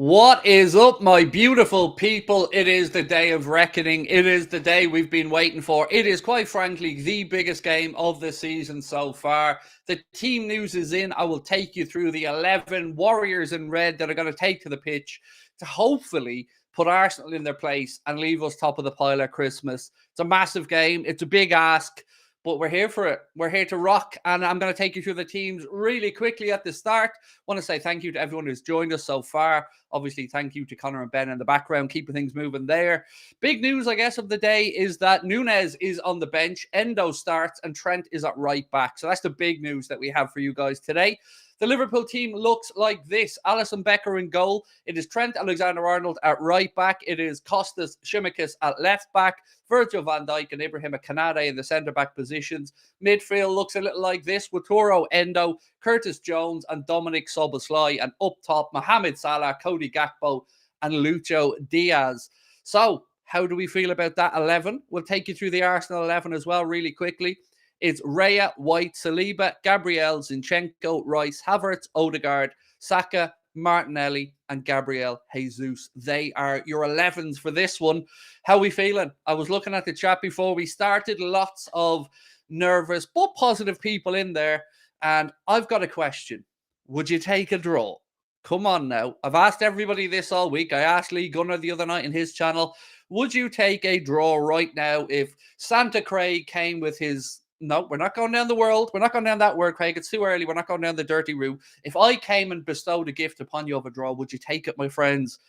What is up, my beautiful people? It is the day of reckoning. It is the day we've been waiting for. It is, quite frankly, the biggest game of the season so far. The team news is in. I will take you through the 11 Warriors in red that are going to take to the pitch to hopefully put Arsenal in their place and leave us top of the pile at Christmas. It's a massive game. It's a big ask. But we're here for it. We're here to rock. And I'm going to take you through the teams really quickly at the start. I want to say thank you to everyone who's joined us so far. Obviously, thank you to Connor and Ben in the background, keeping things moving there. Big news, I guess, of the day is that Núñez is on the bench. Endo starts and Trent is at right back. So that's the big news that we have for you guys today. The Liverpool team looks like this. Alisson Becker in goal. It is Trent Alexander-Arnold at right back. It is Kostas Tsimikas at left back. Virgil van Dijk and Ibrahima Kanate in the centre-back positions. Midfield looks a little like this. Wataru Endo, Curtis Jones and Dominic Szoboszlai. And up top, Mohamed Salah, Cody Gakpo and Lucho Diaz. So, how do we feel about that 11? We'll take you through the Arsenal 11 as well really quickly. It's Raya, White, Saliba, Gabriel, Zinchenko, Rice, Havertz, Odegaard, Saka, Martinelli, and Gabriel Jesus. They are your 11s for this one. How are we feeling? I was looking at the chat before we started. Lots of nervous but positive people in there. And I've got a question. Would you take a draw? Come on now. I've asked everybody this all week. I asked Lee Gunner the other night in his channel. Would you take a draw right now if Santa Craig came with his... No, we're not going down the world. We're not going down that word, Craig. It's too early. We're not going down the dirty route. If I came and bestowed a gift upon you of a draw, would you take it, my friends?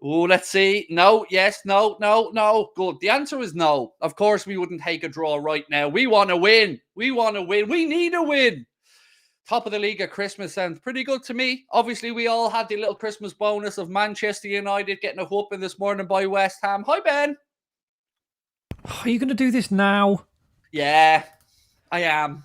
Oh, let's see. No, yes, no, no, no. Good. The answer is no. Of course, we wouldn't take a draw right now. We want to win. We want to win. We need a win. Top of the league at Christmas sounds pretty good to me. Obviously, we all had the little Christmas bonus of Manchester United getting a whooping this morning by West Ham. Hi, Ben. Are you going to do this now? Yeah, I am.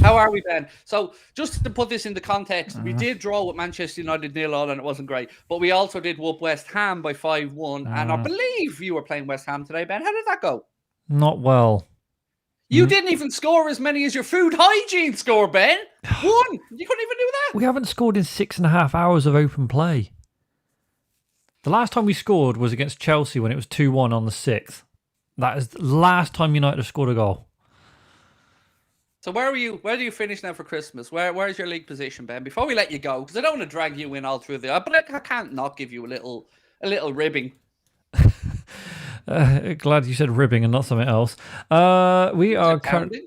How are we, Ben? So, just to put this into context, we did draw with Manchester United 0-0 and it wasn't great. But we also did whoop West Ham by 5-1. And I believe you were playing West Ham today, Ben. How did that go? Not well. You didn't even score as many as your food hygiene score, Ben. One. You couldn't even do that. We haven't scored in 6.5 hours of open play. The last time we scored was against Chelsea when it was 2-1 on the 6th. That is the last time United have scored a goal. So where are you? Where do you finish now for Christmas? Where's your league position, Ben? Before we let you go, because I don't want to drag you in all through the... But I can't not give you a little ribbing. Glad you said ribbing and not something else. We are currently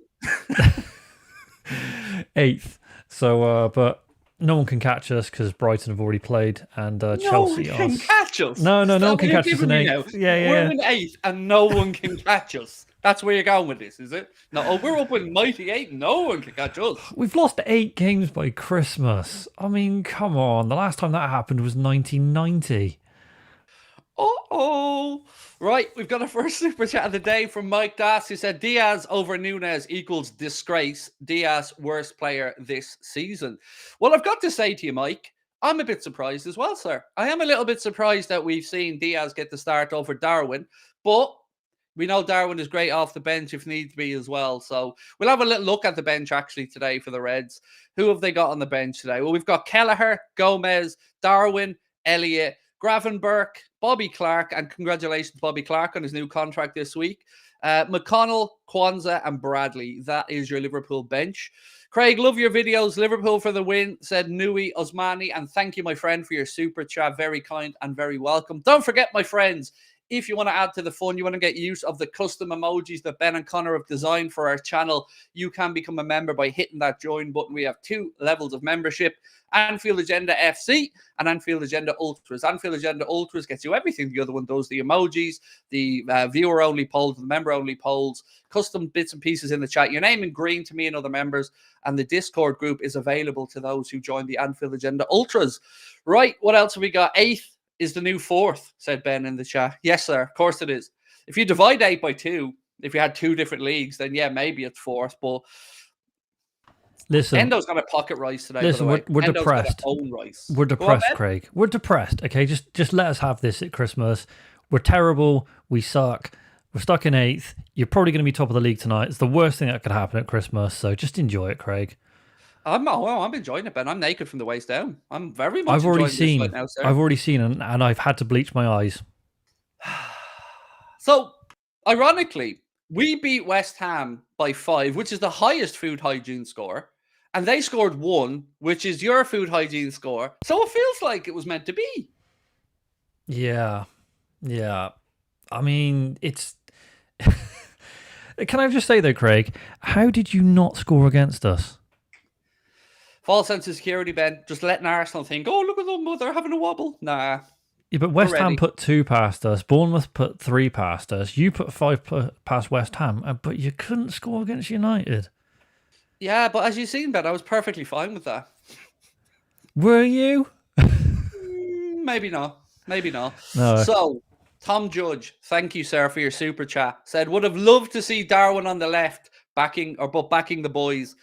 8th. So, but no one can catch us because Brighton have already played and Chelsea No one can catch us. No one can catch us in 8th. Yeah. We're in 8th and no one can catch us. That's where you're going with this, is it? No, we're up in mighty 8. No one can catch us. We've lost 8 games by Christmas. I mean, come on. The last time that happened was 1990. Uh-oh. Right, we've got a first super chat of the day from Mike Das, who said Diaz over Núñez equals disgrace. Diaz, worst player this season. Well, I've got to say to you, Mike, I'm a bit surprised as well, sir. I am a little bit surprised that we've seen Diaz get the start over Darwin, but we know Darwin is great off the bench if needs be as well. So we'll have a little look at the bench actually today for the Reds. Who have they got on the bench today? Well, we've got Kelleher, Gomez, Darwin, Elliott, Gravenberch, Bobby Clark, and congratulations, Bobby Clark, on his new contract this week. McConnell, Kwanzaa, and Bradley. That is your Liverpool bench. Craig, love your videos. Liverpool for the win, said Nui Osmani. And thank you, my friend, for your super chat. Very kind and very welcome. Don't forget, my friends, if you want to add to the fun, you want to get use of the custom emojis that Ben and Connor have designed for our channel, you can become a member by hitting that join button. We have 2 levels of membership, Anfield Agenda FC and Anfield Agenda Ultras. Anfield Agenda Ultras gets you everything the other one does, the emojis, the viewer-only polls, the member-only polls, custom bits and pieces in the chat, your name in green to me and other members, and the Discord group is available to those who join the Anfield Agenda Ultras. Right, what else have we got? 8th is the new 4th, said Ben in the chat. Yes, sir, of course it is. If you divide 8 by 2, if you had 2 different leagues, then yeah, maybe it's 4th, but listen, Endo's got a pocket rice today. Listen, we're depressed. Own rice. We're depressed, on, Craig. We're depressed. Okay, just let us have this at Christmas. We're terrible. We suck. We're stuck in 8th. You're probably going to be top of the league tonight. It's the worst thing that could happen at Christmas. So just enjoy it, Craig. I'm enjoying it, Ben. I'm naked from the waist down. I'm very much I've already enjoying this right seen. now, sir. I've already seen, and I've had to bleach my eyes. So, ironically, we beat West Ham by 5, which is the highest food hygiene score, and they scored 1, which is your food hygiene score. So it feels like it was meant to be. Yeah. I mean, it's. Can I just say though, Craig, how did you not score against us? False sense of security, Ben. Just letting Arsenal think, oh, look at them, they're having a wobble. Nah. Yeah, but West Ham ready. put 2 past us. Bournemouth put 3 past us. You put 5 past West Ham, but you couldn't score against United. Yeah, but as you've seen, Ben, I was perfectly fine with that. Were you? Maybe not. No. So, Tom Judge, thank you, sir, for your super chat. Said, would have loved to see Darwin on the left backing the boys.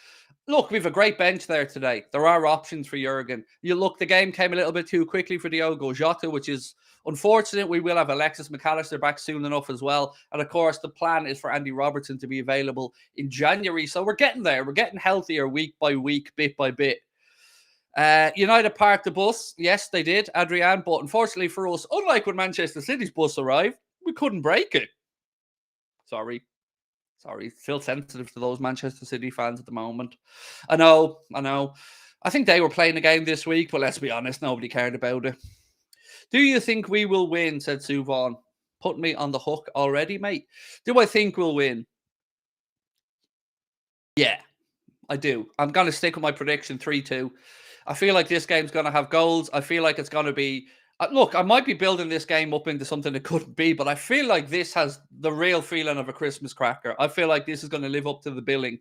Look, we have a great bench there today. There are options for Jurgen. The game came a little bit too quickly for Diogo Jota, which is unfortunate. We will have Alexis McAllister back soon enough as well. And of course, the plan is for Andy Robertson to be available in January. So we're getting there. We're getting healthier week by week, bit by bit. United parked the bus. Yes, they did, Adrian. But unfortunately for us, unlike when Manchester City's bus arrived, we couldn't break it. Sorry, still sensitive to those Manchester City fans at the moment. I know. I think they were playing a game this week, but let's be honest, nobody cared about it. Do you think we will win, said Sue Vaughan. Put me on the hook already, mate. Do I think we'll win? Yeah, I do. I'm going to stick with my prediction 3-2. I feel like this game's going to have goals. I feel like it's going to be... Look, I might be building this game up into something it couldn't be, but I feel like this has the real feeling of a Christmas cracker. I feel like this is going to live up to the billing,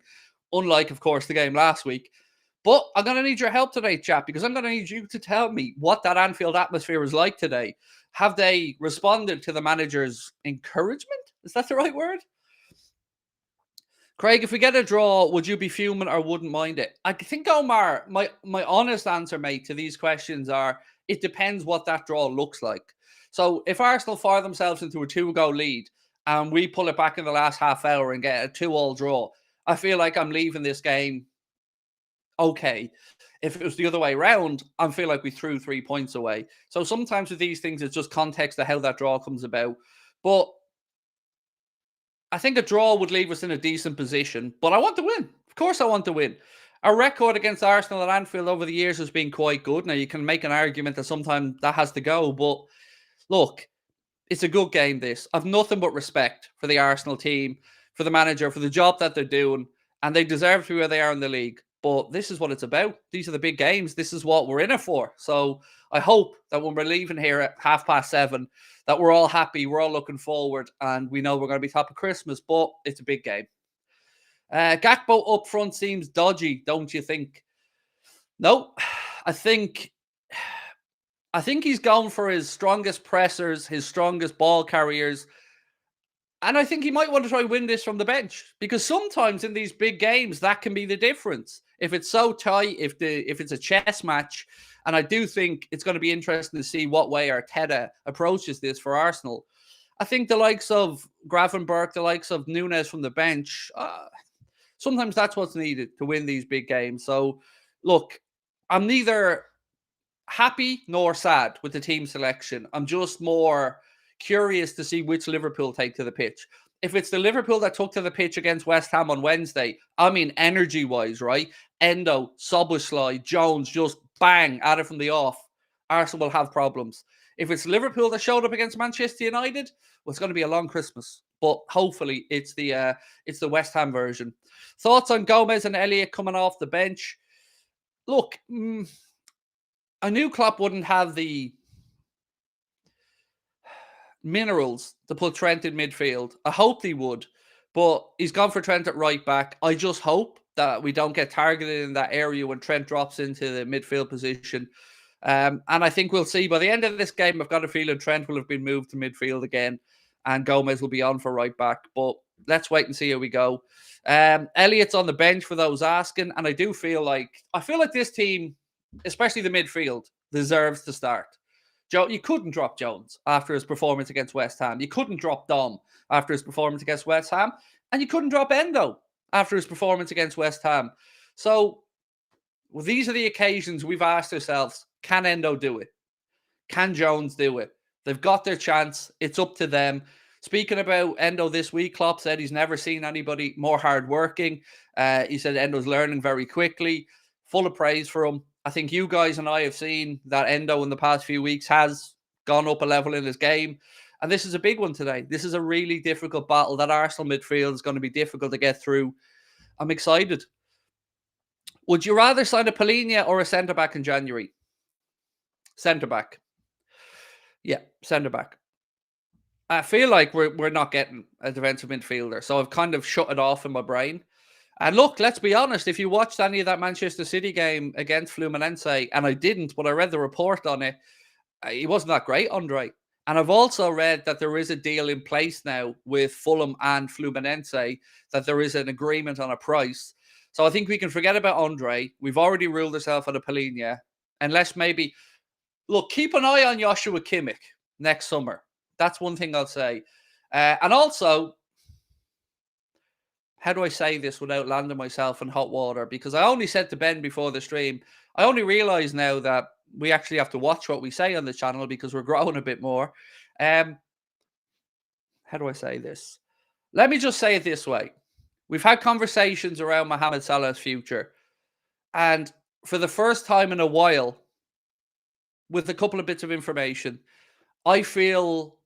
unlike, of course, the game last week. But I'm going to need your help today, chap, because I'm going to need you to tell me what that Anfield atmosphere is like today. Have they responded to the manager's encouragement? Is that the right word? Craig, if we get a draw, would you be fuming or wouldn't mind it? I think, Omar, my honest answer, mate, to these questions are, it depends what that draw looks like. So if Arsenal fire themselves into a 2-goal lead and we pull it back in the last half hour and get a 2-2 draw, I feel like I'm leaving this game okay. If it was the other way around, I feel like we threw 3 points away. So sometimes with these things, it's just context of how that draw comes about. But I think a draw would leave us in a decent position, but I want to win. Of course I want to win. Our record against Arsenal at Anfield over the years has been quite good. Now, you can make an argument that sometimes that has to go, but look, it's a good game, this. I've nothing but respect for the Arsenal team, for the manager, for the job that they're doing, and they deserve to be where they are in the league. But this is what it's about. These are the big games. This is what we're in it for. So I hope that when we're leaving here at 7:30, that we're all happy, we're all looking forward, and we know we're going to be top of Christmas, but it's a big game. Gakpo up front seems dodgy, don't you think? No, I think he's gone for his strongest pressers, his strongest ball carriers, and I think he might want to try win this from the bench, because sometimes in these big games that can be the difference. If it's so tight, if it's a chess match, and I do think it's going to be interesting to see what way Arteta approaches this for Arsenal. I think the likes of Gravenberch, the likes of Nunes from the bench, sometimes that's what's needed to win these big games. So, look, I'm neither happy nor sad with the team selection. I'm just more curious to see which Liverpool take to the pitch. If it's the Liverpool that took to the pitch against West Ham on Wednesday, I mean energy-wise, right? Endo, Szoboszlai, Jones, just bang, at it from the off. Arsenal will have problems. If it's Liverpool that showed up against Manchester United, well, it's going to be a long Christmas. But hopefully it's the West Ham version. Thoughts on Gomez and Elliott coming off the bench? Look, I knew Klopp wouldn't have the minerals to put Trent in midfield. I hoped he would, but he's gone for Trent at right back. I just hope that we don't get targeted in that area when Trent drops into the midfield position. And I think we'll see by the end of this game, I've got a feeling Trent will have been moved to midfield again and Gomez will be on for right back. But let's wait and see how we go. Elliott's on the bench for those asking, and I feel like this team, especially the midfield, deserves to start. You couldn't drop Jones after his performance against West Ham. You couldn't drop Dom after his performance against West Ham. And you couldn't drop Endo after his performance against West Ham. So Well, these are the occasions we've asked ourselves, can Endo do it? Can Jones do it? They've got their chance. It's up to them. Speaking about Endo this week, Klopp said he's never seen anybody more hardworking. He said Endo's learning very quickly. Full of praise for him. I think you guys and I have seen that Endo in the past few weeks has gone up a level in his game. And this is a big one today. This is a really difficult battle. That Arsenal midfield is going to be difficult to get through. I'm excited. Would you rather sign a Palhinha or a centre-back in January? Centre-back. Yeah, centre-back. I feel like we're not getting a defensive midfielder, so I've kind of shut it off in my brain. And look, let's be honest, if you watched any of that Manchester City game against Fluminense, and I didn't, but I read the report on it, he wasn't that great, Andre. And I've also read that there is a deal in place now with Fulham and Fluminense, that there is an agreement on a price. So I think we can forget about Andre. We've already ruled ourselves out of Palhinha. Unless maybe, look, keep an eye on Joshua Kimmich next summer. That's one thing I'll say. And also, how do I say this without landing myself in hot water? Because I only said to Ben before the stream, I only realize now that we actually have to watch what we say on the channel because we're growing a bit more. How do I say this? Let me just say it this way. We've had conversations around Mohamed Salah's future. And for the first time in a while, with a couple of bits of information, I feel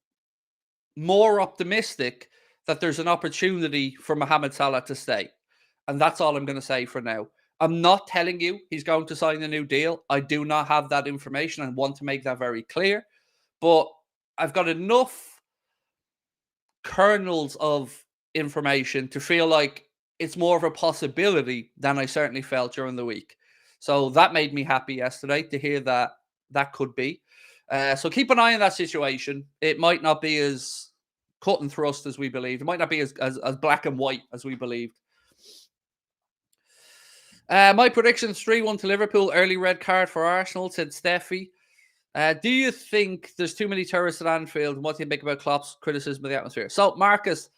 more optimistic that there's an opportunity for Mohamed Salah to stay. And that's all I'm going to say for now. I'm not telling you he's going to sign a new deal. I do not have that information and want to make that very clear. But I've got enough kernels of information to feel like it's more of a possibility than I certainly felt during the week. So that made me happy yesterday to hear that that could be. So keep an eye on that situation. It might not be as cut and thrust as we believed. It might not be as black and white as we believed. My predictions 3-1 to Liverpool. Early red card for Arsenal, said Steffi. Do you think there's too many tourists at Anfield? What do you think about Klopp's criticism of the atmosphere? So, Marcus,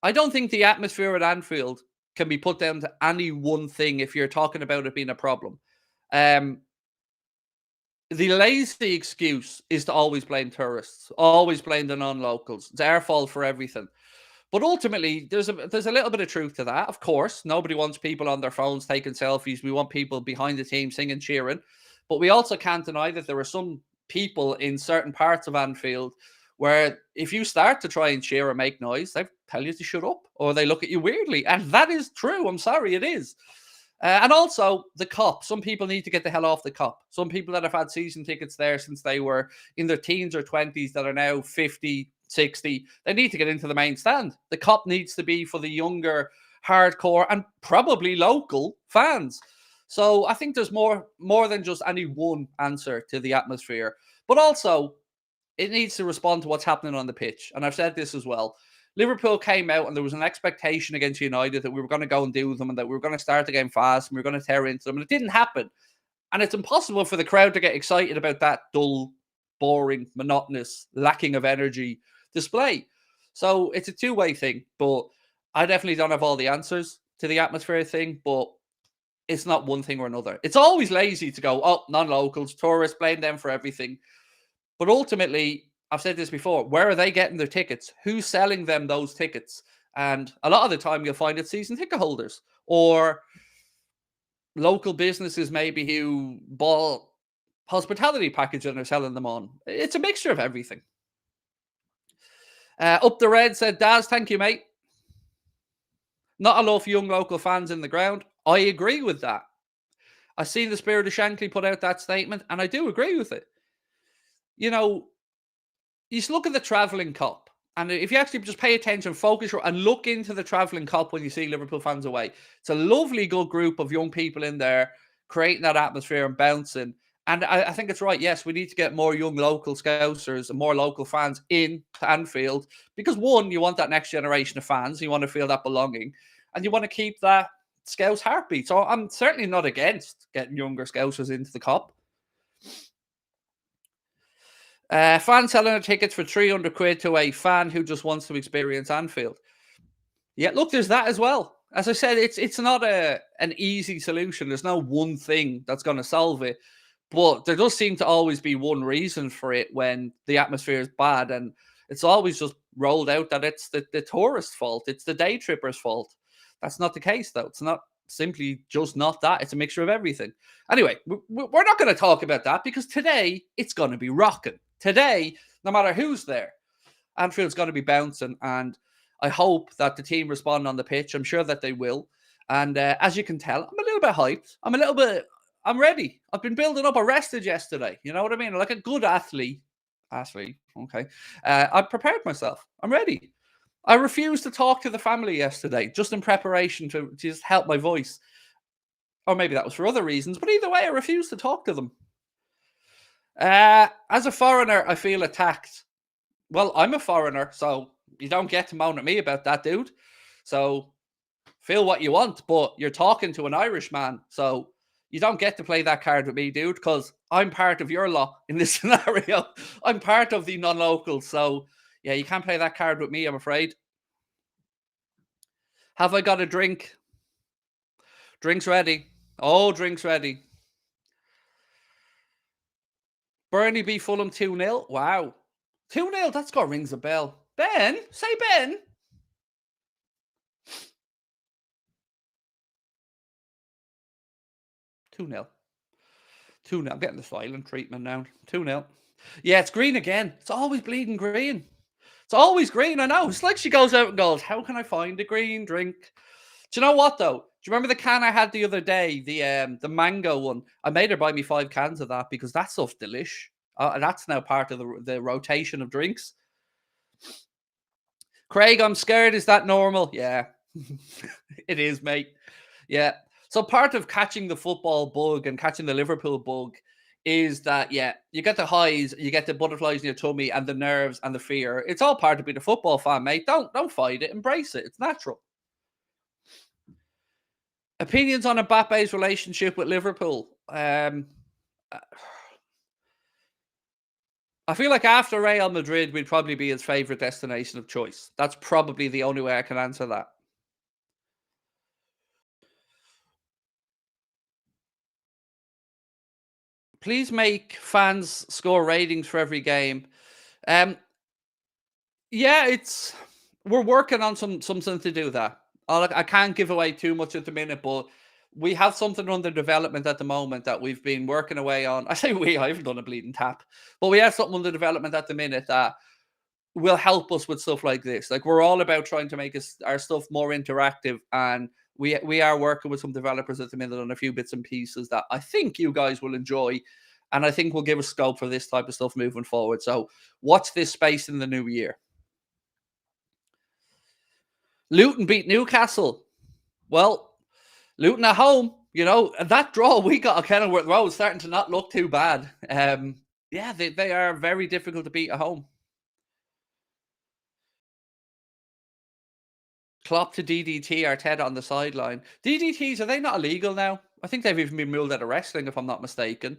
I don't think the atmosphere at Anfield can be put down to any one thing if you're talking about it being a problem. The lazy excuse is to always blame tourists, always blame the non-locals. It's our fault for everything. But ultimately, there's a little bit of truth to that. Of course, nobody wants people on their phones taking selfies. We want people behind the team singing, cheering. But we also can't deny that there are some people in certain parts of Anfield where if you start to try and cheer or make noise, they tell you to shut up or they look at you weirdly. And that is true. I'm sorry, it is. And also the Kop. Some people need to get the hell off the Kop. Some people that have had season tickets there since they were in their teens or 20s that are now 50, 60, they need to get into the main stand. The Kop needs to be for the younger, hardcore, and probably local fans. So I think there's more than just any one answer to the atmosphere. But also, it needs to respond to what's happening on the pitch. And I've said this as well. Liverpool came out and there was an expectation against United that we were going to go and do them and that we were going to start the game fast and we were going to tear into them. And it didn't happen. And it's impossible for the crowd to get excited about that dull, boring, monotonous, lacking of energy display. So it's a two-way thing. But I definitely don't have all the answers to the atmosphere thing. But it's not one thing or another. It's always lazy to go, oh, non-locals, tourists, blame them for everything. But ultimately, I've said this before, where are they getting their tickets? Who's selling them those tickets? And a lot of the time you'll find it's season ticket holders or local businesses maybe who bought hospitality package and are selling them on. It's a mixture of everything. Up the Red said, Daz, thank you, mate. Not enough young local fans in the ground. I agree with that. I've seen the Spirit of Shankly put out that statement, and I do agree with it. You know, you just look at the travelling Kop, and if you actually just pay attention, focus, and look into the travelling Kop when you see Liverpool fans away, it's a lovely, good group of young people in there creating that atmosphere and bouncing. And I think it's right. Yes, we need to get more young local Scousers and more local fans in Anfield because, one, you want that next generation of fans. You want to feel that belonging, and you want to keep that Scouse heartbeat. So I'm certainly not against getting younger Scousers into the Kop. Fans selling their tickets for 300 quid to a fan who just wants to experience Anfield. Yeah, look, there's that as well. as I said, it's not an easy solution. There's no one thing that's going to solve it. But there does seem to always be one reason for it when the atmosphere is bad. And it's always just rolled out that it's the tourist fault. It's the day trippers' fault. That's not the case, though. It's not simply just not that. It's a mixture of everything. Anyway, we're not going to talk about that because today it's going to be rocking. Today, no matter who's there, Anfield's going to be bouncing. And I hope that the team respond on the pitch. I'm sure that they will. And as you can tell, I'm a little bit hyped. I'm ready. I've been building up. I rested yesterday. You know what I mean? Like a good athlete. Okay. I prepared myself. I'm ready. I refused to talk to the family yesterday, just in preparation to just help my voice. Or maybe that was for other reasons. But either way, I refused to talk to them. As a foreigner, I feel attacked. Well, I'm a foreigner, so you don't get to moan at me about that, dude. So feel what you want, but you're talking to an Irishman, so you don't get to play that card with me, dude, because I'm part of your lot in this scenario. I'm part of the non-locals, so yeah, you can't play that card with me, I'm afraid. Have I got a drink? Drinks ready. Oh, drinks ready. Burnley beat Fulham 2-0. Wow. 2-0, that's got rings a bell. Ben? Say Ben. Two 0 2-0. I'm getting the silent treatment now. 2-0. Yeah, it's green again. It's always bleeding green. It's always green, I know. It's like she goes out and goes, how can I find a green drink? Do you know what, though? Do you remember the can I had the other day? The mango one. I made her buy me 5 cans of that because that stuff's delish. That's now part of the rotation of drinks. Craig, I'm scared. Is that normal? Yeah. It is, mate. Yeah. So part of catching the football bug and catching the Liverpool bug is that, yeah, you get the highs, you get the butterflies in your tummy and the nerves and the fear. It's all part of being a football fan, mate. Don't fight it. Embrace it. It's natural. Opinions on Mbappe's relationship with Liverpool. I feel like after Real Madrid, we'd probably be his favourite destination of choice. That's probably the only way I can answer that. Please make fans score ratings for every game. Yeah, we're working on something to do that. I can't give away too much at the minute, but we have something under development at the moment that we've been working away on. I say I haven't done a bleeding tap, but we have something under development at the minute that will help us with stuff like this. Like we're all about trying to make our stuff more interactive, and we are working with some developers at the minute on a few bits and pieces that I think you guys will enjoy, and I think will give us scope for this type of stuff moving forward. So watch this space in the new year. Luton beat Newcastle. Well, Luton at home, that draw we got at Kenilworth Road starting to not look too bad. Yeah, they are very difficult to beat at home. Klopp to DDT Arteta on the sideline. DDTs, are they not illegal now? I think they've even been ruled out of wrestling, if I'm not mistaken.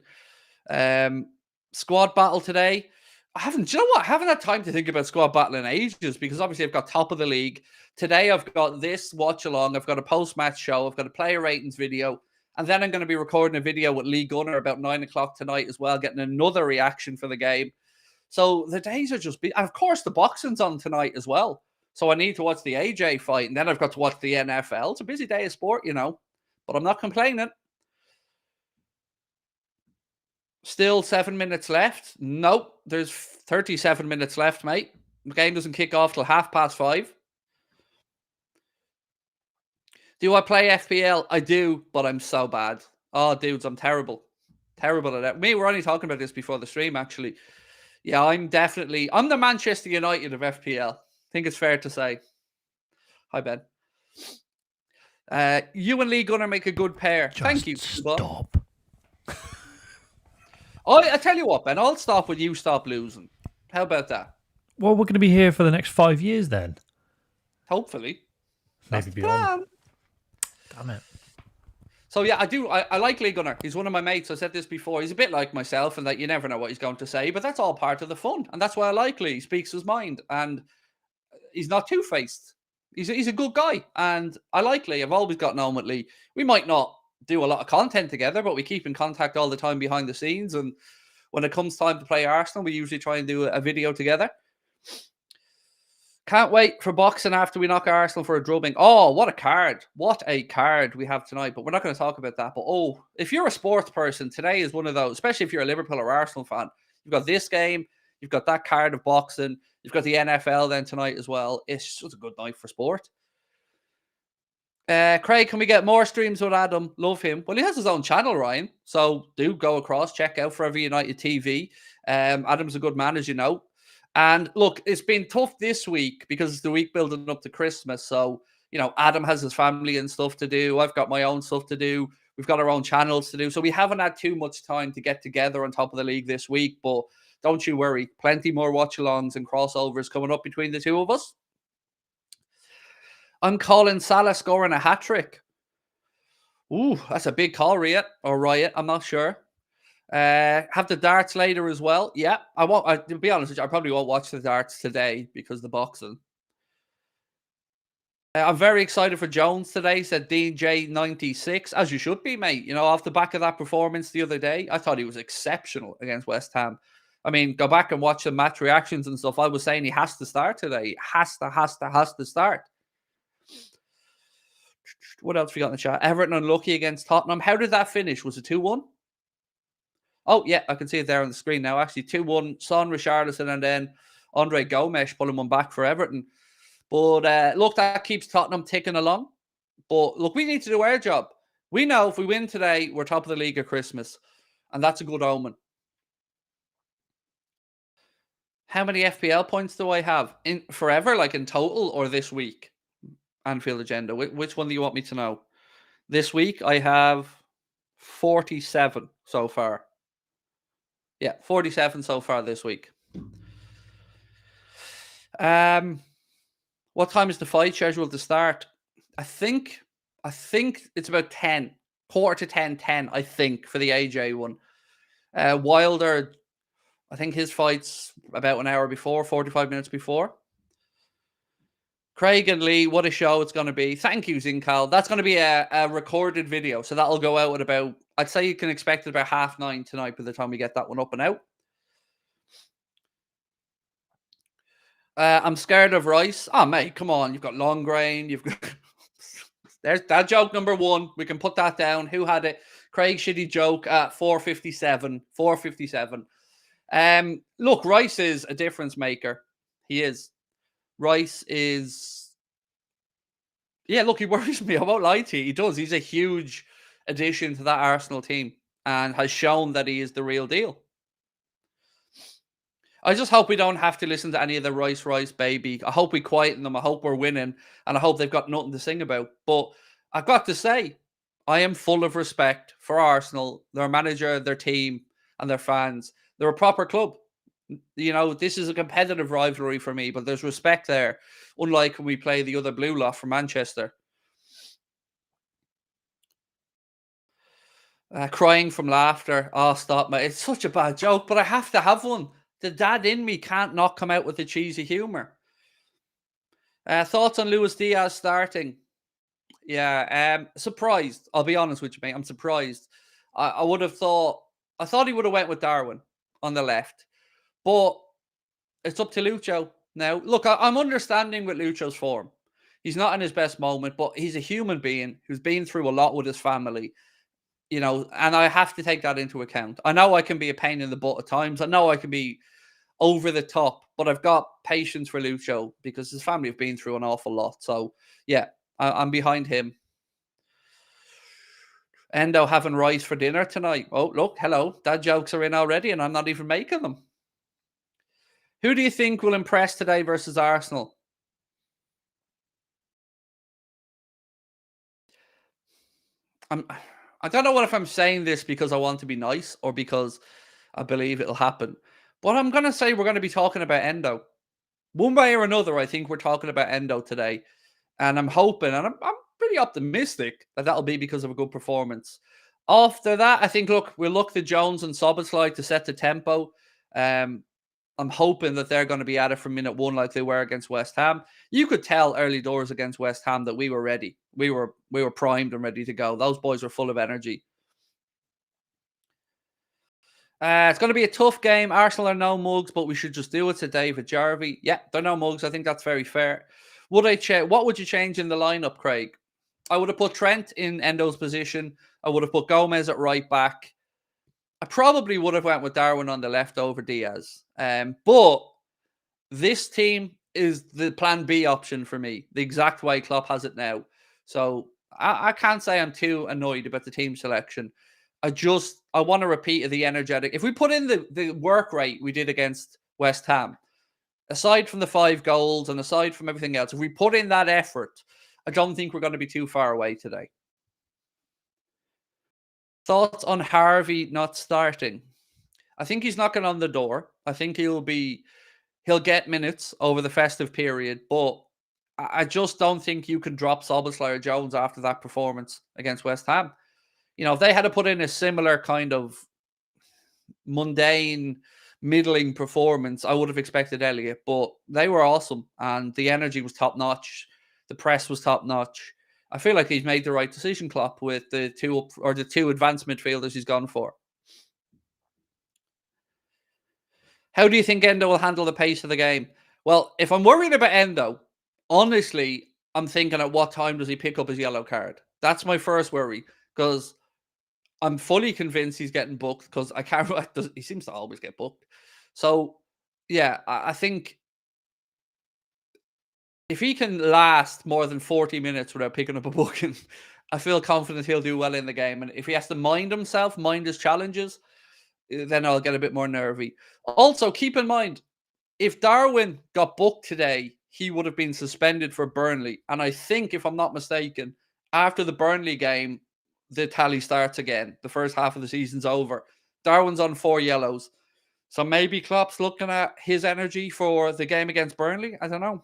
Squad battle today. Do you know what? I haven't had time to think about squad battle in ages because obviously I've got top of the league. Today I've got this watch along. I've got a post-match show. I've got a player ratings video. And then I'm going to be recording a video with Lee Gunner about 9 o'clock tonight as well, getting another reaction for the game. So the days are just... And of course, the boxing's on tonight as well. So I need to watch the AJ fight. And then I've got to watch the NFL. It's a busy day of sport, But I'm not complaining. Still 7 minutes left. Nope. There's 37 minutes left, mate. The game doesn't kick off till 5:30. Do I play FPL? I do, but I'm so bad. Oh, dudes, I'm terrible. Terrible at that. We're only talking about this before the stream, actually. Yeah, I'm the Manchester United of FPL. I think it's fair to say. Hi, Ben. You and Lee Gunner make a good pair. Thank you. Stop. I tell you what, Ben, I'll stop when you stop losing. How about that? Well, we're going to be here for the next 5 years then. Hopefully. Maybe beyond. Damn it. So, yeah, I do. I like Lee Gunner. He's one of my mates. I said this before. He's a bit like myself in that you never know what he's going to say, but that's all part of the fun. And that's why I like Lee. He speaks his mind. And he's not two-faced. he's a good guy, and I like Lee. I've always gotten on with Lee. We might not do a lot of content together, but we keep in contact all the time behind the scenes. And when it comes time to play Arsenal, we usually try and do a video together. Can't wait for boxing after we knock Arsenal for a drubbing. Oh, what a card. What a card we have tonight. But we're not going to talk about that. But oh, if you're a sports person, today is one of those, especially if you're a Liverpool or Arsenal fan. You've got this game, you've got that card of boxing, you've got the NFL then tonight as well. It's just a good night for sport. Craig, can we get more streams with Adam? Love him. Well, he has his own channel, Ryan. So do go across, check out Forever United TV. Adam's a good man, as you know. And look, it's been tough this week because it's the week building up to Christmas. So, you know, Adam has his family and stuff to do. I've got my own stuff to do. We've got our own channels to do. So we haven't had too much time to get together on top of the league this week. But don't you worry. Plenty more watch-alongs and crossovers coming up between the two of us. I'm calling Salah scoring a hat-trick. Ooh, that's a big call, Riot. Or Riot, I'm not sure. Have the darts later as well. Yeah, I won't. To be honest with you, I probably won't watch the darts today because of the boxing. I'm very excited for Jones today, said DJ96, as you should be, mate. You know, off the back of that performance the other day, I thought he was exceptional against West Ham. I mean, go back and watch the match reactions and stuff. I was saying he has to start today. He has to start. What else we got in the chat? Everton unlucky against Tottenham. How did that finish? Was it 2-1? Oh, yeah, I can see it there on the screen now. Actually, 2-1, Son, Richarlison, and then Andre Gomes pulling one back for Everton. But look, that keeps Tottenham ticking along. But look, we need to do our job. We know if we win today, we're top of the league at Christmas. And that's a good omen. How many FPL points do I have? In forever, like in total, or this week? Anfield Agenda. Which one do you want me to know? This week, I have 47 so far. Yeah, 47 so far this week. What time is the fight scheduled to start? I think it's about 10, quarter to 10, I think, for the AJ one. Wilder, I think his fight's about an hour before, 45 minutes before. Craig and Lee, what a show it's going to be. Thank you, Zincal. That's going to be a recorded video. So that'll go out at about, I'd say you can expect it about 9:30 tonight by the time we get that one up and out. I'm scared of rice. Oh, mate, come on. You've got long grain. You've got... There's that joke number one. We can put that down. Who had it? Craig shitty joke at 4:57. 4:57. Look, Rice is a difference maker. He is. Rice is... Yeah, look, he worries me. I won't lie to you. He does. He's a huge addition to that Arsenal team and has shown that he is the real deal. I just hope we don't have to listen to any of the Rice baby. I hope we quieten them. I hope we're winning. And I hope they've got nothing to sing about. But I've got to say, I am full of respect for Arsenal, their manager, their team, and their fans. They're a proper club. You know, this is a competitive rivalry for me, but there's respect there. Unlike when we play the other blue lot from Manchester. Crying from laughter. Oh, stop, mate. It's such a bad joke, but I have to have one. The dad in me can't not come out with the cheesy humour. Thoughts on Luis Diaz starting? Yeah, surprised. I'll be honest with you, mate. I'm surprised. I would have thought... I thought he would have went with Darwin on the left. But it's up to Lucho now. Look, I'm understanding with Lucho's form. He's not in his best moment, but he's a human being who's been through a lot with his family. You know, and I have to take that into account. I know I can be a pain in the butt at times. I know I can be over the top, but I've got patience for Lucho because his family have been through an awful lot. So, yeah, I'm behind him. Endo having rice for dinner tonight. Oh, look, hello. Dad jokes are in already, and I'm not even making them. Who do you think will impress today versus Arsenal? I don't know if I'm saying this because I want to be nice or because I believe it'll happen. But I'm going to say we're going to be talking about Endo. One way or another, I think we're talking about Endo today. And I'm hoping, and I'm pretty optimistic that that'll be because of a good performance. After that, I think, look, we'll look to Jones and Szoboszlai to set the tempo. I'm hoping that they're going to be at it from minute one like they were against West Ham. You could tell early doors against West Ham that we were ready. We were primed and ready to go. Those boys were full of energy. It's going to be a tough game. Arsenal are no mugs, but we should just do it, said David Jarvie. Yeah, they're no mugs. I think that's very fair. What would you change in the lineup, Craig? I would have put Trent in Endo's position. I would have put Gomez at right back. I probably would have went with Darwin on the left over Diaz. But this team is the plan B option for me, the exact way Klopp has it now. So I can't say I'm too annoyed about the team selection. I want to repeat the energetic. If we put in the work rate we did against West Ham, aside from the 5 goals and aside from everything else, if we put in that effort, I don't think we're going to be too far away today. Thoughts on Harvey not starting? I think he's knocking on the door. I think he'll get minutes over the festive period, but I just don't think you can drop Szoboszlai-Jones after that performance against West Ham. You know, if they had to put in a similar kind of mundane, middling performance, I would have expected Elliott, but they were awesome and the energy was top notch. The press was top notch. I feel like he's made the right decision, Klopp, with the two advanced midfielders he's gone for. How do you think Endo will handle the pace of the game? Well, if I'm worried about Endo, honestly, I'm thinking at what time does he pick up his yellow card? That's my first worry, because I'm fully convinced he's getting booked, because I can't. He seems to always get booked. So, yeah, I think if he can last more than 40 minutes without picking up a booking, I feel confident he'll do well in the game. And if he has to mind his challenges, then I'll get a bit more nervy. Also, keep in mind, if Darwin got booked today, he would have been suspended for Burnley. And I think, if I'm not mistaken, after the Burnley game, the tally starts again. The first half of the season's over. Darwin's on 4 yellows. So maybe Klopp's looking at his energy for the game against Burnley. I don't know.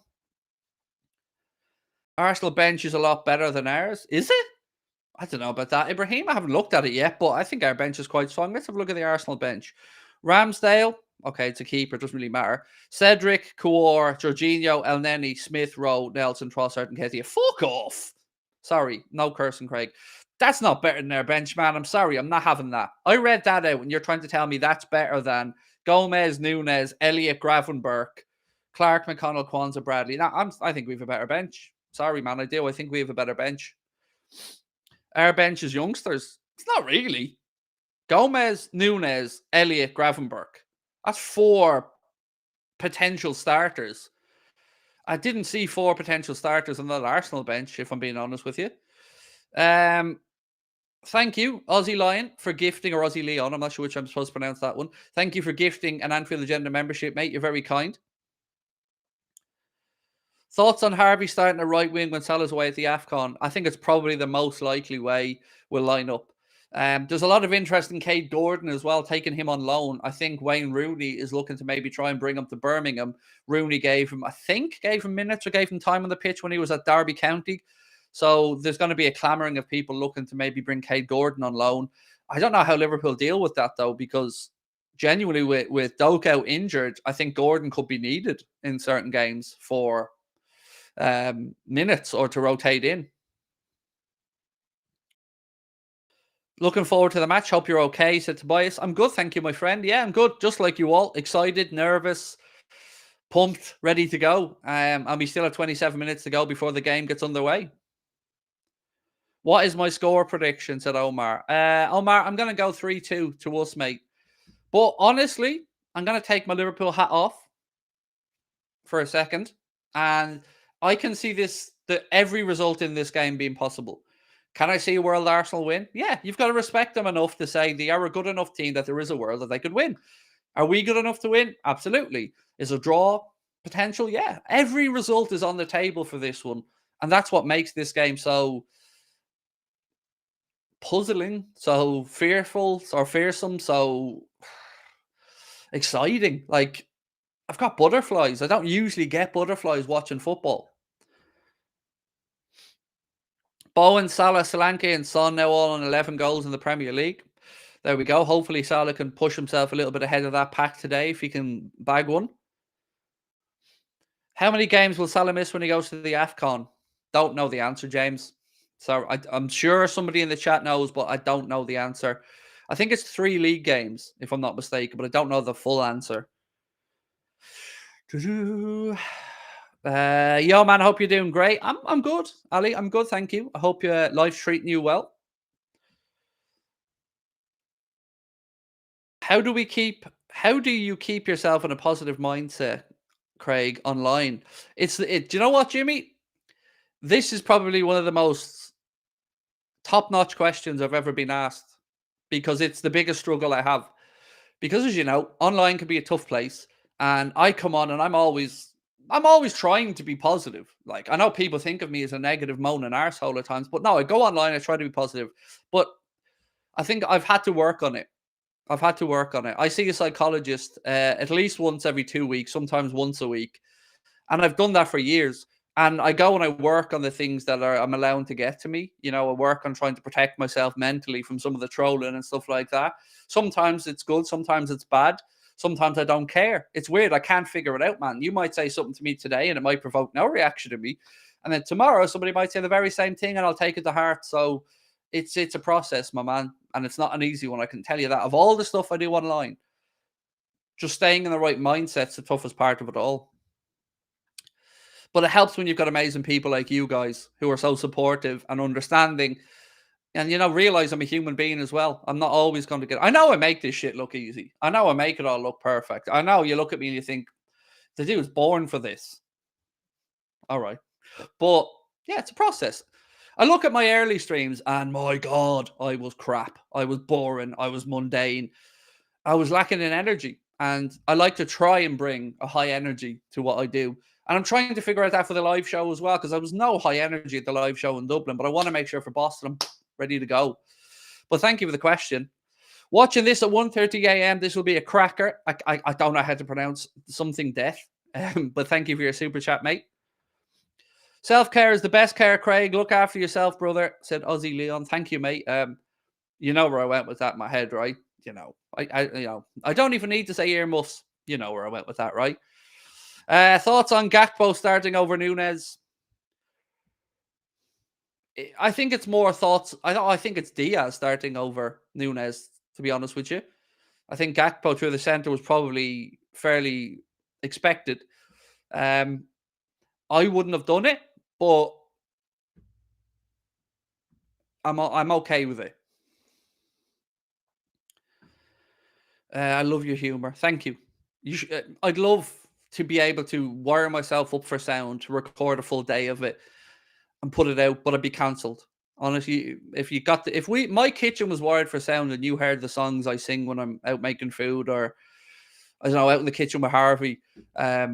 Arsenal bench is a lot better than ours. Is it? I don't know about that. Ibrahim, I haven't looked at it yet, but I think our bench is quite strong. Let's have a look at the Arsenal bench. Ramsdale, okay, it's a keeper, it doesn't really matter. Cedric, Kouar, Jorginho, Elneny, Smith, Rowe, Nelson, Trossard, and Ketia. Fuck off! Sorry, no cursing, Craig. That's not better than our bench, man. I'm sorry, I'm not having that. I read that out, and you're trying to tell me that's better than Gomez, Nunes, Elliott, Gravenberch, Clark, McConnell, Kwanzaa, Bradley. Now, I think we have a better bench. Sorry, man, I do. I think we have a better bench. Our bench is youngsters. It's not really. Gomez, Nunes, Elliott, Gravenberch. That's 4 potential starters. I didn't see 4 potential starters on that Arsenal bench, if I'm being honest with you. Thank you, Aussie Lion, for gifting, or Aussie Leon. I'm not sure which I'm supposed to pronounce that one. Thank you for gifting an Anfield Agenda membership, mate. You're very kind. Thoughts on Harvey starting a right wing when Salah's away at the AFCON? I think it's probably the most likely way we'll line up. There's a lot of interest in Cade Gordon as well, taking him on loan. I think Wayne Rooney is looking to maybe try and bring him to Birmingham. Rooney gave him minutes or gave him time on the pitch when he was at Derby County. So there's going to be a clamoring of people looking to maybe bring Cade Gordon on loan. I don't know how Liverpool deal with that, though, because genuinely with Doku injured, I think Gordon could be needed in certain games for minutes or to rotate in. Looking forward to the match. Hope you're okay, said Tobias. I'm good, thank you, my friend. Yeah, I'm good. Just like you all. Excited, nervous, pumped, ready to go. And we still have 27 minutes to go before the game gets underway. What is my score prediction, said Omar. Omar, I'm going to go 3-2 to us, mate. But honestly, I'm going to take my Liverpool hat off for a second. And I can see every result in this game being possible. Can I see a world Arsenal win? Yeah, you've got to respect them enough to say they are a good enough team that there is a world that they could win. Are we good enough to win? Absolutely. Is a draw potential? Yeah. Every result is on the table for this one. And that's what makes this game so puzzling, so fearful, or fearsome, so exciting. Like, I've got butterflies. I don't usually get butterflies watching football. Bowen, Salah, Solanke, and Son now all on 11 goals in the Premier League. There we go. Hopefully Salah can push himself a little bit ahead of that pack today if he can bag one. How many games will Salah miss when he goes to the AFCON? Don't know the answer, James. So I'm sure somebody in the chat knows, but I don't know the answer. I think it's 3 league games, if I'm not mistaken, but I don't know the full answer. Yo, man, I hope you're doing great. I'm good, Ali. I'm good, thank you. I hope your life's treating you well. How do you keep yourself in a positive mindset, Craig, online? Do you know what, Jimmy? This is probably one of the most top-notch questions I've ever been asked because it's the biggest struggle I have. Because as you know, online can be a tough place, and I come on and I'm always trying to be positive. Like, I know people think of me as a negative moaning arsehole at times, but no, I go online, I try to be positive. But I think I've had to work on it. I see a psychologist at least once every 2 weeks, sometimes once a week. And I've done that for years. And I go and I work on the things that I'm allowing to get to me. You know, I work on trying to protect myself mentally from some of the trolling and stuff like that. Sometimes it's good, sometimes it's bad. Sometimes I don't care. It's weird. I can't figure it out, man. You might say something to me today and it might provoke no reaction to me. And then tomorrow somebody might say the very same thing and I'll take it to heart. So it's a process, my man. And it's not an easy one. I can tell you that. Of all the stuff I do online, just staying in the right mindset's the toughest part of it all. But it helps when you've got amazing people like you guys who are so supportive and understanding and, you know, realize I'm a human being as well. I'm not always going to I know I make this shit look easy. I know I make it all look perfect. I know you look at me and you think, the dude's born for this. All right. But yeah, it's a process. I look at my early streams and my God, I was crap. I was boring. I was mundane. I was lacking in energy. And I like to try and bring a high energy to what I do. And I'm trying to figure out that for the live show as well, because I was no high energy at the live show in Dublin, but I want to make sure for Boston I'm ready to go. But thank you for the question. Watching this at 1:30 a.m., this will be a cracker. I don't know how to pronounce something death, but thank you for your super chat, mate. Self-care is the best care, Craig. Look after yourself, brother, said Ozzy Leon. Thank you, mate. You know where I went with that in my head, right? You know, I don't even need to say earmuffs. You know where I went with that, right? Thoughts on Gakpo starting over Nunes? I think it's more thoughts. I think it's Diaz starting over Nunes, to be honest with you. I think Gakpo through the centre was probably fairly expected. I wouldn't have done it, but I'm okay with it. I love your humour. Thank you. I'd love to be able to wire myself up for sound, to record a full day of it and put it out, but I'd be cancelled. Honestly, if my kitchen was wired for sound and you heard the songs I sing when I'm out making food or I don't know, out in the kitchen with Harvey, yeah,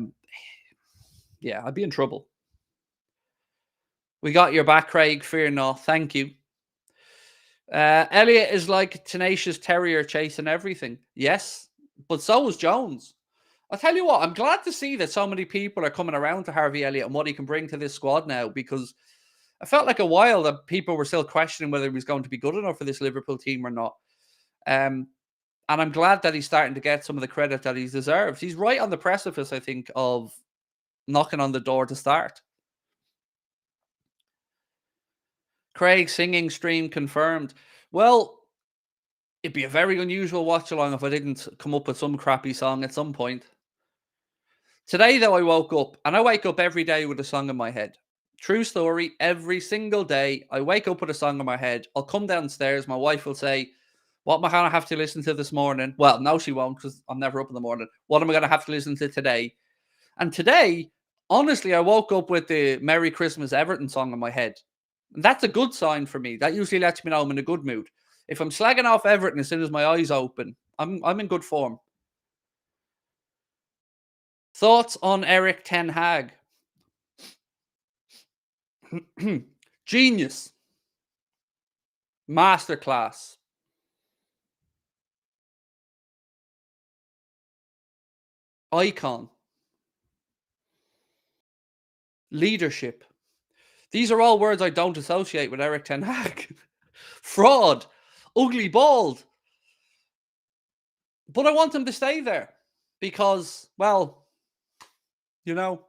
I'd be in trouble. We got your back, Craig. Fear not. Thank you. Elliot is like a tenacious terrier chasing everything. Yes, but so is Jones. I'll tell you what, I'm glad to see that so many people are coming around to Harvey Elliott and what he can bring to this squad now, because I felt like a while that people were still questioning whether he was going to be good enough for this Liverpool team or not. And I'm glad that he's starting to get some of the credit that he deserves. He's right on the precipice, I think, of knocking on the door to start. Craig singing stream confirmed. Well, it'd be a very unusual watch along if I didn't come up with some crappy song at some point. Today, though, I woke up, and I wake up every day with a song in my head. True story, every single day, I wake up with a song in my head. I'll come downstairs, my wife will say, what am I going to have to listen to this morning? Well, no, she won't, because I'm never up in the morning. What am I going to have to listen to today? And today, honestly, I woke up with the Merry Christmas Everton song in my head. And that's a good sign for me. That usually lets me know I'm in a good mood. If I'm slagging off Everton as soon as my eyes open, I'm in good form. Thoughts on Eric Ten Hag? Genius. Masterclass. Icon. Leadership. These are all words I don't associate with Eric Ten Hag. Fraud. Ugly bald. But I want him to stay there because, well, you know,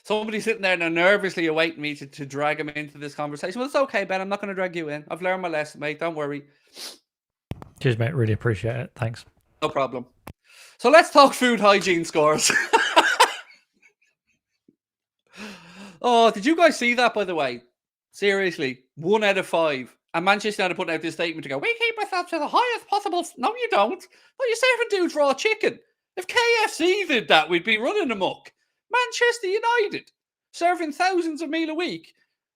somebody's sitting there now nervously awaiting me to drag him into this conversation. Well, it's okay, Ben. I'm not going to drag you in. I've learned my lesson, mate. Don't worry. Cheers, mate. Really appreciate it. Thanks. No problem. So let's talk food hygiene scores. Oh, did you guys see that, by the way? Seriously, 1 out of 5. And Manchester United putting out this statement to go, we keep ourselves to the highest possible. No, you don't. No, you're serving dudes raw chicken. If KFC did that, we'd be running amok. Manchester United serving thousands of meal a week.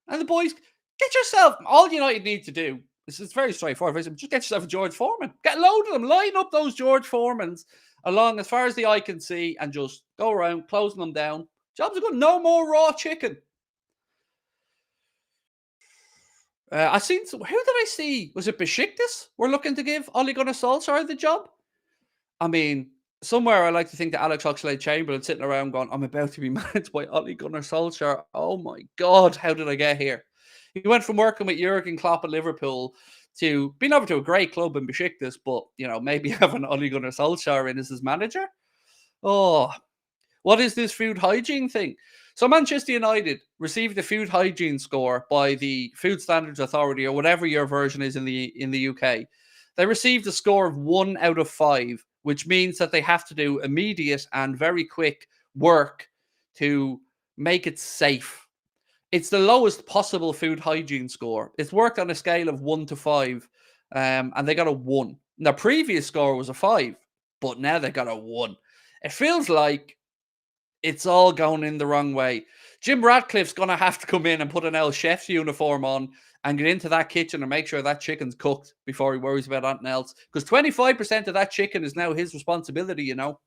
And the boys, get yourself, all United need to do, this is very straightforward, just get yourself a George Foreman. Get a load of them. Line up those George Foremans along as far as the eye can see and just go around, closing them down. Jobs are good. No more raw chicken. I seen, who did I see? Was it Besiktas? We're looking to give Ole Gunnar Solskjaer the job. I mean, somewhere I like to think that Alex Oxlade-Chamberlain sitting around going, I'm about to be managed by Ole Gunnar Solskjaer. Oh my God, how did I get here? He went from working with Jurgen Klopp at Liverpool to being over to a great club in Besiktas, but, you know, maybe having Ole Gunnar Solskjaer in as his manager. Oh, what is this food hygiene thing? So Manchester United received a food hygiene score by the Food Standards Authority, or whatever your version is in the UK. They received a score of 1 out of 5, which means that they have to do immediate and very quick work to make it safe. It's the lowest possible food hygiene score. It's worked on a scale of 1 to 5, and they got a 1. Their previous score was a 5, but now they got a 1. It feels like it's all going in the wrong way. Jim Ratcliffe's going to have to come in and put an El Chef's uniform on and get into that kitchen and make sure that chicken's cooked before he worries about anything else. Because 25% of that chicken is now his responsibility, you know.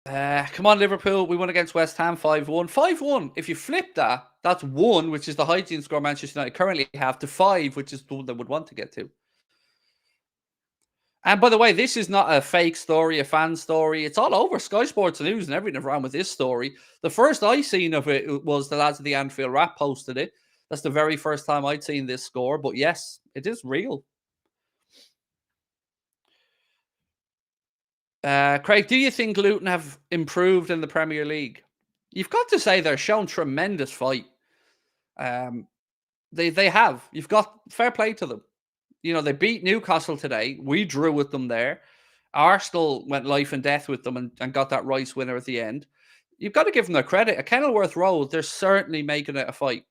Come on, Liverpool. We won against West Ham 5-1. 5-1. If you flip that, that's 1, which is the hygiene score Manchester United currently have, to 5, which is the one they would want to get to. And by the way, this is not a fake story, a fan story. It's all over Sky Sports News and everything around with this story. The first I seen of it was the lads of the Anfield Rap posted it. That's the very first time I'd seen this score. But yes, it is real. Craig, do you think Luton have improved in the Premier League? You've got to say they're shown tremendous fight. They have. You've got fair play to them. You know, they beat Newcastle today. We drew with them there. Arsenal went life and death with them and got that Rice winner at the end. You've got to give them their credit. At Kenilworth Road, they're certainly making it a fight.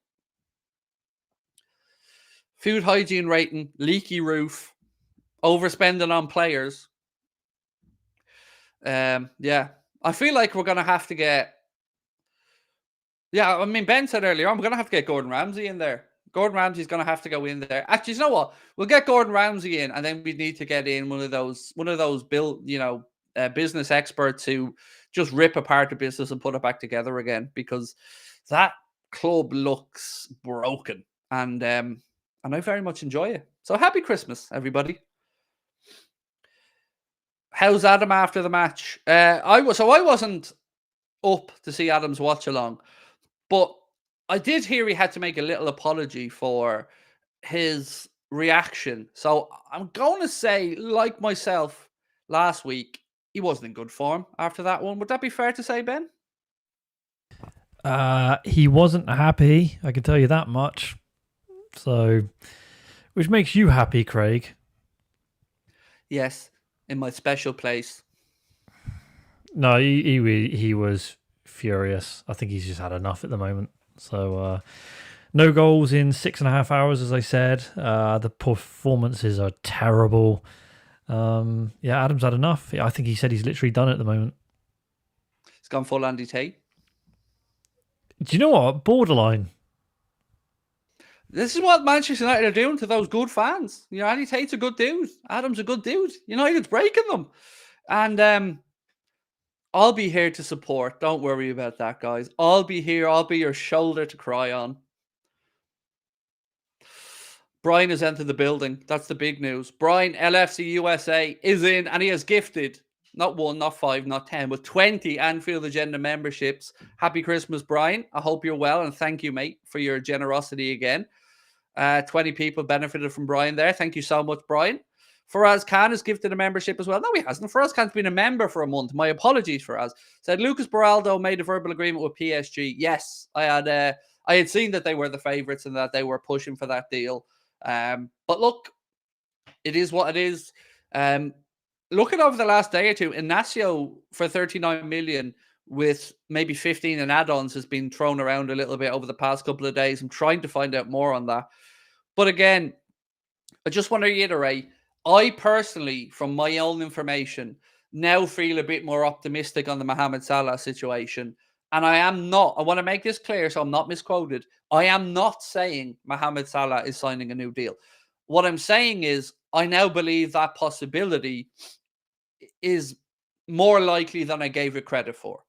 Food hygiene rating, leaky roof, overspending on players. Yeah. I feel like we're going to have to get... Yeah, I mean, Ben said earlier on, we're going to have to get Gordon Ramsay in there. Gordon Ramsay's going to have to go in there. Actually, you know what? We'll get Gordon Ramsay in, and then we need to get in one of those business experts who just rip apart the business and put it back together again, because that club looks broken, and I very much enjoy it. So happy Christmas, everybody. How's Adam after the match? I wasn't up to see Adam's watch along, but I did hear he had to make a little apology for his reaction. So I'm going to say, like myself last week, he wasn't in good form after that one. Would that be fair to say, Ben? He wasn't happy, I can tell you that much. So, which makes you happy, Craig? Yes, in my special place. No, he was furious. I think he's just had enough at the moment. So, no goals in 6.5 hours, as I said. The performances are terrible. Yeah, Adam's had enough. I think he said he's literally done it at the moment. He's gone full Andy Tate. Do you know what? Borderline. This is what Manchester United are doing to those good fans. You know, Andy Tate's a good dude. Adam's a good dude. United's breaking them. And I'll be here to support. Don't worry about that, guys. I'll be here. I'll be your shoulder to cry on. Brian has entered the building. That's the big news. Brian, LFC USA, is in, and he has gifted not 1, not 5, not 10, but 20 Anfield Agenda memberships. Happy Christmas, Brian. I hope you're well, and thank you, mate, for your generosity again. 20 people benefited from Brian there. Thank you so much, Brian. Faraz Khan has gifted a membership as well. No, he hasn't. Faraz Khan's been a member for a month. My apologies, Faraz. Said Lucas Beraldo made a verbal agreement with PSG. Yes, I had seen that they were the favourites and that they were pushing for that deal. But look, it is what it is. Looking over the last day or two, Inacio for 39 million with maybe 15 in add-ons has been thrown around a little bit over the past couple of days. I'm trying to find out more on that. But again, I just want to reiterate, I personally, from my own information, now feel a bit more optimistic on the Mohamed Salah situation. And I want to make this clear so I'm not misquoted. I am not saying Mohamed Salah is signing a new deal. What I'm saying is I now believe that possibility is more likely than I gave it credit for.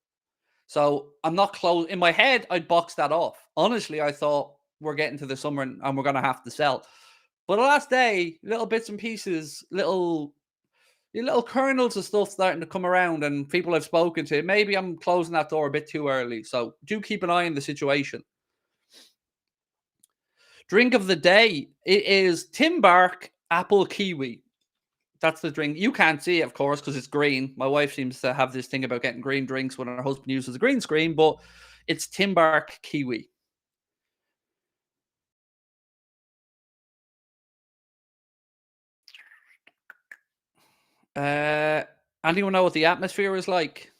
So I'm not close. In my head, I'd box that off. Honestly, I thought we're getting to the summer and we're going to have to sell. But the last day, little bits and pieces, little kernels of stuff starting to come around and people I've spoken to. Maybe I'm closing that door a bit too early. So do keep an eye on the situation. Drink of the day. It is Tim Bark Apple Kiwi. That's the drink. You can't see it, of course, because it's green. My wife seems to have this thing about getting green drinks when her husband uses a green screen, but it's Tim Bark Kiwi. Anyone know what the atmosphere is like?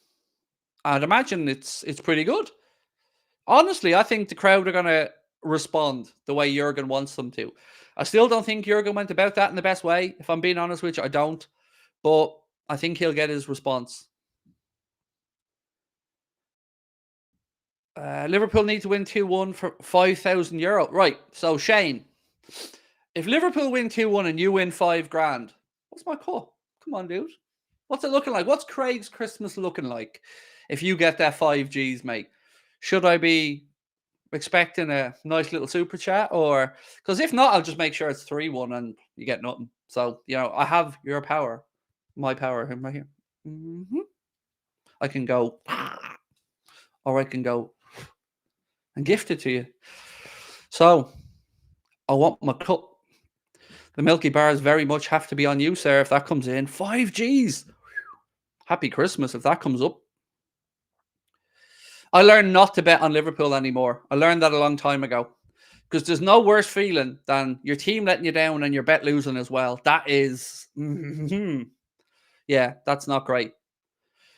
I'd imagine it's pretty good. Honestly, I think the crowd are going to respond the way Jurgen wants them to. I still don't think Jurgen went about that in the best way. If I'm being honest with you, I don't. But I think he'll get his response. Liverpool need to win 2-1 for €5,000. Right. So, Shane, if Liverpool win 2-1 and you win $5,000, what's my call? Come on, dude. What's it looking like? What's Craig's Christmas looking like if you get that 5Gs, mate? Should I be expecting a nice little super chat? Or because if not, I'll just make sure it's 3-1 and you get nothing. So, I have your power. My power right here. Mm-hmm. I can go, or I can go and gift it to you. So, I want my cut. The Milky Bars very much have to be on you, sir, if that comes in. 5Gs. Happy Christmas if that comes up. I learned not to bet on Liverpool anymore. I learned that a long time ago. Because there's no worse feeling than your team letting you down and your bet losing as well. That is... yeah, that's not great.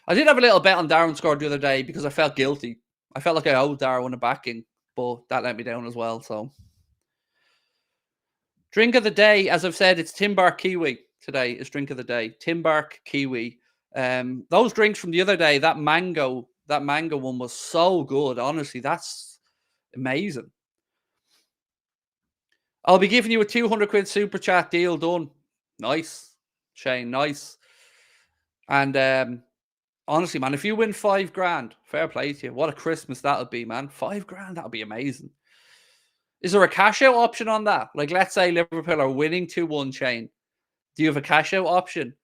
I did have a little bet on Darren scored the other day because I felt guilty. I felt like I owed Darren a backing, but that let me down as well. So, drink of the day, as I've said, it's Tim Bark Kiwi today. Is drink of the day, Tim Bark Kiwi. Those drinks from the other day, that mango one was so good. Honestly, that's amazing. I'll be giving you a 200 quid super chat deal done. Nice, Shane. Nice. And honestly, man, if you win $5,000, fair play to you. What a Christmas that'll be, man. $5,000, that'll be amazing. Is there a cash out option on that? Like, let's say Liverpool are winning 2-1, Shane. Do you have a cash out option?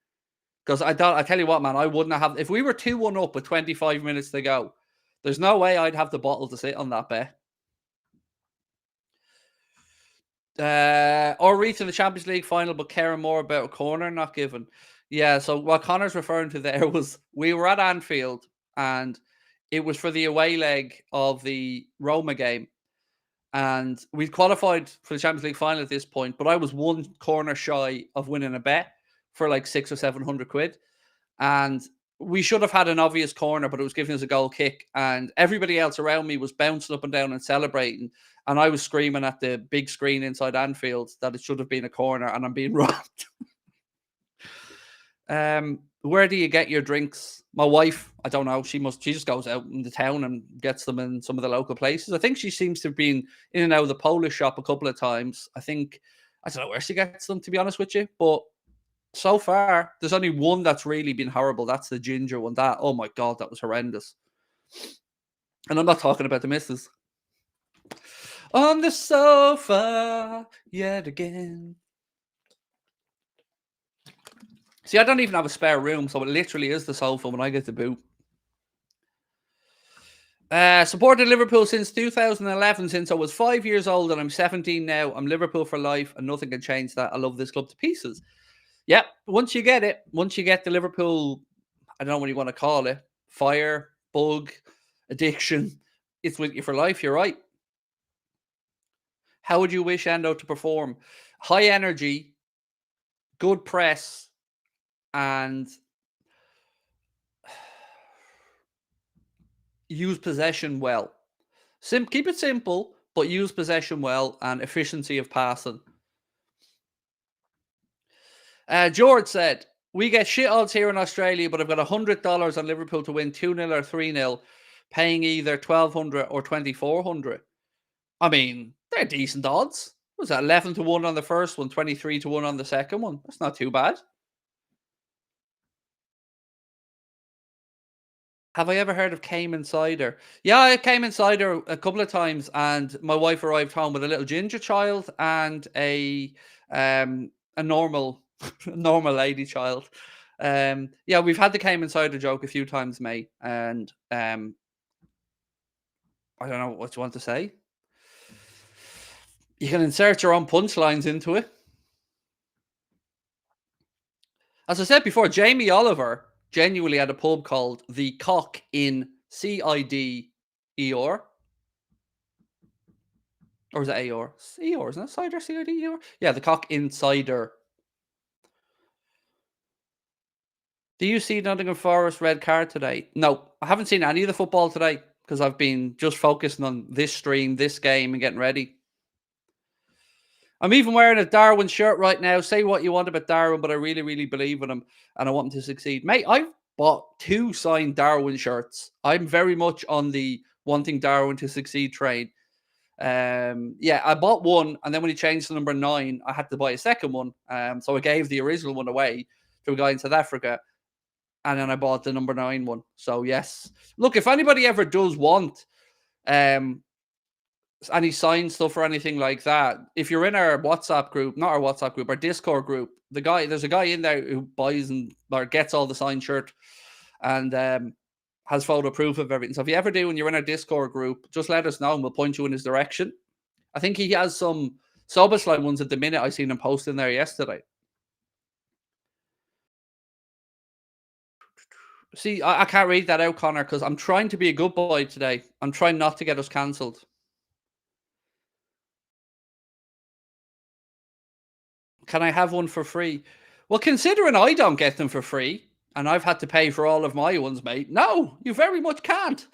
Because I tell you what, man, I wouldn't have. If we were 2-1 up with 25 minutes to go, there's no way I'd have the bottle to sit on that bet. Or reaching the Champions League final, but caring more about a corner not given. Yeah, so what Connor's referring to there was we were at Anfield and it was for the away leg of the Roma game. And we'd qualified for the Champions League final at this point, but I was one corner shy of winning a bet for like 600 or 700 quid. And we should have had an obvious corner, but it was giving us a goal kick. And everybody else around me was bouncing up and down and celebrating. And I was screaming at the big screen inside Anfield that it should have been a corner and I'm being robbed. Where do you get your drinks? My wife, I don't know. She just goes out in the town and gets them in some of the local places. I think she seems to have been in and out of the Polish shop a couple of times. I don't know where she gets them, to be honest with you. But so far, there's only one that's really been horrible. That's the ginger one. Oh my God, that was horrendous. And I'm not talking about the missus. On the sofa, yet again. See, I don't even have a spare room, so it literally is the sofa when I get to boot. Supported Liverpool since 2011, since I was 5 years old, and I'm 17 now. I'm Liverpool for life, and nothing can change that. I love this club to pieces. Yeah, once you get it, once you get the Liverpool, I don't know what you want to call it, fire, bug, addiction, it's with you for life. You're right. How would you wish Endo to perform? High energy, good press, and use possession well. Keep it simple, but use possession well and efficiency of passing. George said, we get shit odds here in Australia, but I've got $100 on Liverpool to win 2-0 or 3-0, paying either 1,200 or 2,400. I mean, they're decent odds. What was that 11 to 1 on the first one, 23 to 1 on the second one? That's not too bad. Have I ever heard of Cayman cider? Yeah, I Cayman cider a couple of times, and my wife arrived home with a little ginger child and a normal normal lady child. Yeah, we've had the Cayman cider joke a few times, mate, and I don't know what you want to say. You can insert your own punchlines into it. As I said before, Jamie Oliver genuinely had a pub called the Cock in CIDER. Or is it AOR? EOR, isn't it? Cider, CID, EOR? Yeah, the Cock Insider. Do you see Nottingham Forest red card today? No, I haven't seen any of the football today because I've been just focusing on this stream, this game, and getting ready. I'm even wearing a Darwin shirt right now. Say what you want about Darwin, but I really, really believe in him and I want him to succeed. Mate, I've bought 2 signed Darwin shirts. I'm very much on the wanting Darwin to succeed train. Yeah, I bought one, and then when he changed to number 9, I had to buy a second one. So I gave the original one away to a guy in South Africa, and then I bought the number 9 one. So yes, look, if anybody ever does want any signed stuff or anything like that, if you're in our WhatsApp group, not our WhatsApp group, our Discord group, there's a guy in there who buys and or gets all the signed shirt and has photo proof of everything. So if you ever do and you're in our Discord group, just let us know and we'll point you in his direction. I think he has some Soberslide ones at the minute. I seen him posting there yesterday. See, I can't read that out, Connor, because I'm trying to be a good boy today. I'm trying not to get us cancelled. Can I have one for free? Well, considering I don't get them for free, and I've had to pay for all of my ones, mate, no, you very much can't.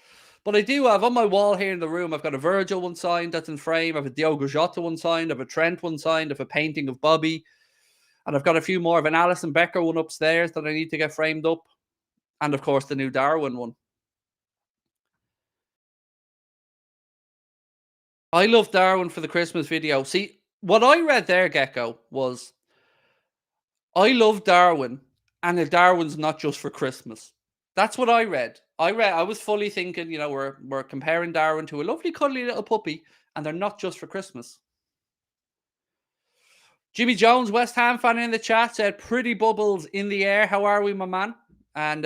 But I do have on my wall here in the room, I've got a Virgil one signed that's in frame. I have a Diogo Jota one signed. I have a Trent one signed. I have a painting of Bobby. And I've got a few more of an Alison Becker one upstairs that I need to get framed up. And, of course, the new Darwin one. I love Darwin for the Christmas video. See, what I read there, Gecko, was I love Darwin, and Darwin's not just for Christmas. That's what I read. I was fully thinking, you know, we're comparing Darwin to a lovely cuddly little puppy, and they're not just for Christmas. Jimmy Jones, West Ham fan in the chat, said pretty bubbles in the air. How are we, my man? And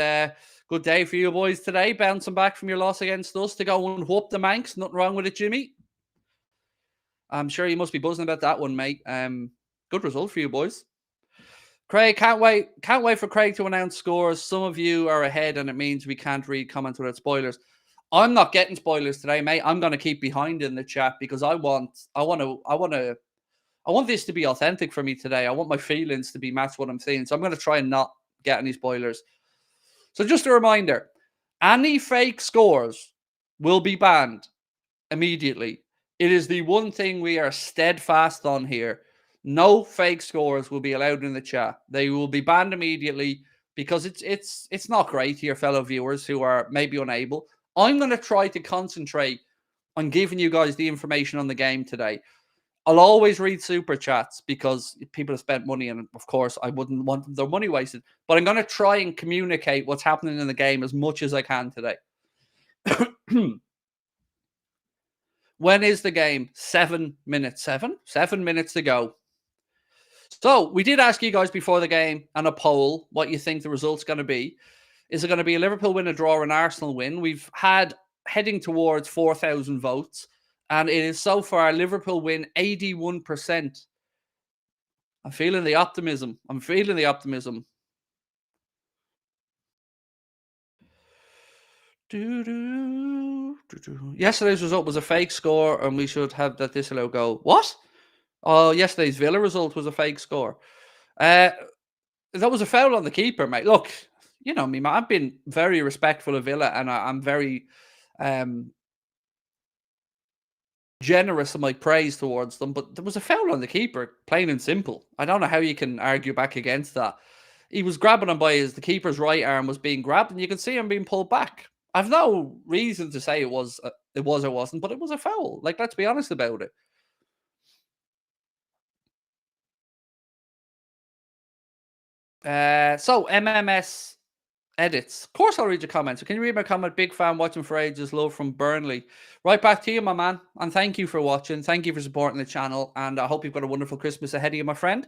good day for you boys today, bouncing back from your loss against us to go and whoop the Manx. Nothing wrong with it, Jimmy. I'm sure you must be buzzing about that one, mate. Good result for you boys. Craig, can't wait for Craig to announce scores. Some of you are ahead, and it means we can't read comments without spoilers. I'm not getting spoilers today, mate. I'm going to keep behind in the chat because I want this to be authentic for me today. I want my feelings to be matched what I'm saying. So I'm going to try and not get any spoilers. So just a reminder, any fake scores will be banned immediately. It is the one thing we are steadfast on here. No fake scores will be allowed in the chat. They will be banned immediately because it's not great to your fellow viewers who are maybe unable. I'm going to try to concentrate on giving you guys the information on the game today. I'll always read super chats because people have spent money, and of course, I wouldn't want their money wasted. But I'm going to try and communicate what's happening in the game as much as I can today. When is the game? 7 minutes. 7 minutes to go. So we did ask you guys before the game and a poll what you think the result's going to be. Is it going to be a Liverpool win, a draw, or an Arsenal win? We've had heading towards 4,000 votes. And it is so far Liverpool win 81%. I'm feeling the optimism. Yesterday's result was a fake score, and we should have that disallow goal. What? Oh, yesterday's Villa result was a fake score. That was a foul on the keeper, mate. Look, you know me, man. I've been very respectful of Villa, and I'm very generous in my praise towards them. But there was a foul on the keeper, plain and simple. I don't know how you can argue back against that. He was grabbing him by the keeper's right arm was being grabbed, and you can see him being pulled back. I've no reason to say it was or wasn't, but it was a foul. Like, let's be honest about it. So MMS edits. Of course, I'll read your comments. Can you read my comment? Big fan, watching for ages. Love from Burnley. Right back to you, my man. And thank you for watching. Thank you for supporting the channel. And I hope you've got a wonderful Christmas ahead of you, my friend.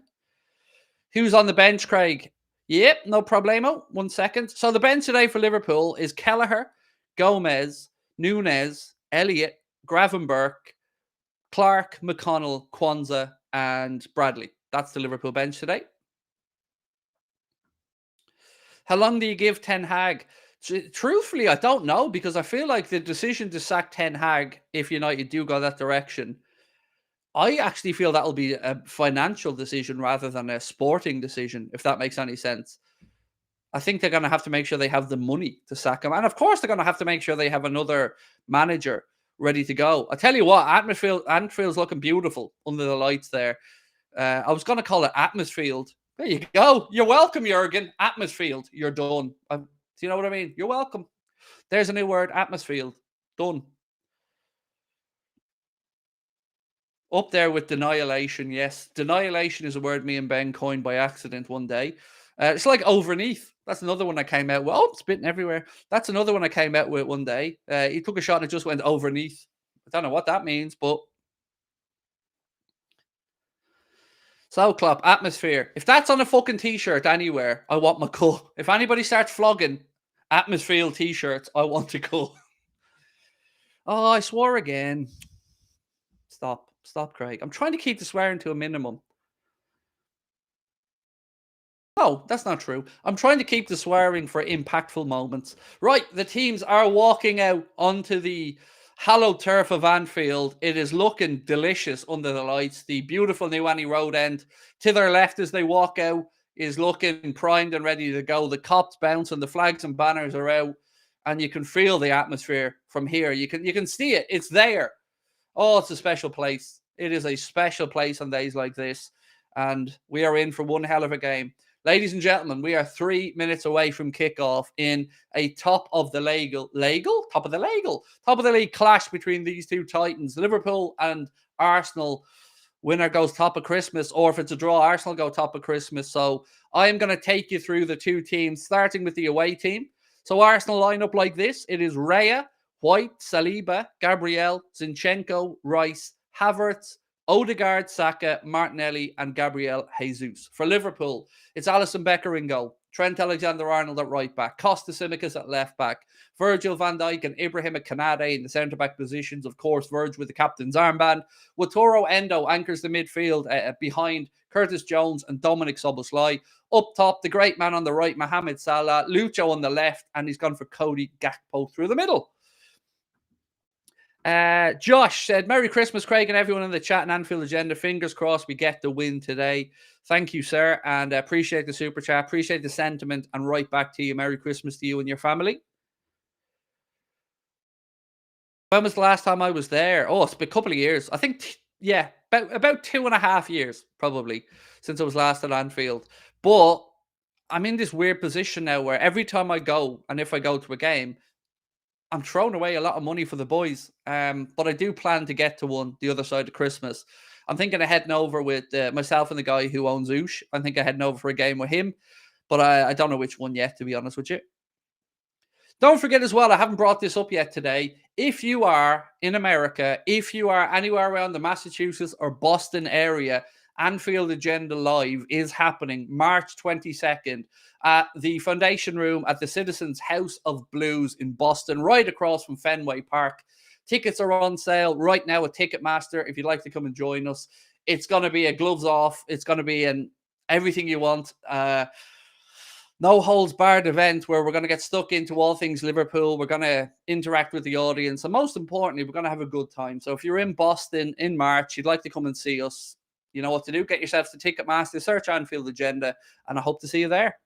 Who's on the bench, Craig? Yep, no problemo. 1 second. So the bench today for Liverpool is Kelleher, Gomez, Nunes, Elliott, Gravenberch, Clark, McConnell, Kwanzaa, and Bradley. That's the Liverpool bench today. How long do you give Ten Hag? Truthfully, I don't know, because I feel like the decision to sack Ten Hag, if United do go that direction, I actually feel that'll be a financial decision rather than a sporting decision, if that makes any sense. I think they're going to have to make sure they have the money to sack him. And of course, they're going to have to make sure they have another manager ready to go. I tell you what, Anfield's looking beautiful under the lights there. I was going to call it Atmosphere. There you go. You're welcome, Jurgen. Atmosphere. You're done. Do you know what I mean? You're welcome. There's a new word, Atmosphere. Done. Up there with denialation, yes. Denialation is a word me and Ben coined by accident one day. It's like overneath. That's another one I came out with. Oh, spitting everywhere. That's another one I came out with one day. He took a shot and it just went overneath. I don't know what that means, but... So, Klopp, Atmosphere. If that's on a fucking T-shirt anywhere, I want my cut. If anybody starts flogging Atmosphere T-shirts, I want to cut. Oh, I swore again. Stop, Craig. I'm trying to keep the swearing to a minimum. Oh, that's not true. I'm trying to keep the swearing for impactful moments. Right, the teams are walking out onto the hallowed turf of Anfield. It is looking delicious under the lights. The beautiful new Annie Road end to their left as they walk out is looking primed and ready to go. The cops bounce and the flags and banners are out, and you can feel the atmosphere from here. You can see it. It's there. Oh, it's a special place. It is a special place on days like this, and we are in for one hell of a game. Ladies and gentlemen, we are 3 minutes away from kickoff in a top of the league clash between these two titans, Liverpool and Arsenal. Winner goes top of Christmas, or if it's a draw, Arsenal go top of Christmas. So I am going to take you through the two teams, starting with the away team. So Arsenal line up like this. It is Raya, White, Saliba, Gabriel, Zinchenko, Rice, Havertz, Odegaard, Saka, Martinelli, and Gabriel Jesus. For Liverpool, it's Alisson Becker in goal, Trent Alexander-Arnold at right back, Costa Tsimikas at left back, Virgil van Dijk and Ibrahim Kanade in the centre-back positions. Of course, Virg with the captain's armband. Wataru Endo anchors the midfield behind Curtis Jones and Dominic Szoboszlai. Up top, the great man on the right, Mohamed Salah, Lucho on the left, and he's gone for Cody Gakpo through the middle. Josh said, Merry Christmas, Craig, and everyone in the chat and Anfield Agenda. Fingers crossed we get the win today. Thank you, sir, and appreciate the super chat, appreciate the sentiment, and right back to you. Merry Christmas to you and your family. When was the last time I was there? Oh, it's been a couple of years. I think, yeah, about 2.5 years, probably, since I was last at Anfield. But I'm in this weird position now where every time I go, and if I go to a game, I'm throwing away a lot of money for the boys, but I do plan to get to one the other side of Christmas. I'm thinking of heading over with myself and the guy who owns Oosh. I think I'm heading over for a game with him, but I don't know which one yet, to be honest with you. Don't forget as well, I haven't brought this up yet today. If you are in America, if you are anywhere around the Massachusetts or Boston area, Anfield Agenda Live is happening March 22nd at the Foundation Room at the Citizens House of Blues in Boston, right across from Fenway Park. Tickets are on sale right now at Ticketmaster if you'd like to come and join us. It's going to be a gloves off. It's going to be an everything you want. No holds barred event where we're going to get stuck into all things Liverpool. We're going to interact with the audience. And most importantly, we're going to have a good time. So if you're in Boston in March, you'd like to come and see us, you know what to do. Get yourselves to Ticketmaster, search Anfield Agenda, and I hope to see you there.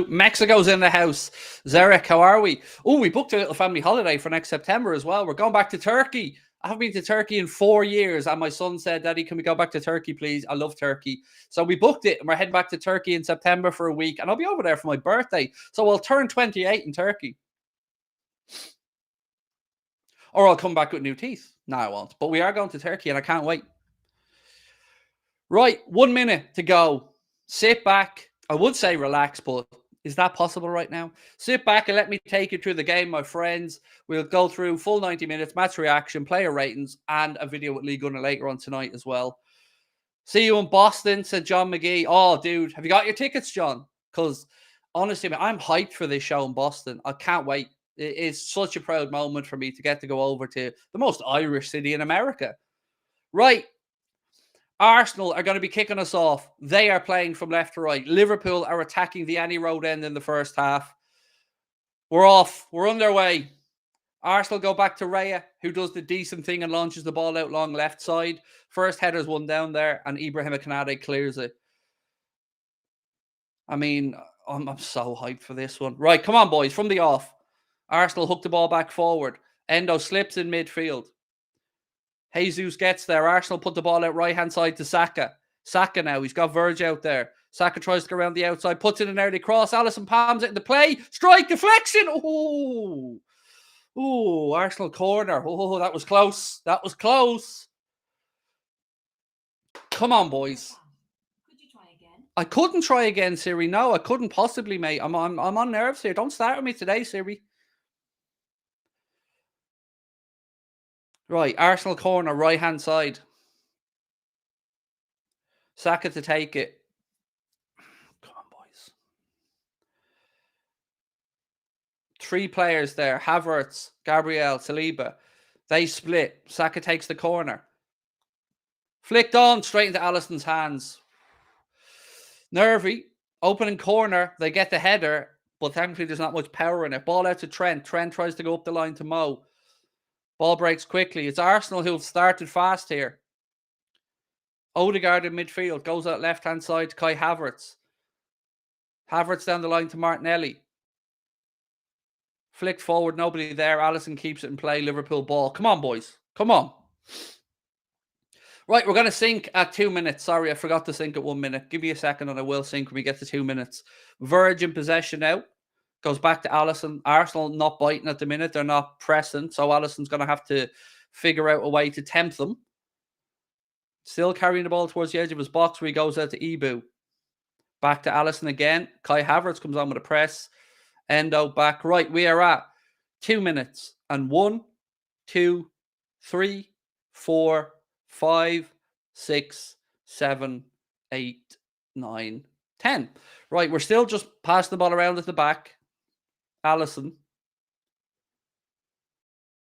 Mexico's in the house. Zarek, how are we? Oh, we booked a little family holiday for next September as well. We're going back to Turkey. I haven't been to Turkey in 4 years, and my son said, Daddy, can we go back to Turkey, please? I love Turkey. So we booked it, and we're heading back to Turkey in September for a week, and I'll be over there for my birthday. So I'll turn 28 in Turkey. Or I'll come back with new teeth. No, I won't. But we are going to Turkey, and I can't wait. Right, 1 minute to go. Sit back. I would say relax, but is that possible right now? Sit back and let me take you through the game, my friends. We'll go through full 90 minutes, match reaction, player ratings, and a video with Lee Gunner later on tonight as well. See you in Boston, said John McGee. Oh, dude, have you got your tickets, John? Because honestly, man, I'm hyped for this show in Boston. I can't wait. It is such a proud moment for me to get to go over to the most Irish city in America. Right. Arsenal are going to be kicking us off. They are playing from left to right. Liverpool are attacking the Annie Road end in the first half. We're off. We're underway. Arsenal go back to Raya, who does the decent thing and launches the ball out long left side. First header's one down there, and Ibrahim Konate clears it. I mean, I'm so hyped for this one. Right, come on, boys. From the off. Arsenal hook the ball back forward. Endo slips in midfield. Jesus gets there. Arsenal put the ball out right-hand side to Saka. Saka now. He's got Verge out there. Saka tries to go around the outside. Puts in an early cross. Alisson palms it into play. Strike. Deflection. Oh. Oh, Arsenal corner. Oh, that was close. That was close. Come on, boys. Could you try again? I couldn't try again, Siri. No, I couldn't possibly, mate. I'm on nerves here. Don't start with me today, Siri. Right, Arsenal corner, right-hand side. Saka to take it. Come on, boys. 3 players there. Havertz, Gabriel, Saliba. They split. Saka takes the corner. Flicked on, straight into Alisson's hands. Nervy, opening corner. They get the header, but thankfully there's not much power in it. Ball out to Trent. Trent tries to go up the line to Mo. Ball breaks quickly. It's Arsenal who've started fast here. Odegaard in midfield. Goes out left-hand side to Kai Havertz. Havertz down the line to Martinelli. Flicked forward. Nobody there. Alisson keeps it in play. Liverpool ball. Come on, boys. Come on. Right, we're going to sync at 2 minutes. Sorry, I forgot to sync at 1 minute. Give me a second and I will sync when we get to 2 minutes. Verge in possession now. Goes back to Alisson. Arsenal not biting at the minute. They're not pressing. So Alisson's going to have to figure out a way to tempt them. Still carrying the ball towards the edge of his box where he goes out to Ibu. Back to Alisson again. Kai Havertz comes on with a press. Endo back. Right, we are at 2 minutes. And 1, 2, 3, 4, 5, 6, 7, 8, 9, 10. Right, we're still just passing the ball around at the back. Alisson.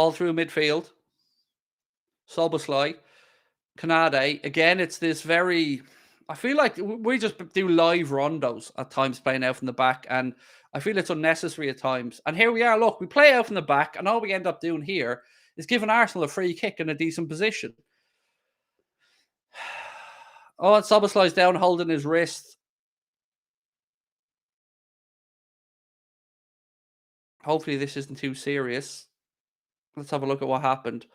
All through midfield. Soboslai. Konate. Again, it's this very... I feel like we just do live rondos at times playing out from the back, and I feel it's unnecessary at times. And here we are, look, we play out from the back, and all we end up doing here is giving Arsenal a free kick in a decent position. Oh, and Soboslai's down holding his wrist. Hopefully this isn't too serious. Let's have a look at what happened.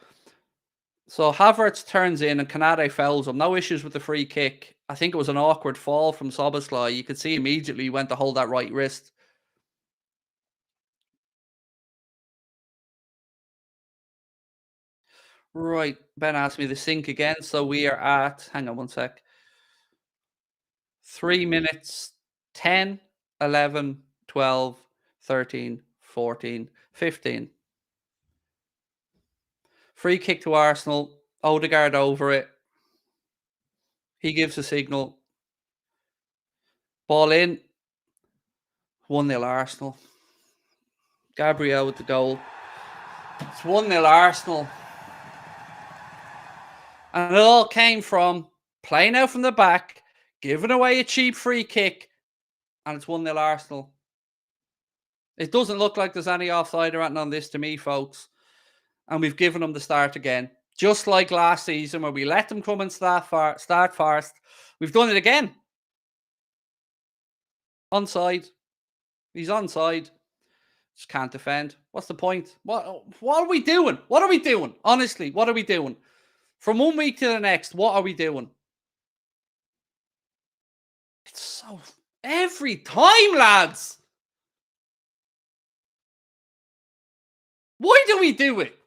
So Havertz turns in and Konate fouls him. No issues with the free kick. I think it was an awkward fall from Soboslai. You could see immediately he went to hold that right wrist. Right. Ben asked me to sync again. So we are at, hang on 1 sec. 3 minutes, 10, 11, 12, 13, 14, 15. Free kick to Arsenal. Odegaard over it. He gives a signal. Ball in. 1-0 Arsenal. Gabriel with the goal. It's 1-0 Arsenal. And it all came from playing out from the back, giving away a cheap free kick, and it's 1-0 Arsenal. It doesn't look like there's any offside or anything on this to me, folks. And we've given them the start again. Just like last season where we let them come and start first. We've done it again. Onside. He's onside. Just can't defend. What's the point? What are we doing? What are we doing? Honestly, what are we doing? From one week to the next, what are we doing? It's so... Every time, lads! Why do we do it?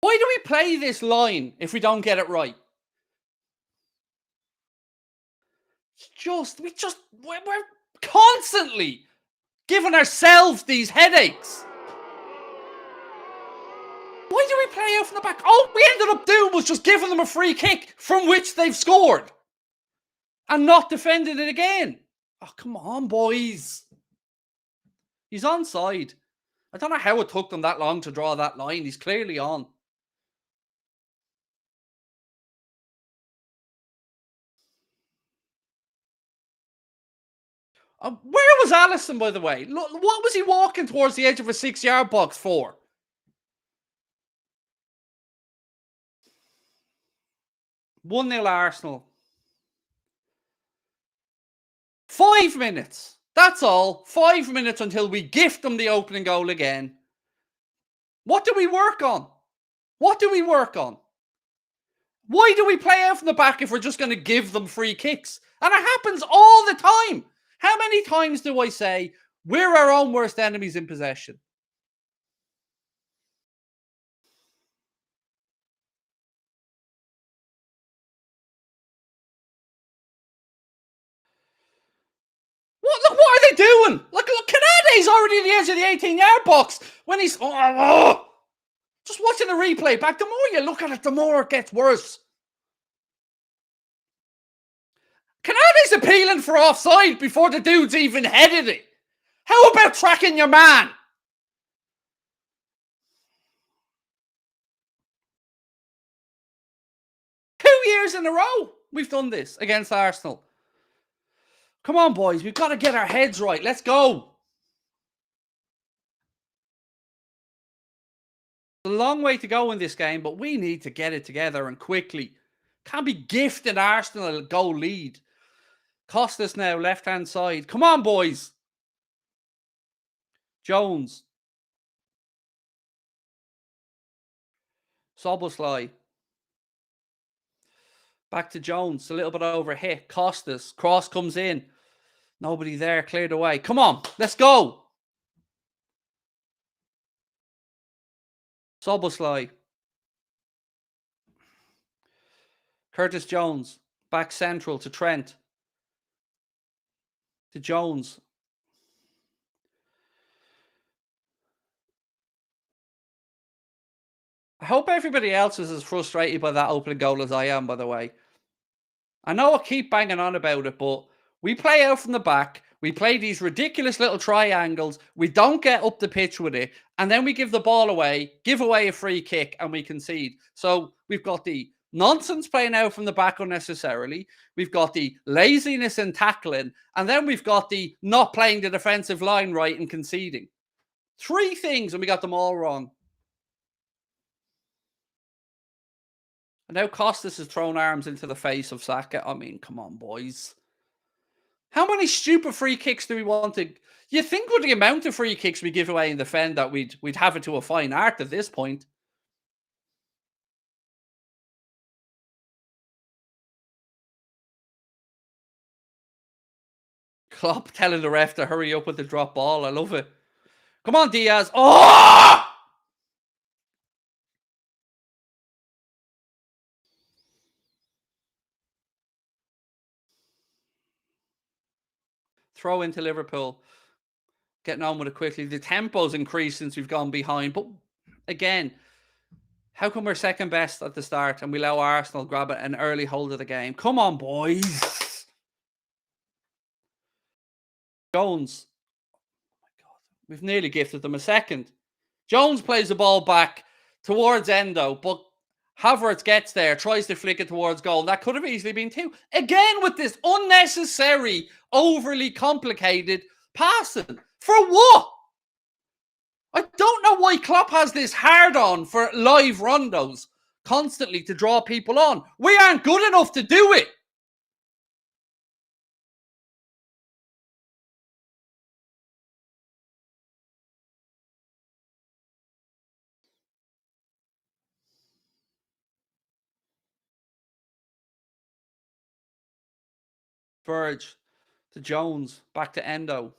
Why do we play this line if we don't get it right? We're constantly giving ourselves these headaches. Why do we play out from the back? All we ended up doing was just giving them a free kick from which they've scored and not defending it again. Oh, come on, boys. He's onside. I don't know how it took them that long to draw that line. He's clearly on. Where was Allison, by the way? Look, what was he walking towards the edge of a 6-yard box for? One 0 Arsenal. 5 minutes. That's all. 5 minutes until we gift them the opening goal again. What do we work on? What do we work on? Why do we play out from the back if we're just going to give them free kicks? And it happens all the time. How many times do I say we're our own worst enemies in possession? Look, what are they doing? Look, Canade's already at the edge of the 18-yard box when he's... Just watching the replay back, the more you look at it, the more it gets worse. Canade's appealing for offside before the dude's even headed it. How about tracking your man? Two years in a row we've done this against Arsenal. Come on, boys. We've got to get our heads right. Let's go. A long way to go in this game, but we need to get it together and quickly. Can't be gifting Arsenal a goal lead. Cost us now, left-hand side. Come on, boys. Jones. Soboslai. Back to Jones. A little bit over hit. Costas. Cross comes in. Nobody there. Cleared away. Come on. Let's go. Soboslai. Curtis Jones. Back central to Trent. To Jones. I hope everybody else is as frustrated by that opening goal as I am, by the way. I know I keep banging on about it, but we play out from the back. We play these ridiculous little triangles. We don't get up the pitch with it. And then we give the ball away, give away a free kick, and we concede. So we've got the nonsense playing out from the back unnecessarily. We've got the laziness in tackling. And then we've got the not playing the defensive line right and conceding. 3 things, and we got them all wrong. And now Costas has thrown arms into the face of Saka. I mean, come on, boys. How many stupid free kicks do we want to... You think with the amount of free kicks we give away and defend that we'd have it to a fine art at this point. Klopp telling the ref to hurry up with the drop ball. I love it. Come on, Diaz. Oh! Throw into Liverpool. Getting on with it quickly. The tempo's increased since we've gone behind. But again, how come we're second best at the start and we allow Arsenal grab an early hold of the game? Come on, boys. Jones. Oh my God. We've nearly gifted them a second. Jones plays the ball back towards Endo, but Havertz gets there, tries to flick it towards goal. That could have easily been 2. Again with this unnecessary, overly complicated passing. For what? I don't know why Klopp has this hard-on for live rondos constantly to draw people on. We aren't good enough to do it. Verge to Jones, back to Endo.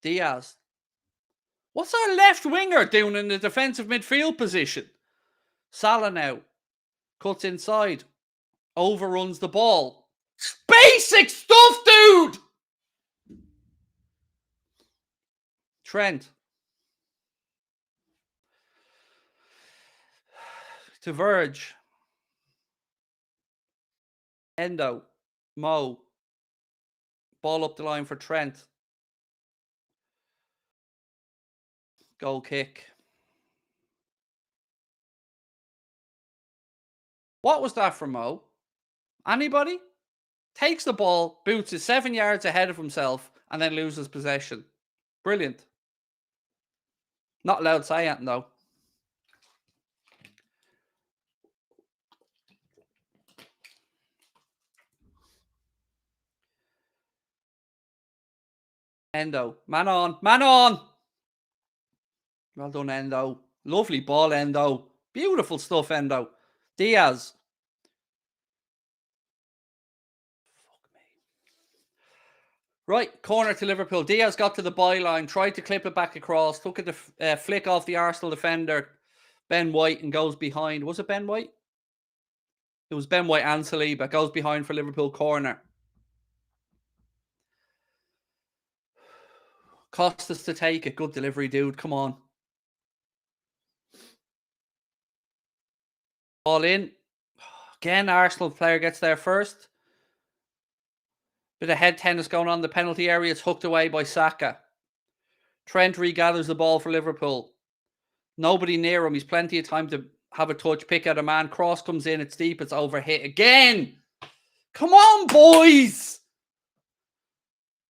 Diaz. What's our left winger doing in the defensive midfield position? Salah now. Cuts inside. Overruns the ball. Basic stuff, dude! Trent. To Verge. Endo. Mo. Ball up the line for Trent. Goal kick. What was that from Mo? Anybody? Takes the ball, boots it 7 yards ahead of himself, and then loses possession. Brilliant. Not allowed to say anything, though. Endo. Man on. Man on! Well done, Endo. Lovely ball, Endo. Beautiful stuff, Endo. Diaz. Fuck me. Right, corner to Liverpool. Diaz got to the byline, tried to clip it back across, took a flick off the Arsenal defender, Ben White, and goes behind. Was it Ben White? It was Ben White and Saliba. Goes behind for Liverpool corner. Cost us to take it. Good delivery, dude. Come on. Ball in. Again, Arsenal player gets there first. Bit of head tennis going on in the penalty area. It's hooked away by Saka. Trent regathers the ball for Liverpool. Nobody near him. He's plenty of time to have a touch, pick out a man. Cross comes in. It's deep. It's overhit again. Come on, boys.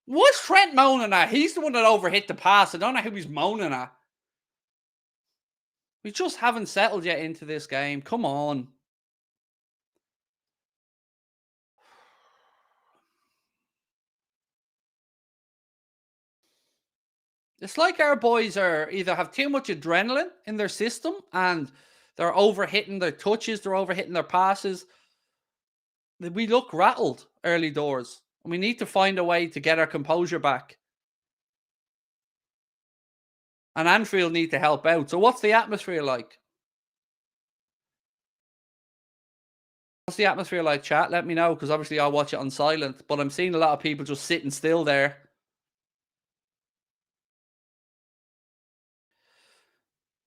What's Trent moaning at? He's the one that overhit the pass. I don't know who he's moaning at. We just haven't settled yet into this game. Come on. It's like our boys are either have too much adrenaline in their system and they're overhitting their touches, they're overhitting their passes. We look rattled early doors. And we need to find a way to get our composure back. And Anfield need to help out. So what's the atmosphere like? What's the atmosphere like, chat? Let me know, because obviously I'll watch it on silent. But I'm seeing a lot of people just sitting still there.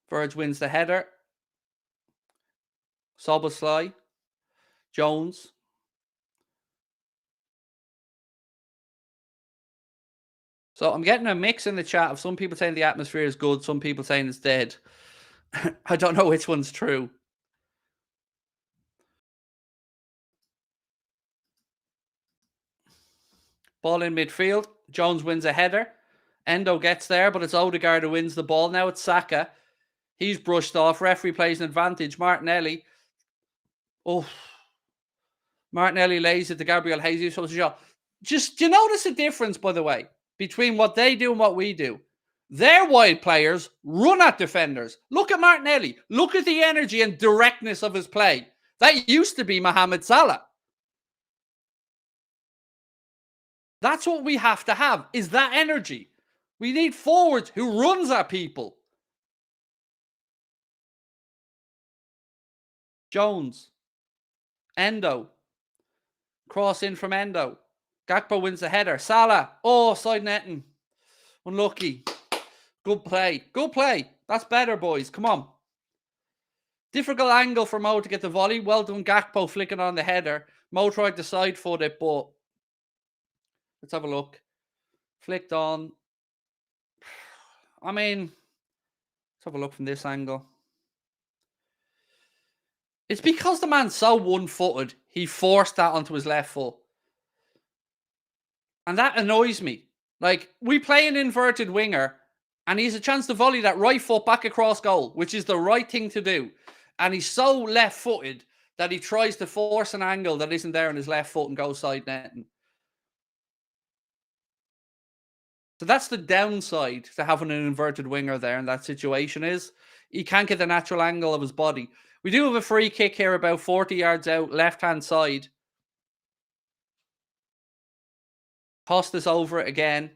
Verge wins the header. Szoboszlai. Jones. So I'm getting a mix in the chat of some people saying the atmosphere is good, some people saying it's dead. I don't know which one's true. Ball in midfield. Jones wins a header. Endo gets there, but it's Odegaard who wins the ball. Now it's Saka. He's brushed off. Referee plays an advantage. Martinelli. Oh. Martinelli lays it to Gabriel Jesus. Just, do you notice the difference, by the way, between what they do and what we do? Their wide players run at defenders. Look at Martinelli. Look at the energy and directness of his play. That used to be Mohamed Salah. That's what we have to have, is that energy. We need forwards who runs at people. Jones. Endo. Cross in from Endo. Gakpo wins the header. Salah. Oh, side netting. Unlucky. Good play. Good play. That's better, boys. Come on. Difficult angle for Mo to get the volley. Well done, Gakpo flicking on the header. Mo tried to side foot it, but let's have a look. Flicked on. I mean, let's have a look from this angle. It's because the man's so one-footed, he forced that onto his left foot. And that annoys me. Like, we play an inverted winger, and he has a chance to volley that right foot back across goal, which is the right thing to do. And he's so left-footed that he tries to force an angle that isn't there on his left foot and goes side netting. So that's the downside to having an inverted winger there in that situation is he can't get the natural angle of his body. We do have a free kick here about 40 yards out, left-hand side. Toss this over it again.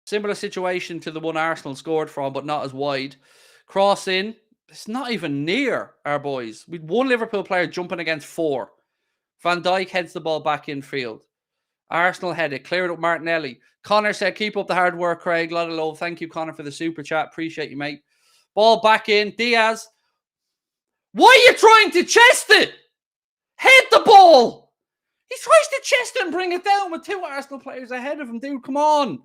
Similar situation to the one Arsenal scored from, but not as wide. Cross in. It's not even near our boys. We'd one Liverpool player jumping against 4. Van Dijk heads the ball back infield. Arsenal head it. Cleared up Martinelli. Connor said, keep up the hard work, Craig. A lot of love. Thank you, Connor, for the super chat. Appreciate you, mate. Ball back in. Diaz. Why are you trying to chest it? Head the ball. He tries to chest it and bring it down with 2 Arsenal players ahead of him, dude. Come on.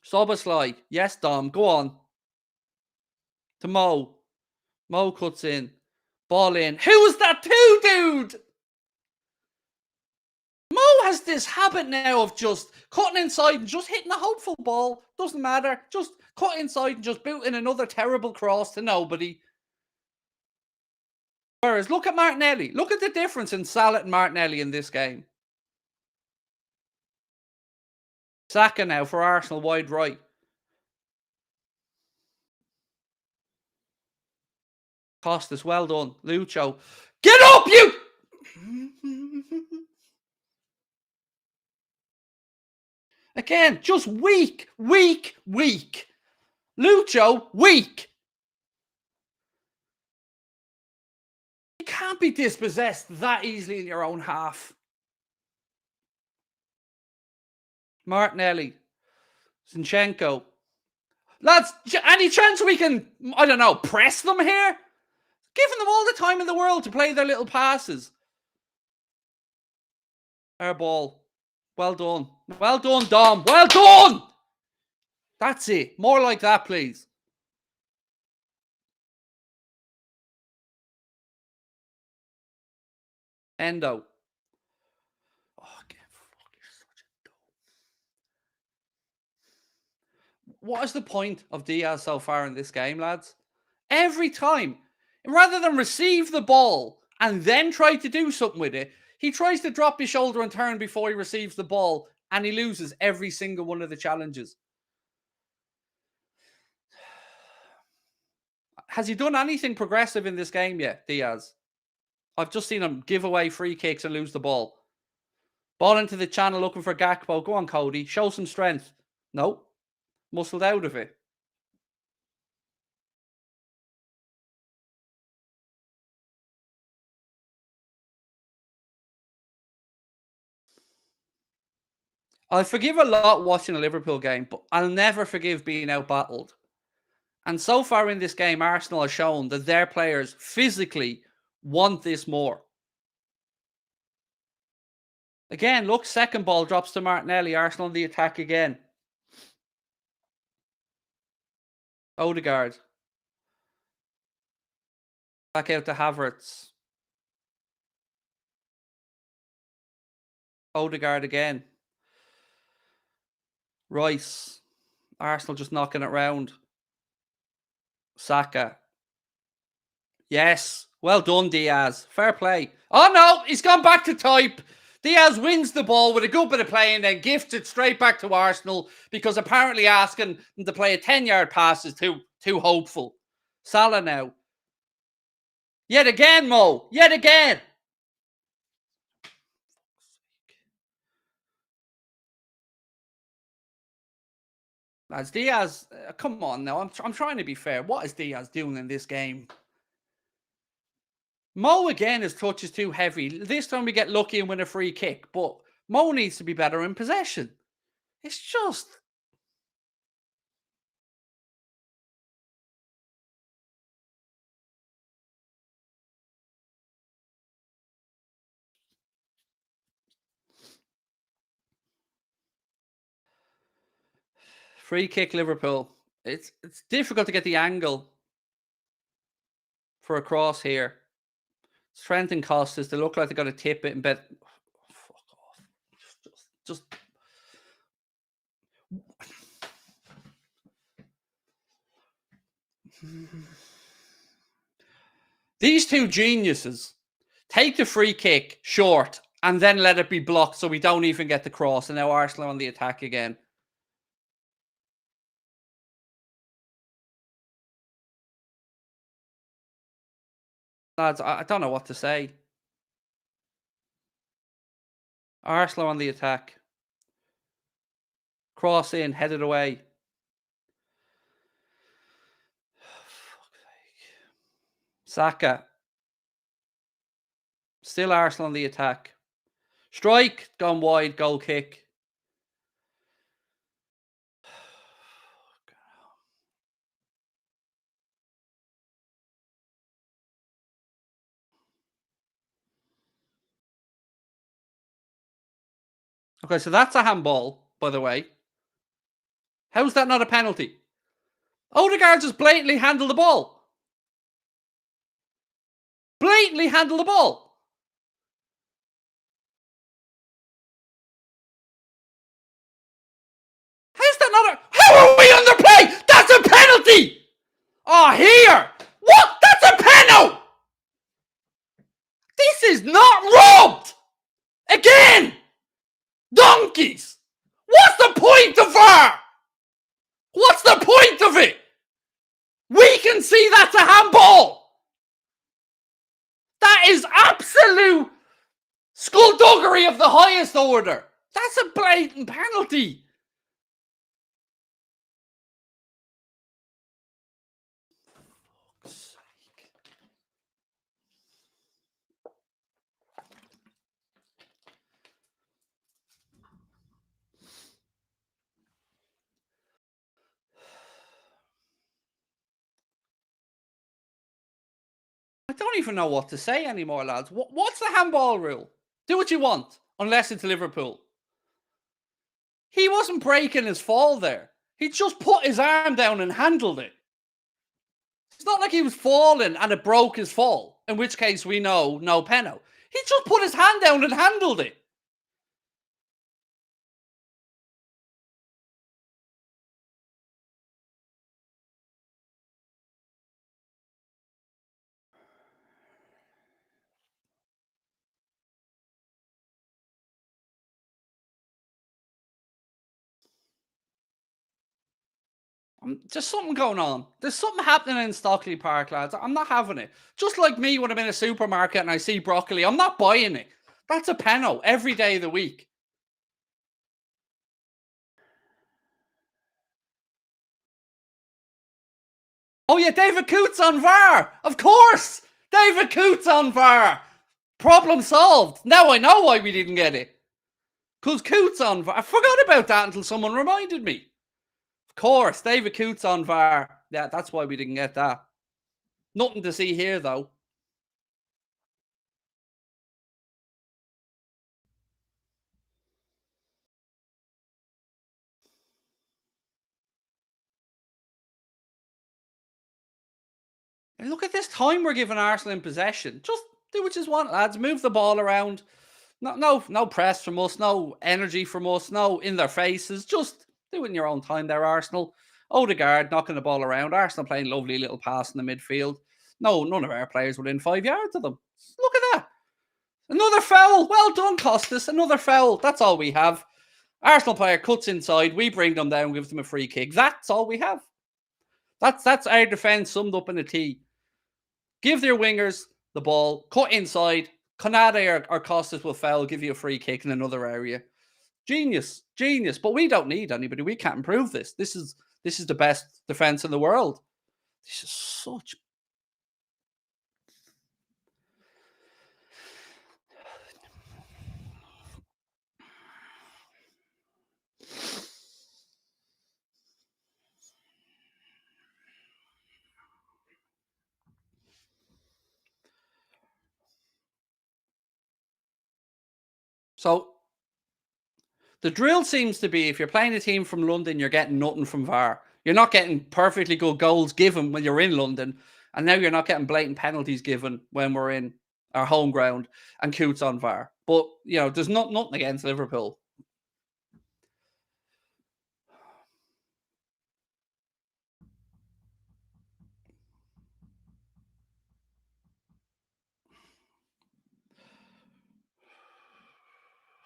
Soboslai. Yes, Dom. Go on. To Mo. Mo cuts in. Ball in. Who was that to, dude? Mo has this habit now of just cutting inside and just hitting a hopeful ball. Doesn't matter. Just cut inside and just boot in another terrible cross to nobody. Whereas, look at Martinelli. Look at the difference in Salah and Martinelli in this game. Saka now for Arsenal, wide right. Costas, well done. Lucho. Get up, you! Again, just weak. Lucho, weak. You can't be dispossessed that easily in your own half. Martinelli. Zinchenko. Lads, any chance we can, I don't know, press them here? Giving them all the time in the world to play their little passes. Air ball. Well done. Well done, Dom. Well done! That's it. More like that, please. Endo. Oh, again, fuck, you're such a dumb. What is the point of Diaz so far in this game, lads? Every time, rather than receive the ball and then try to do something with it, he tries to drop his shoulder and turn before he receives the ball, and he loses every single one of the challenges. Has he done anything progressive in this game yet, Diaz? I've just seen him give away free kicks and lose the ball. Ball into the channel looking for Gakpo. Go on, Cody. Show some strength. No. Muscled out of it. I'll forgive a lot watching a Liverpool game, but I'll never forgive being outbattled. And so far in this game, Arsenal has shown that their players physically want this more. Again, look, second ball drops to Martinelli. Arsenal on the attack again. Odegaard. Back out to Havertz. Odegaard again. Rice. Arsenal just knocking it round. Saka. Yes. Well done, Diaz. Fair play. Oh, no. He's gone back to type. Diaz wins the ball with a good bit of play and then gifts it straight back to Arsenal because apparently asking them to play a 10-yard pass is too hopeful. Salah now. Yet again, Mo. Yet again. Lads, Diaz, come on now. I'm trying to be fair. What is Diaz doing in this game? Mo, again, his touch is too heavy. This time we get lucky and win a free kick, but Mo needs to be better in possession. It's just... Free kick, Liverpool. It's difficult to get the angle for a cross here. Strength and cost is they look like they're going to tip it and bet. Oh, fuck off. Just. These two geniuses take the free kick short and then let it be blocked so we don't even get the cross. And now Arsenal on the attack again. Lads, I don't know what to say. Arsenal on the attack. Cross in, headed away. Saka. Still Arsenal on the attack. Strike, gone wide, goal kick. Okay, so that's a handball, by the way. How's that not a penalty? Odegaard just blatantly handled the ball. Blatantly handled the ball. How's that not a... How are we underplay? That's a penalty! Oh, here! What? That's a penalty! This is not robbed! Again! Donkeys! What's the point of VAR? What's the point of it? We can see that's a handball! That is absolute skullduggery of the highest order. That's a blatant penalty. I don't even know what to say anymore, lads. What's the handball rule? Do what you want, unless it's Liverpool. He wasn't breaking his fall there. He just put his arm down and handled it. It's not like he was falling and it broke his fall, in which case we know no penalty. He just put his hand down and handled it. There's something going on. There's something happening in Stockley Park, lads. I'm not having it. Just like me when I'm in a supermarket and I see broccoli, I'm not buying it. That's a penno every day of the week. Oh yeah, David Coots on VAR. Of course. David Coots on VAR. Problem solved. Now I know why we didn't get it. Because Coots on VAR. I forgot about that until someone reminded me. Of course, David Coots on VAR. Yeah, that's why we didn't get that. Nothing to see here, though. And look at this time we're giving Arsenal in possession. Just do what you want, lads. Move the ball around. No press from us. No energy from us. No in their faces. Just do it in your own time there, Arsenal. Odegaard knocking the ball around. Arsenal playing lovely little pass in the midfield. No, none of our players within 5 yards of them. Look at that. Another foul. Well done, Costas. Another foul. That's all we have. Arsenal player cuts inside. We bring them down, gives them a free kick. That's all we have. That's our defence summed up in a T. Give their wingers the ball, cut inside. Konate or Costas will foul, give you a free kick in another area. Genius. But we don't need anybody. We can't improve this. This is the best defence in the world. This is such... So the drill seems to be if you're playing a team from London, you're getting nothing from VAR. You're not getting perfectly good goals given when you're in London. And now you're not getting blatant penalties given when we're in our home ground and Coots on VAR. But, you know, there's nothing against Liverpool.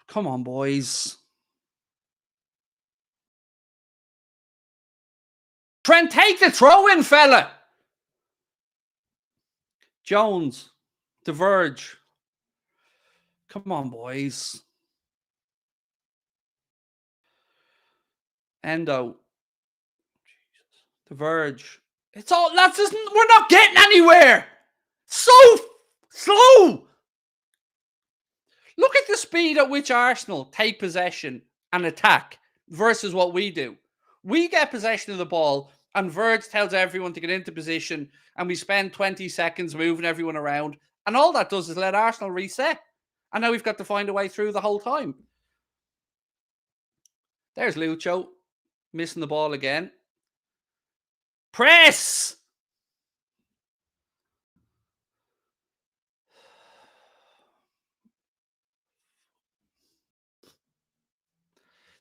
Come on, boys. Trent, take the throw-in, fella. Jones. Diverge. Come on, boys. Endo. Diverge. It's all, lads, we're not getting anywhere. So slow. Look at the speed at which Arsenal take possession and attack versus what we do. We get possession of the ball and Verge tells everyone to get into position and we spend 20 seconds moving everyone around. And all that does is let Arsenal reset. And now we've got to find a way through the whole time. There's Lucho missing the ball again. Press!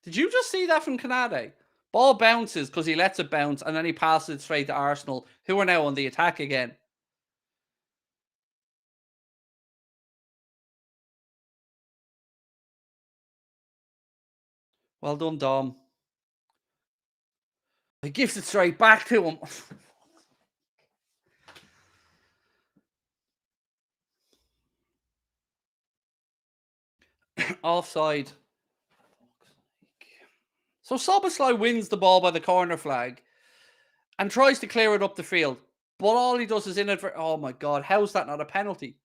Did you just see that from Canade? Ball bounces because he lets it bounce and then he passes it straight to Arsenal, who are now on the attack again. Well done, Dom. He gives it straight back to him. Offside. So Szoboszlai wins the ball by the corner flag and tries to clear it up the field. But all he does is oh my God, how's that not a penalty?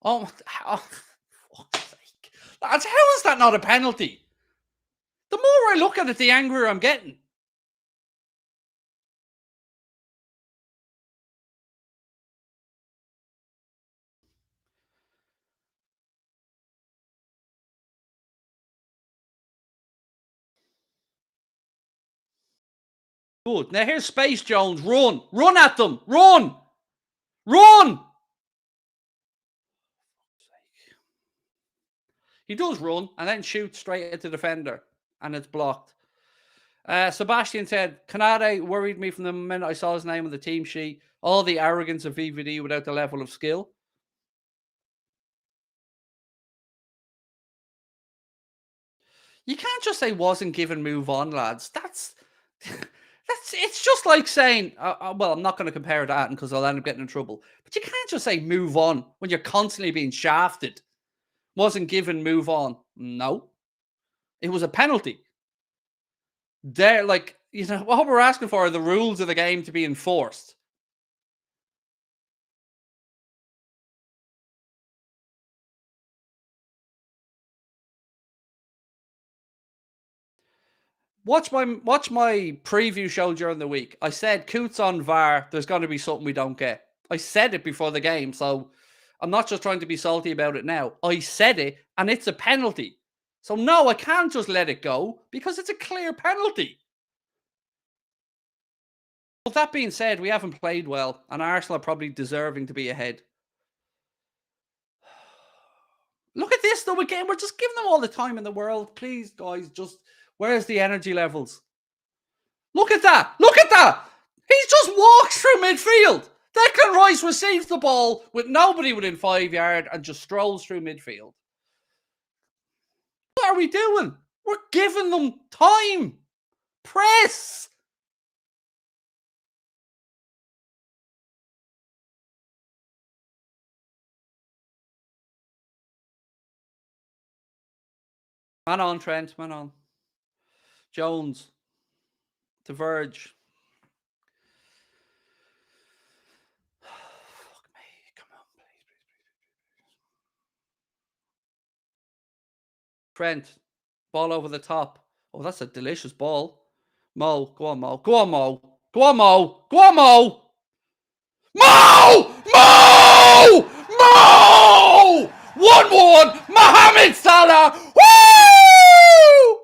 Oh, fuck's sake. Lads, how is that not a penalty? The more I look at it, the angrier I'm getting. Good. Now here's Space Jones. Run. Run at them. Run. Run. He does run and then shoots straight at the defender. And it's blocked. Sebastian said, Canade worried me from the minute I saw his name on the team sheet. All the arrogance of VVD without the level of skill. You can't just say wasn't given, move on, lads. It's just like saying, well, I'm not going to compare it to Atten because I'll end up getting in trouble. But you can't just say move on when you're constantly being shafted. Wasn't given, move on. No. It was a penalty. They're like, you know, what we're asking for are the rules of the game to be enforced. Watch my preview show during the week. I said, Coots on VAR, there's going to be something we don't get. I said it before the game, so I'm not just trying to be salty about it now. I said it, and it's a penalty. So no, I can't just let it go, because it's a clear penalty. But that being said, we haven't played well, and Arsenal are probably deserving to be ahead. Look at this, though, again. We're just giving them all the time in the world. Please, guys, just... Where's the energy levels? Look at that. Look at that. He just walks through midfield. Declan Rice receives the ball with nobody within 5 yards and just strolls through midfield. What are we doing? We're giving them time. Press. Man on, Trent. Man on. Jones. To Verge. Fuck me. Come on, please. Trent. Ball over the top. Oh, that's a delicious ball. Mo. Go on, Mo. Go on, Mo. Go on, Mo. Go on, Mo. Mo! Mo! Mo! 1-1. Mohamed Salah. Woo!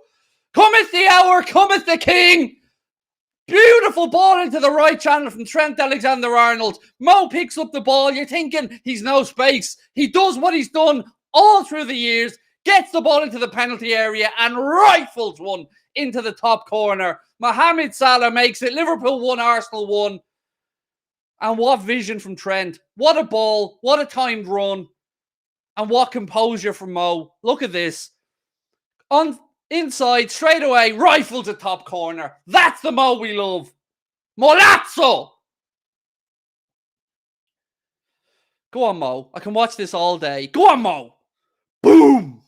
Cometh the hour, cometh the king. Beautiful ball into the right channel from Trent Alexander-Arnold. Mo picks up the ball. You're thinking he's no space. He does what he's done all through the years, gets the ball into the penalty area and rifles one into the top corner. Mohamed Salah makes it. Liverpool 1, Arsenal 1. And what vision from Trent. What a ball. What a timed run. And what composure from Mo. Look at this. On inside, straight away, rifle to top corner. That's the Mo we love. Molazzo! Go on, Mo. I can watch this all day. Go on, Mo. Boom!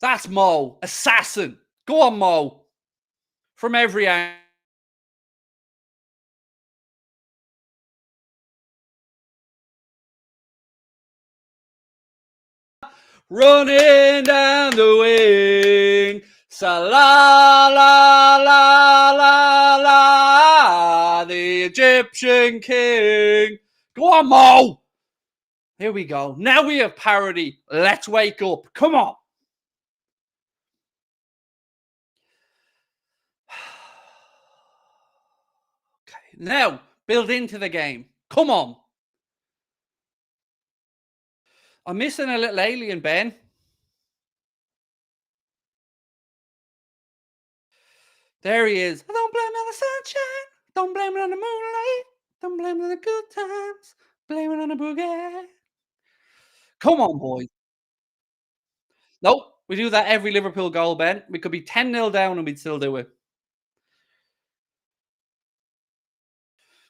That's Mo. Assassin. Go on, Mo. From every angle. Running down the wing. Salah, la, la, la, la, the Egyptian king. Go on, Mo. Here we go. Now we have parody. Let's wake up. Come on. Okay. Now, build into the game. Come on. I'm missing a little alien, Ben. There he is. Don't blame it on the sunshine. Don't blame it on the moonlight. Don't blame it on the good times. Blame it on the boogie. Come on, boys. Nope. We do that every Liverpool goal, Ben. We could be 10-0 down and we'd still do it.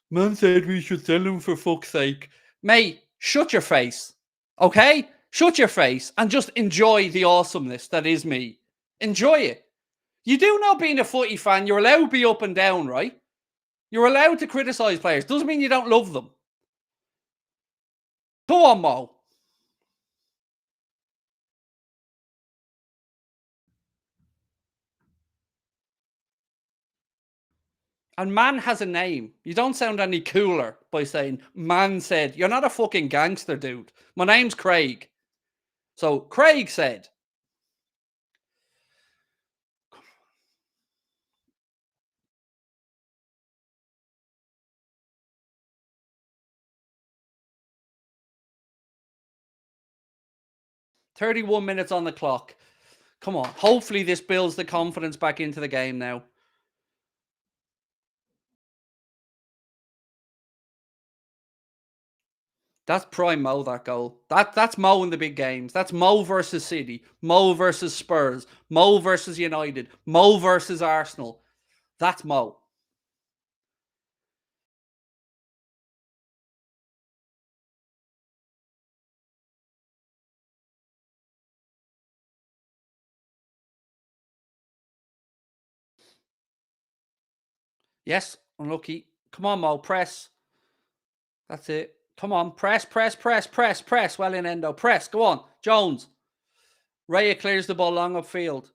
Man said we should sell him for fuck's sake. Mate, shut your face. Okay? Shut your face and just enjoy the awesomeness that is me. Enjoy it. You do know being a footy fan, you're allowed to be up and down, right? You're allowed to criticise players. Doesn't mean you don't love them. Go on, Mo. And man has a name. You don't sound any cooler by saying, man said. You're not a fucking gangster, dude. My name's Craig. So, Craig said. "31 minutes on the clock. Come on. Hopefully this builds the confidence back into the game now. That's prime Mo, that goal. That's Mo in the big games. That's Mo versus City. Mo versus Spurs. Mo versus United. Mo versus Arsenal. That's Mo. Yes, unlucky. Come on, Mo. Press. That's it. Come on. Press, press, press, press, press. Well in, Endo. Press. Go on. Jones. Raya clears the ball long upfield.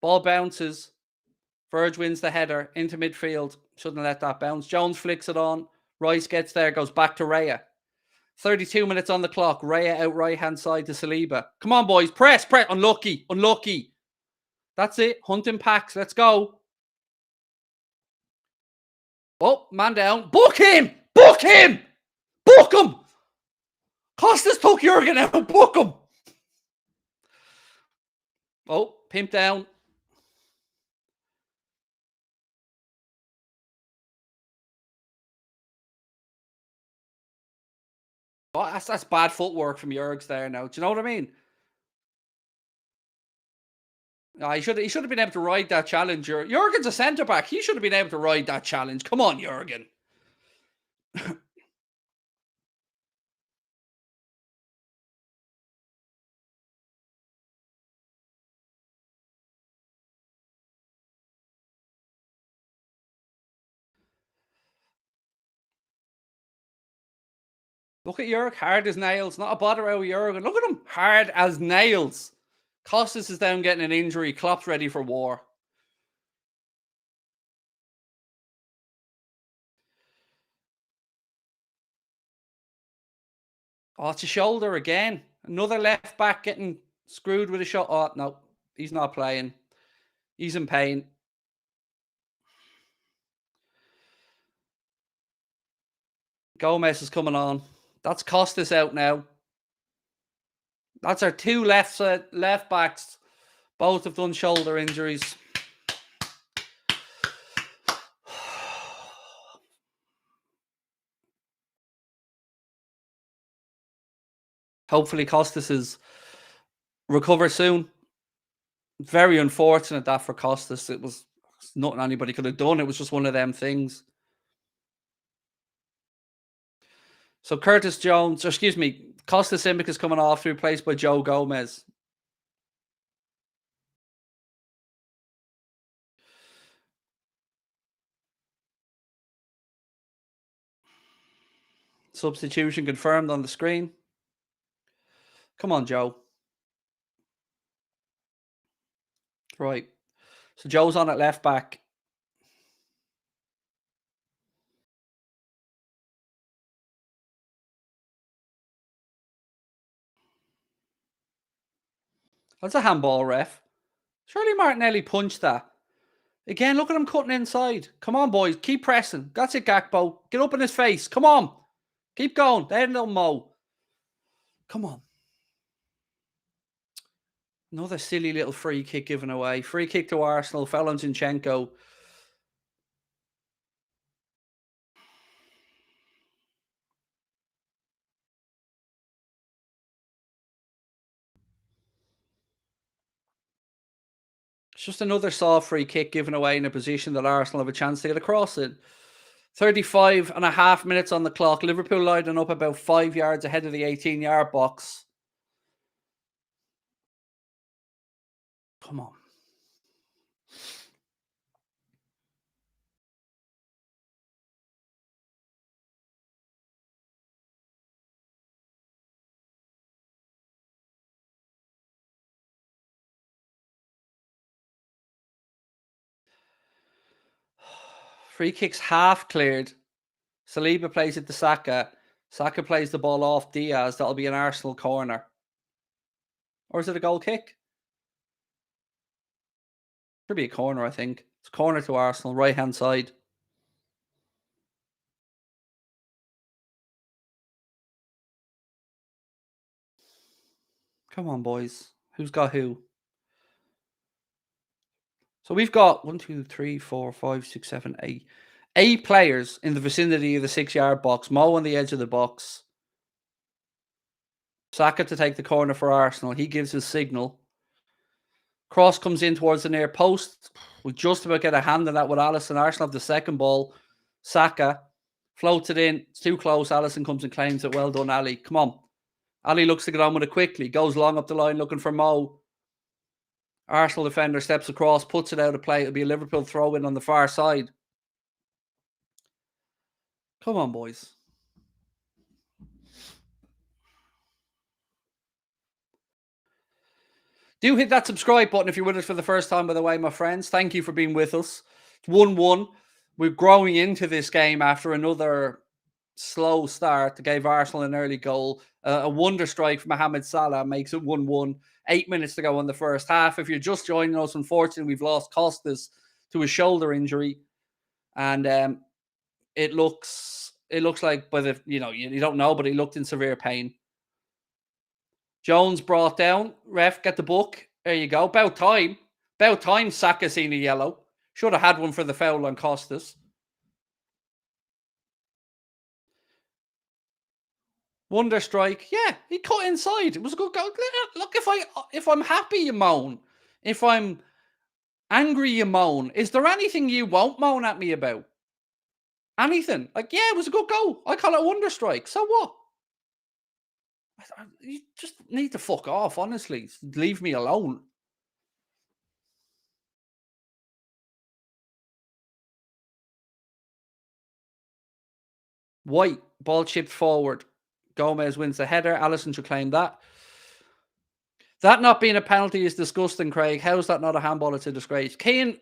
Ball bounces. Verge wins the header into midfield. Shouldn't let that bounce. Jones flicks it on. Rice gets there. Goes back to Raya. 32 minutes on the clock. Raya out right-hand side to Saliba. Come on, boys. Press, press. Unlucky. Unlucky. That's it. Hunting packs. Let's go. Oh, man down. Book him! Book him! Book him! Costas took Jurgen out. Book him! Oh, pimp down. Oh, that's bad footwork from Jurgs there now. Do you know what I mean? He should have been able to ride that challenge. Jurgen's a centre back. He should have been able to ride that challenge. Come on, Jurgen. Look at Jurg, hard as nails. Not a bother out of Jurgen. Look at him, hard as nails. Costas is down getting an injury. Klopp's ready for war. Oh, it's a shoulder again. Another left back getting screwed with a shot. Oh, no, he's not playing. He's in pain. Gomez is coming on. That's cost us out now. That's our two left backs. Both have done shoulder injuries. Hopefully Costas is recover soon. Very unfortunate that for Costas. It was nothing anybody could have done. It was just one of them things. So Curtis Jones, Costas Simic is coming off to be replaced by Joe Gomez. Substitution confirmed on the screen. Come on, Joe. Right. So Joe's on at left back. That's a handball, ref. Surely Martinelli punched that. Again, look at him cutting inside. Come on, boys. Keep pressing. That's it, Gakpo. Get up in his face. Come on. Keep going. There, no Mo. Come on. Another silly little free kick given away. Free kick to Arsenal. Foul on Zinchenko. It's just another soft free kick given away in a position that Arsenal have a chance to get across in. 35 and a half minutes on the clock. Liverpool lining up about 5 yards ahead of the 18-yard box. Come on. Free kick's half cleared. Saliba plays it to Saka. Saka plays the ball off Diaz. That'll be an Arsenal corner. Or is it a goal kick? Should be a corner, I think. It's corner to Arsenal, right-hand side. Come on, boys. Who's got who? So we've got 1, 2, 3, 4, 5, 6, 7, 8. 8 players in the vicinity of the 6-yard box. Mo on the edge of the box. Saka to take the corner for Arsenal. He gives his signal. Cross comes in towards the near post. We just about get a hand on that with Alisson. Arsenal have the second ball. Saka floats it in. It's too close. Alisson comes and claims it. Well done, Ali. Come on. Ali looks to get on with it quickly. Goes long up the line looking for Mo. Arsenal defender steps across, puts it out of play. It'll be a Liverpool throw-in on the far side. Come on, boys. Do hit that subscribe button if you're with us for the first time, by the way, my friends. Thank you for being with us. It's 1-1. We're growing into this game after another slow start that gave Arsenal an early goal. A wonder strike from Mohamed Salah makes it 1-1. 8 minutes to go in the first half. If you're just joining us, unfortunately, we've lost Costas to a shoulder injury. And it looks like, you don't know, but he looked in severe pain. Jones brought down. Ref, get the book. There you go. About time. About time Saka seen a yellow. Should have had one for the foul on Costas. Wonder strike. Yeah, he cut inside. It was a good goal. Look, if I'm happy, you moan. If I'm angry, you moan. Is there anything you won't moan at me about? Anything? Like, yeah, it was a good goal. I call it a wonder strike. So what? You just need to fuck off, honestly. Leave me alone. White, ball chipped forward. Gomez wins the header. Alisson should claim that. That not being a penalty is disgusting, Craig. How is that not a handball? It's a disgrace. Kane,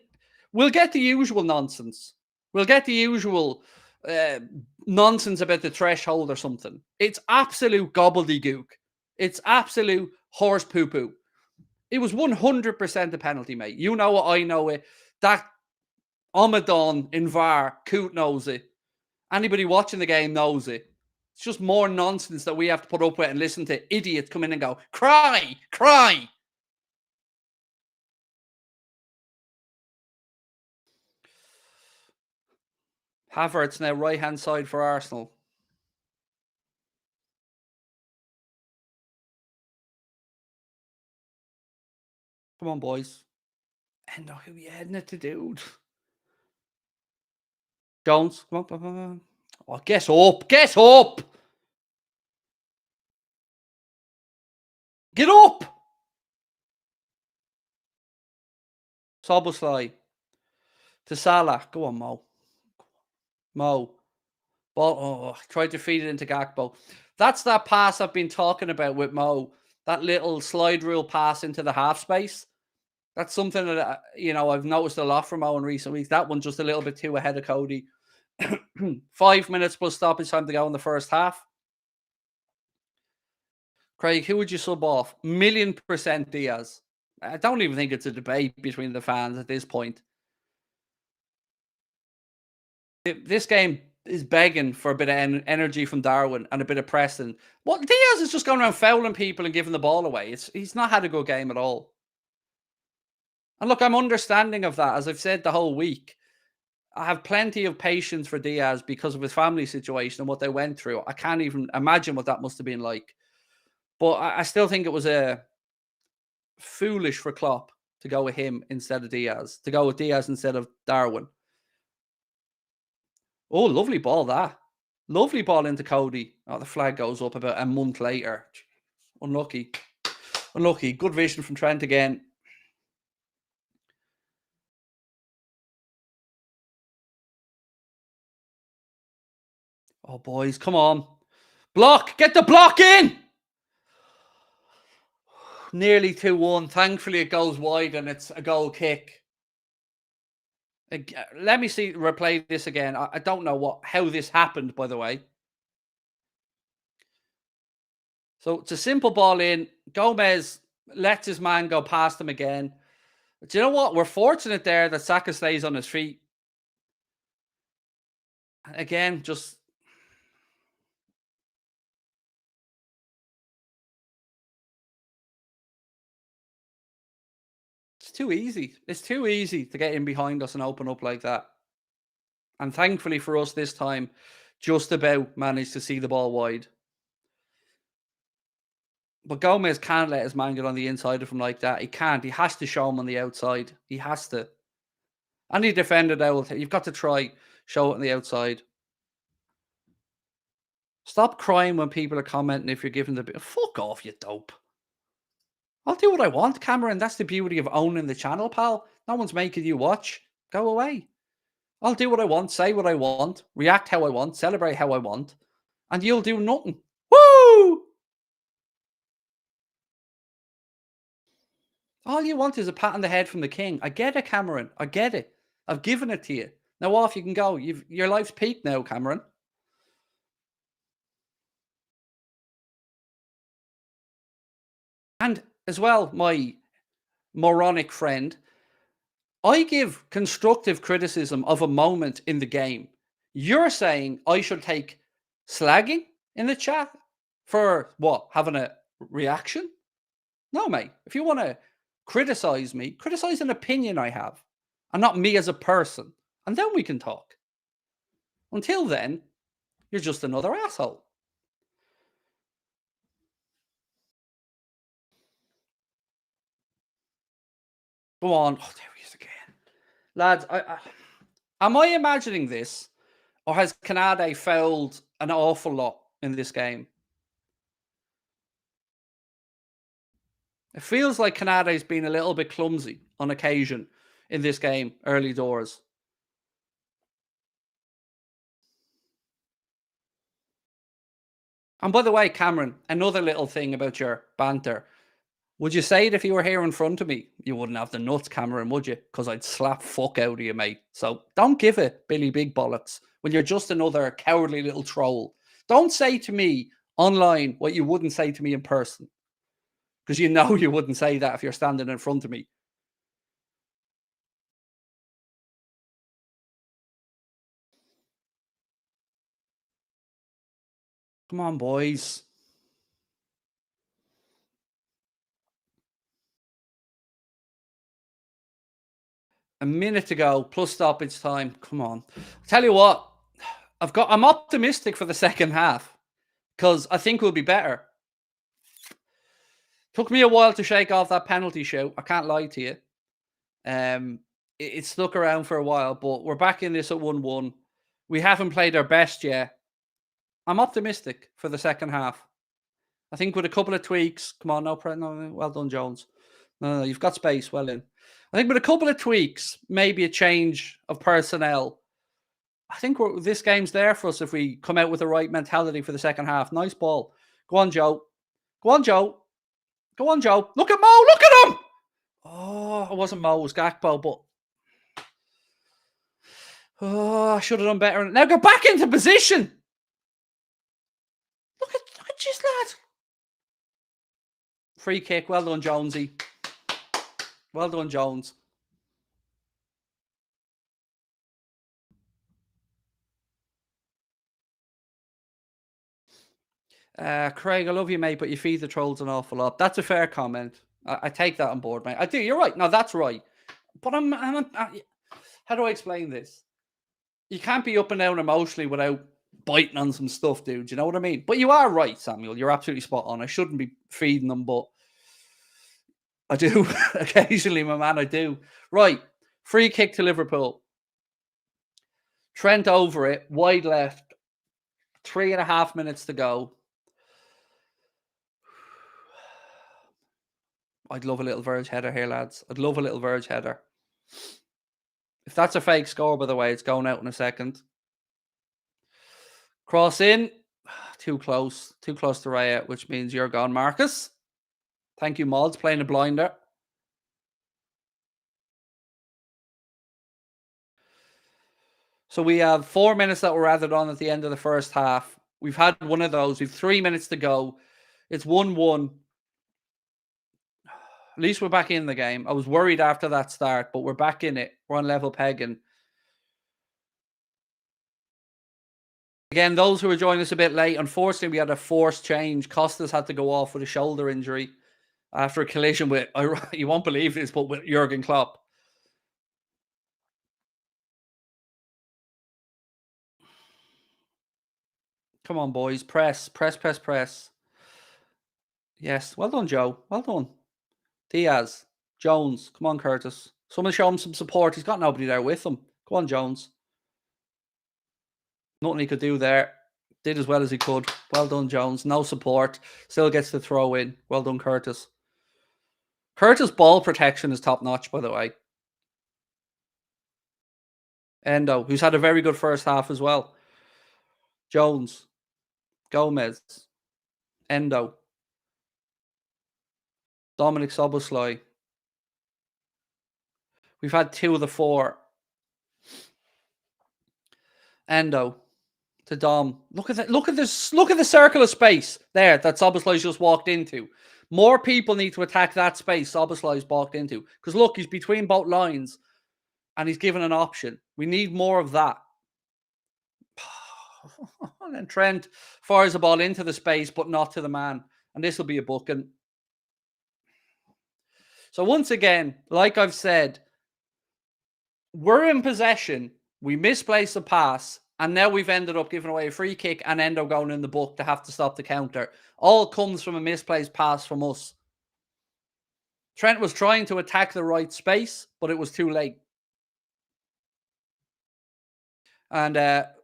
we'll get the usual nonsense. We'll get the usual nonsense about the threshold or something. It's absolute gobbledygook. It's absolute horse poo-poo. It was 100% a penalty, mate. You know it, I know it. That Omadon in VAR, Coot knows it. Anybody watching the game knows it. It's just more nonsense that we have to put up with and listen to idiots come in and go, cry, cry. Havertz now right-hand side for Arsenal. Come on, boys. And who you heading it to, dude? Jones, come on. Oh, get up. Get up. Get up. Soboslai to Salah. Go on, Mo. Ball. Oh, tried to feed it into Gakpo. That's that pass I've been talking about with Mo. That little slide rule pass into the half space. That's something that, I've noticed a lot from Mo in recent weeks. That one just a little bit too ahead of Cody. 5 minutes plus stoppage time to go in the first half. Craig, who would you sub off? 1,000,000% Diaz. I don't even think it's a debate between the fans at this point. This game is begging for a bit of energy from Darwin and a bit of Preston. Diaz is just going around fouling people and giving the ball away. He's not had a good game at all. And look, I'm understanding of that. As I've said the whole week, I have plenty of patience for Diaz because of his family situation and what they went through. I can't even imagine what that must have been like. But I still think it was foolish for Klopp to go with him instead of Diaz, to go with Diaz instead of Darwin. Oh, lovely ball, that. Lovely ball into Cody. Oh, the flag goes up about a month later. Unlucky. Unlucky. Good vision from Trent again. Oh, boys, come on. Block. Get the block in. Nearly 2-1. Thankfully, it goes wide and it's a goal kick. Let me replay this again. I don't know how this happened, by the way. So it's a simple ball in. Gomez lets his man go past him again. But do you know what? We're fortunate there that Saka stays on his feet. Again, just... It's too easy. It's too easy to get in behind us and open up like that. And thankfully for us this time, just about managed to see the ball wide. But Gomez can't let his man get on the inside of him like that. He can't. He has to show him on the outside. He has to. And he defended out. You've got to try show it on the outside. Stop crying when people are commenting if you're giving the... Fuck off, you dope. I'll do what I want, Cameron. That's the beauty of owning the channel, pal. No one's making you watch. Go away. I'll do what I want, say what I want, react how I want, celebrate how I want, and you'll do nothing. Woo! All you want is a pat on the head from the king. I get it, Cameron. I get it. I've given it to you. Now off you can go. Your life's peaked now, Cameron. And as well, my moronic friend, I give constructive criticism of a moment in the game. You're saying I should take slagging in the chat for what? Having a reaction? No, mate. If you want to criticize me, criticize an opinion I have and not me as a person. And then we can talk. Until then, you're just another asshole. Go on. Oh, there he is again. Lads, am I imagining this? Or has Canade failed an awful lot in this game? It feels like Canade's been a little bit clumsy on occasion in this game, early doors. And by the way, Cameron, another little thing about your banter. Would you say it if you were here in front of me? You wouldn't have the nuts, Cameron, would you? Because I'd slap fuck out of you, mate. So don't give it, Billy Big Bollocks, when you're just another cowardly little troll. Don't say to me online what you wouldn't say to me in person. Because you know you wouldn't say that if you're standing in front of me. Come on, boys. A minute to go, plus stoppage time. Come on. Tell you what, I'm optimistic for the second half because I think we'll be better. Took me a while to shake off that penalty shout. I can't lie to you. It stuck around for a while, but we're back in this at 1-1. We haven't played our best yet. I'm optimistic for the second half. I think with a couple of tweaks, come on, no, well done, Jones. No, you've got space, well in. I think with a couple of tweaks, maybe a change of personnel, I think this game's there for us if we come out with the right mentality for the second half. Nice ball. Go on, Joe. Go on, Joe. Go on, Joe. Look at Mo. Look at him. Oh, it wasn't Mo. It was Gakpo, but I should have done better. Now go back into position. Look at this lad. Free kick. Well done, Jonesy. Well done, Jones. Craig, I love you, mate, but you feed the trolls an awful lot. That's a fair comment. I take that on board, mate. I do. You're right. No, that's right. But how do I explain this? You can't be up and down emotionally without biting on some stuff, dude. You know what I mean? But you are right, Samuel. You're absolutely spot on. I shouldn't be feeding them, but I do occasionally, my man. I do. Right. Free kick to Liverpool. Trent over it. Wide left. 3.5 minutes to go. I'd love a little verge header here, lads. I'd love a little verge header. If that's a fake score, by the way, it's going out in a second. Cross in. Too close. Too close to Raya, which means you're gone, Marcus. Thank you, Mods, playing a blinder. So we have 4 minutes that were added on at the end of the first half. We've had one of those. We've 3 minutes to go. It's 1-1. At least we're back in the game. I was worried after that start, but we're back in it. We're on level pegging. Again, those who are joining us a bit late, unfortunately, we had a forced change. Costas had to go off with a shoulder injury after a collision with, you won't believe this, but with Jurgen Klopp. Come on, boys. Press, press, press, press. Yes. Well done, Joe. Well done. Diaz. Jones. Come on, Curtis. Someone show him some support. He's got nobody there with him. Go on, Jones. Nothing he could do there. Did as well as he could. Well done, Jones. No support. Still gets the throw in. Well done, Curtis. Curtis' ball protection is top notch, by the way. Endo, who's had a very good first half as well. Jones. Gomez. Endo. Dominic Szoboszlai. We've had 2 of the 4. Endo to Dom. Look at that. Look at this. Look at the circle of space there that Szoboszlai's just walked into. More people need to attack that space Szoboszlai's walked into. Because look, he's between both lines and he's given an option. We need more of that. And then Trent fires the ball into the space, but not to the man. And this will be a booking. So once again, like I've said, we're in possession. We misplaced the pass. And now we've ended up giving away a free kick and Endo going in the book to have to stop the counter. All comes from a misplaced pass from us. Trent was trying to attack the right space, but it was too late. And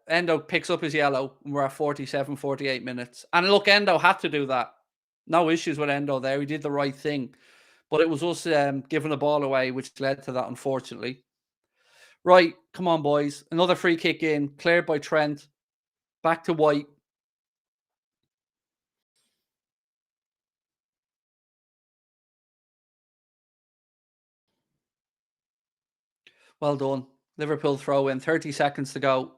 Endo picks up his yellow, and we're at 47, 48 minutes. And look, Endo had to do that. No issues with Endo there. He did the right thing. But it was us giving the ball away, which led to that, unfortunately. Right, come on, boys. Another free kick in, cleared by Trent. Back to White. Well done. Liverpool throw in, 30 seconds to go.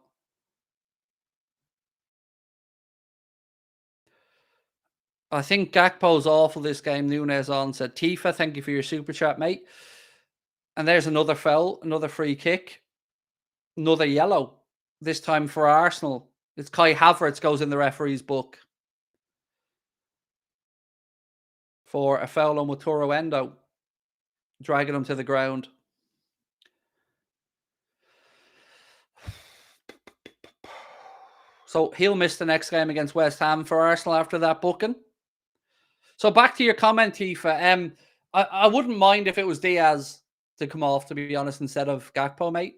I think Gakpo's awful this game. Nunes on said, Tifa, thank you for your super chat, mate. And there's another foul, another free kick, another yellow. This time for Arsenal. It's Kai Havertz goes in the referee's book for a foul on Wataru Endo, dragging him to the ground. So he'll miss the next game against West Ham for Arsenal after that booking. So back to your comment, Tifa. I wouldn't mind if it was Diaz to come off, to be honest, instead of Gakpo, mate.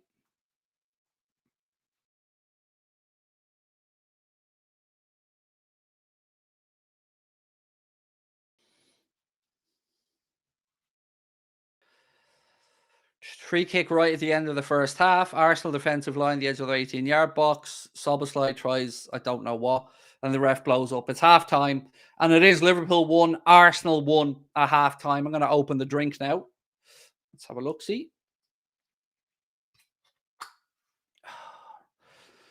Free kick right at the end of the first half. Arsenal defensive line, the edge of the 18-yard box. Soboslai tries, I don't know what, and the ref blows up. It's half-time, and it is Liverpool 1, Arsenal 1 at half-time. I'm going to open the drink now. Let's have a look-see.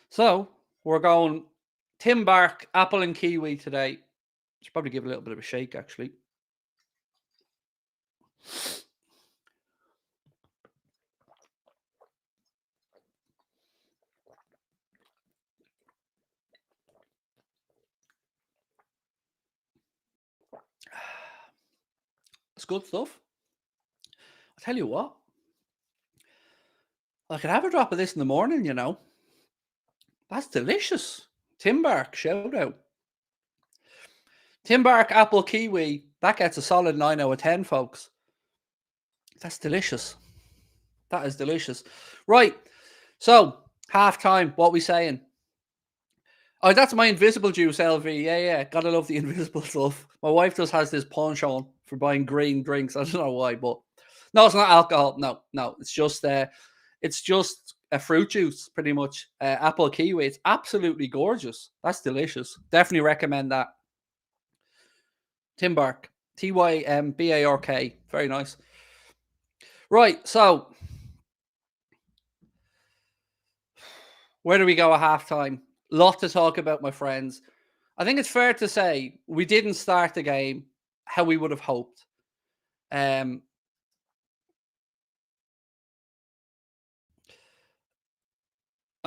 So, we're going Tim Bark, apple and kiwi today. Should probably give it a little bit of a shake, actually. It's good stuff. I'll tell you what. I could have a drop of this in the morning, you know. That's delicious. Tim Bark, shout out. Tim Bark, apple, kiwi. That gets a solid 9 out of 10, folks. That's delicious. That is delicious. Right. So, half-time, what we saying? Oh, that's my invisible juice, LV. Yeah. Gotta love the invisible stuff. My wife just has this penchant for buying green drinks. I don't know why, but no, it's not alcohol. No. It's just a fruit juice, pretty much. Apple kiwi. It's absolutely gorgeous. That's delicious. Definitely recommend that. Tim Bark. Tymbark. Very nice. Right, so where do we go at halftime? Lot to talk about, my friends. I think it's fair to say we didn't start the game how we would have hoped. I'm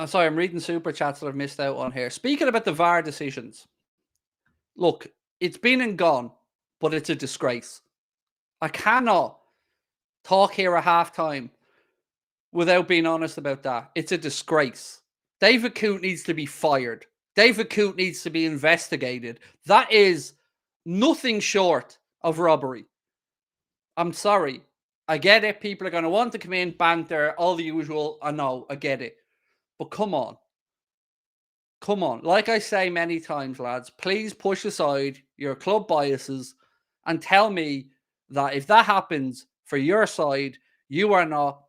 sorry, I'm reading super chats that I've missed out on here. Speaking about the VAR decisions, look, it's been and gone, but it's a disgrace. I cannot talk here at halftime without being honest about that. It's a disgrace. David Coote needs to be fired. David Coote needs to be investigated. That is nothing short of robbery. I'm sorry. I get it. People are going to want to come in, banter, all the usual. I know. I get it. But come on. Come on. Like I say many times, lads, please push aside your club biases and tell me that if that happens for your side, you are not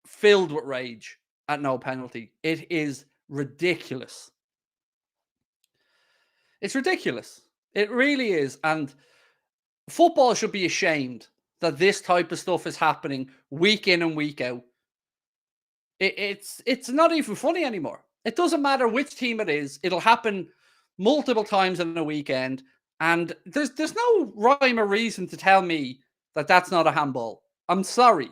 filled with rage at no penalty. It is ridiculous. It's ridiculous. It really is. And football should be ashamed that this type of stuff is happening week in and week out. It's not even funny anymore. It doesn't matter which team it is. It'll happen multiple times in a weekend. And there's no rhyme or reason to tell me that that's not a handball. I'm sorry.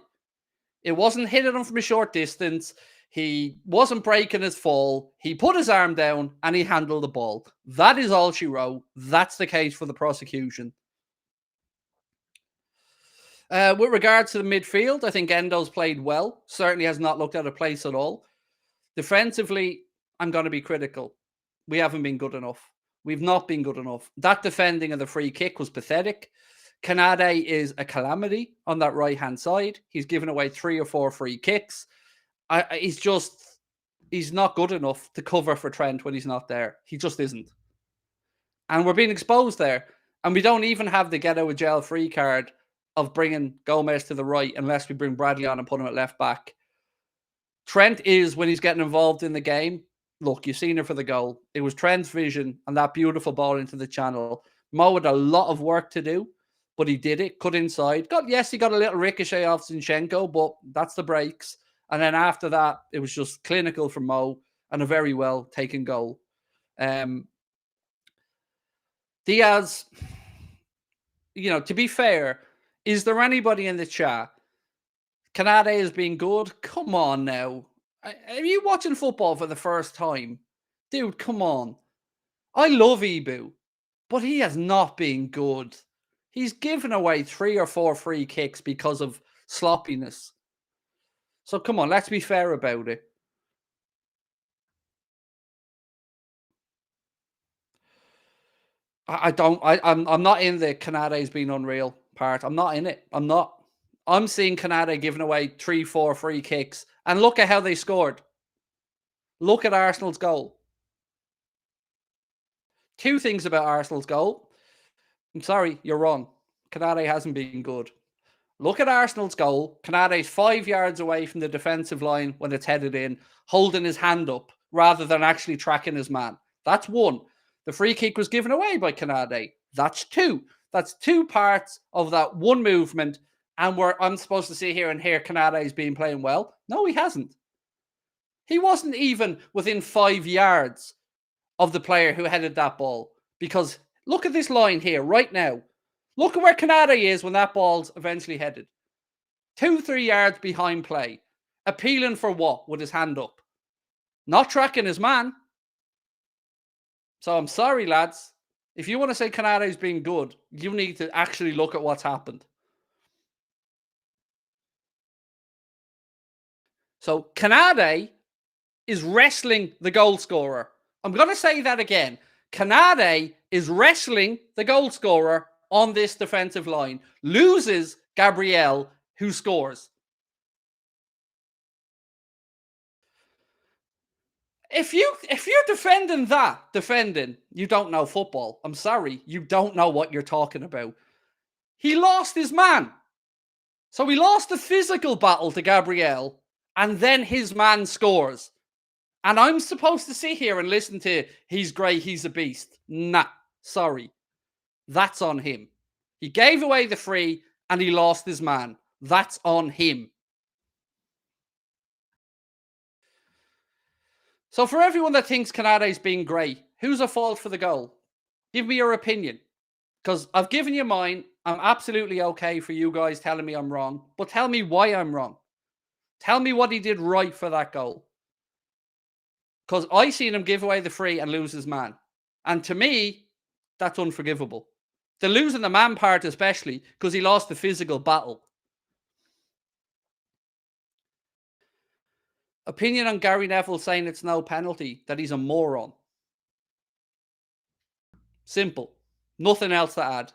It wasn't hitting him from a short distance. He wasn't breaking his fall. He put his arm down and he handled the ball. That is all she wrote. That's the case for the prosecution. With regards to the midfield, I think Endo's played well. Certainly has not looked out of place at all. Defensively, I'm going to be critical. We haven't been good enough. We've not been good enough. That defending of the free kick was pathetic. Kanade is a calamity on that right-hand side. He's given away 3 or 4 free kicks. He's not good enough to cover for Trent when he's not there. He just isn't. And we're being exposed there. And we don't even have the get out of jail free card of bringing Gomez to the right unless we bring Bradley on and put him at left back. Trent is, when he's getting involved in the game, look, you've seen it for the goal. It was Trent's vision and that beautiful ball into the channel. Mo had a lot of work to do, but he did it, cut inside. He got a little ricochet off Zinchenko, but that's the breaks. And then after that, it was just clinical from Mo and a very well taken goal. Diaz, to be fair, is there anybody in the chat? Canade has been good. Come on now. Are you watching football for the first time? Dude, come on. I love Ibu, but he has not been good. He's given away 3 or 4 free kicks because of sloppiness. So come on, let's be fair about it. I'm not in the Canade's being unreal part. I'm not in it. I'm not. I'm seeing Canade giving away 3, 4 free kicks. And look at how they scored. Look at Arsenal's goal. 2 things about Arsenal's goal. I'm sorry, you're wrong. Canade hasn't been good. Look at Arsenal's goal. Canade's 5 yards away from the defensive line when it's headed in, holding his hand up rather than actually tracking his man. That's 1. The free kick was given away by Canade. That's 2. That's 2 parts of that 1 movement. And I'm supposed to sit here and hear Canade's been playing well. No, he hasn't. He wasn't even within 5 yards of the player who headed that ball. Because look at this line here right now. Look at where Canade is when that ball's eventually headed. 2, 3 yards behind play. Appealing for what? With his hand up. Not tracking his man. So I'm sorry, lads. If you want to say Canade's been good, you need to actually look at what's happened. So Canade is wrestling the goal scorer. I'm going to say that again. Canade is wrestling the goal scorer on this defensive line. Loses Gabriel, who scores. If you're defending, you don't know football. I'm sorry, you don't know what you're talking about. He lost his man. So he lost the physical battle to Gabriel, and then his man scores. And I'm supposed to sit here and listen to, he's great, he's a beast. Nah, sorry. That's on him. He gave away the free and he lost his man. That's on him. So for everyone that thinks Canade's been great, who's at fault for the goal? Give me your opinion. Because I've given you mine. I'm absolutely okay for you guys telling me I'm wrong. But tell me why I'm wrong. Tell me what he did right for that goal. Because I seen him give away the free and lose his man. And to me, that's unforgivable. The losing the man part especially, because he lost the physical battle. Opinion on Gary Neville saying it's no penalty, that he's a moron. Simple. Nothing else to add.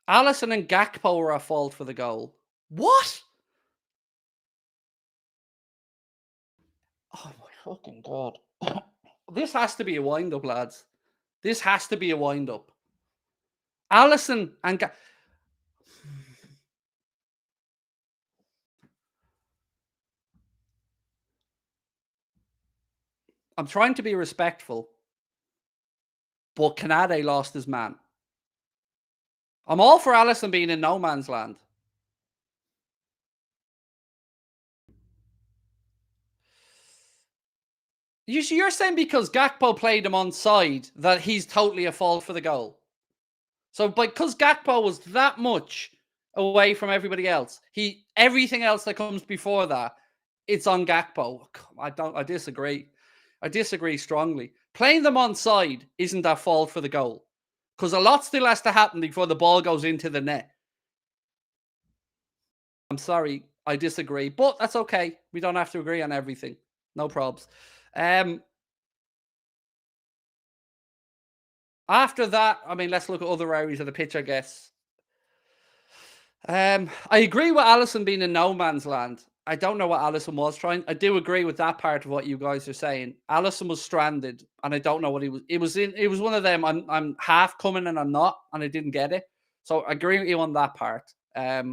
Alisson and Gakpo were at fault for the goal. What? Oh my fucking God. This has to be a wind-up, lads. This has to be a wind-up. Alisson and I'm trying to be respectful, but Canade lost his man. I'm all for Alisson being in no man's land. You're saying because Gakpo played him on side that he's totally at fault for the goal. So because Gakpo was that much away from everybody else, everything else that comes before that, it's on Gakpo. I disagree. I disagree strongly. Playing them on side isn't at fault for the goal. Because a lot still has to happen before the ball goes into the net. I'm sorry, I disagree. But that's okay. We don't have to agree on everything. No probs. After that, I mean, let's look at other areas of the pitch, I guess. I agree with Alisson being in no man's land. I don't know what Alisson was trying. I do agree with that part of what you guys are saying. Alisson was stranded, and I don't know what he was. It was one of them. I'm half coming and I'm not, and I didn't get it. So I agree with you on that part. I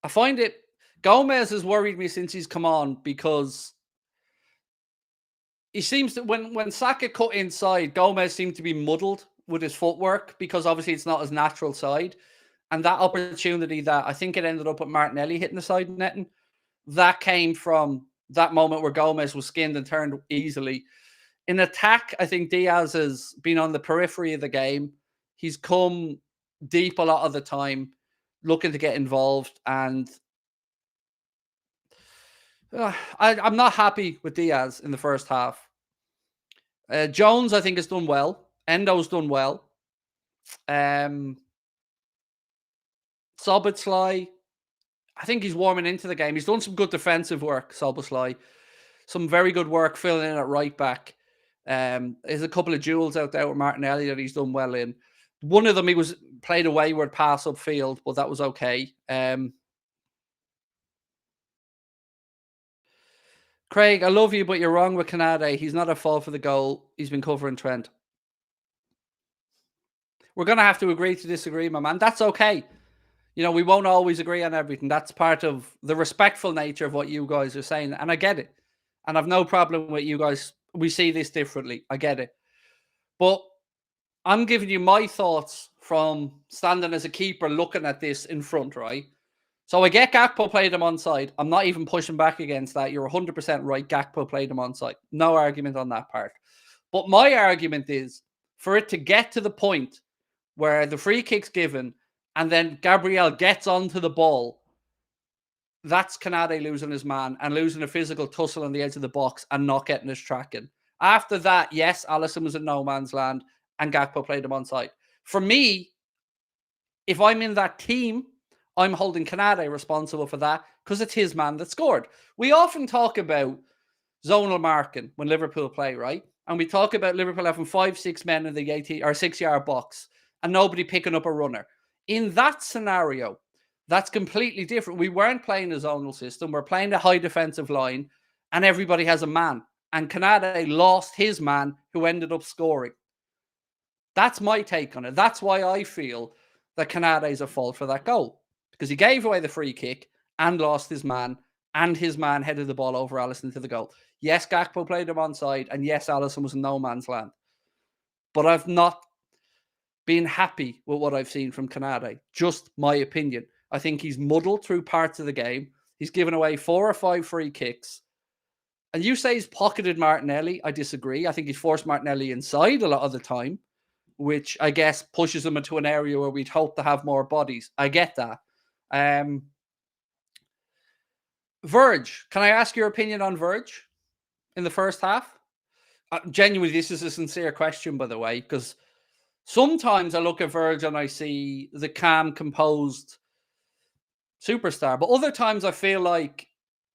find it. Gomez has worried me since he's come on because he seems to when Saka cut inside, Gomez seemed to be muddled with his footwork because obviously it's not his natural side. And that opportunity that I think it ended up with Martinelli hitting the side netting, that came from that moment where Gomez was skinned and turned easily. In attack, I think Diaz has been on the periphery of the game. He's come deep a lot of the time, looking to get involved. And I'm not happy with Diaz in the first half. Jones, I think, has done well. Endo's done well. Szoboszlai, I think he's warming into the game. He's done some good defensive work, Szoboszlai. Some very good work filling in at right back. There's a couple of duels out there with Martinelli that he's done well in. One of them, he was played a wayward pass upfield, but that was okay. Craig, I love you, but you're wrong with Canade. He's not at fault for the goal. He's been covering Trent. We're going to have to agree to disagree, my man. That's okay. You know, we won't always agree on everything. That's part of the respectful nature of what you guys are saying. And I get it. And I've no problem with you guys. We see this differently. I get it. But I'm giving you my thoughts from standing as a keeper looking at this in front, right? So I get Gakpo played him onside. I'm not even pushing back against that. You're 100% right. Gakpo played him onside. No argument on that part. But my argument is for it to get to the point where the free kick's given and then Gabriel gets onto the ball, that's Canade losing his man and losing a physical tussle on the edge of the box and not getting his tracking. After that, yes, Alisson was in no man's land and Gakpo played him onside. For me, if I'm in that team, I'm holding Canade responsible for that because it's his man that scored. We often talk about zonal marking when Liverpool play, right? And we talk about Liverpool having 5-6 men in the 80 or 6-yard box and nobody picking up a runner. In that scenario, that's completely different. We weren't playing a zonal system. We're playing a high defensive line and everybody has a man. And Canade lost his man who ended up scoring. That's my take on it. That's why I feel that Canade is at fault for that goal. Because he gave away the free kick and lost his man, and his man headed the ball over Alisson to the goal. Yes, Gakpo played him onside, and yes, Alisson was in no man's land. But I've not been happy with what I've seen from Canade. Just my opinion. I think he's muddled through parts of the game. He's given away 4 or 5 free kicks. And you say he's pocketed Martinelli. I disagree. I think he's forced Martinelli inside a lot of the time, which I guess pushes him into an area where we'd hope to have more bodies. I get that. Verge, can I ask your opinion on Verge in the first half? Genuinely, this is a sincere question, by the way, because sometimes I look at Verge and I see the calm, composed superstar, but other times I feel like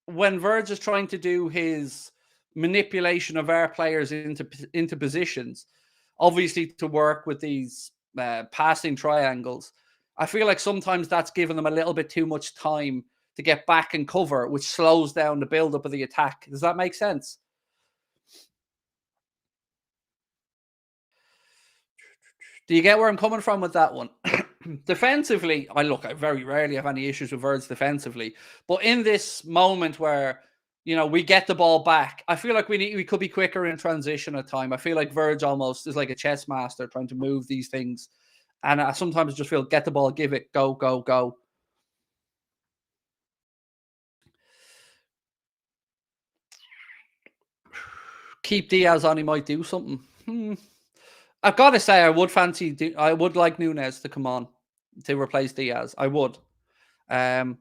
when Verge is trying to do his manipulation of our players into positions, obviously to work with these passing triangles, I feel like sometimes that's given them a little bit too much time to get back and cover, which slows down the build-up of the attack. Does that make sense? Do you get where I'm coming from with that one? Defensively, I very rarely have any issues with Verge defensively. But in this moment where, you know, we get the ball back, I feel like we could be quicker in transition at time. I feel like Verge almost is like a chess master trying to move these things. And I sometimes just feel, get the ball, give it, go, go, go. Keep Diaz on, he might do something. I've got to say, I would like Núñez to come on to replace Diaz. I would. Gakpo,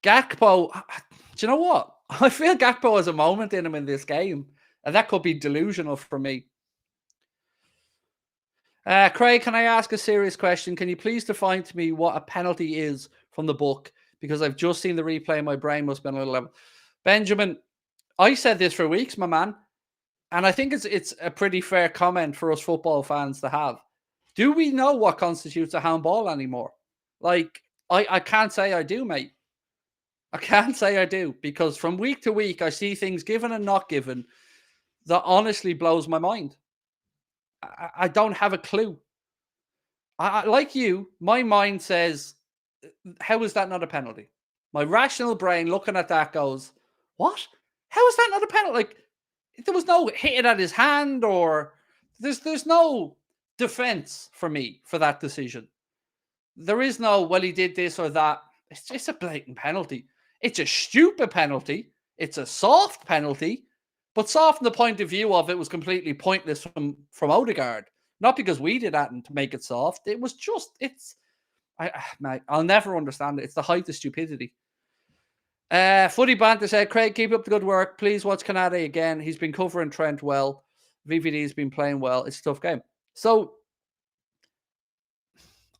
do you know what? I feel Gakpo has a moment in him in this game. And that could be delusional for me. Craig, can I ask a serious question? Can you please define to me what a penalty is from the book? Because I've just seen the replay. My brain must have been a little level. Benjamin, I said this for weeks, my man. And I think it's a pretty fair comment for us football fans to have. Do we know what constitutes a handball anymore? Like, I can't say I do, mate. I can't say I do. Because from week to week, I see things given and not given that honestly blows my mind. I don't have a clue. I like you, my mind says, how is that not a penalty? My rational brain looking at that goes, what? How is that not a penalty? Like, there was no hitting at his hand or there's no defense for me for that decision. There is no, well, he did this or that. It's just a blatant penalty. It's a stupid penalty It's a soft penalty, but soft from the point of view of it was completely pointless from Odegaard. Not because we did that and to make it soft. It was just, I'll never understand it. It's the height of stupidity. Footy Banter said, Craig, keep up the good work. Please watch Canade again. He's been covering Trent well. VVD's been playing well. It's a tough game. So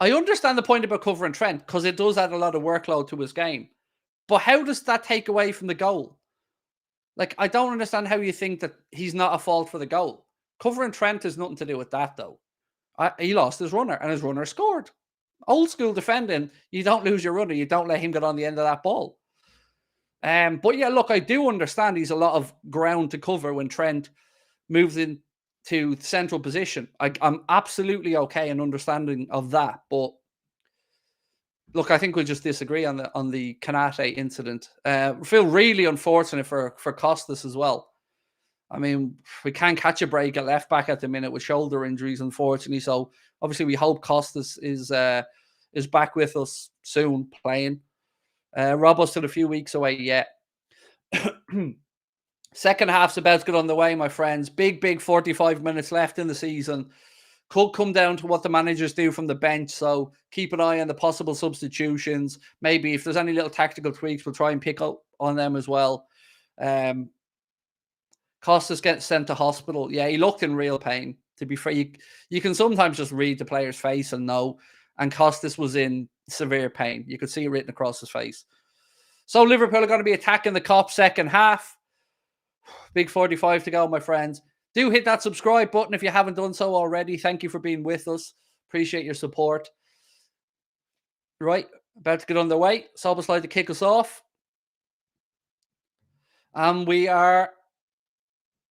I understand the point about covering Trent because it does add a lot of workload to his game. But how does that take away from the goal? Like, I don't understand how you think that he's not a fault for the goal. Covering Trent has nothing to do with that, though. He lost his runner, and his runner scored. Old school defending, you don't lose your runner. You don't let him get on the end of that ball. But yeah, look, I do understand he's a lot of ground to cover when Trent moves into the central position. I'm absolutely okay and understanding of that. But look, I think we'll just disagree on the Kanate incident. Feel really unfortunate for Costas as well. I mean, we can't catch a break at left back at the minute with shoulder injuries, unfortunately. So obviously, we hope Costas is back with us soon playing. Rob us still a few weeks away yet. Second half's about to get on the way, my friends. Big 45 minutes left in the season. Could come down to what the managers do from the bench. So keep an eye on the possible substitutions. Maybe if there's any little tactical tweaks, we'll try and pick up on them as well. Costas gets sent to hospital. Yeah, he looked in real pain. To be fair, you can sometimes just read the player's face and know. And Costas was in severe pain. You could see it written across his face. So Liverpool are going to be attacking the Kop second half. Big 45 to go, my friends. Do hit that subscribe button if you haven't done so already. Thank you for being with us. Appreciate your support. Right, about to get underway. Soboslai to kick us off. And we are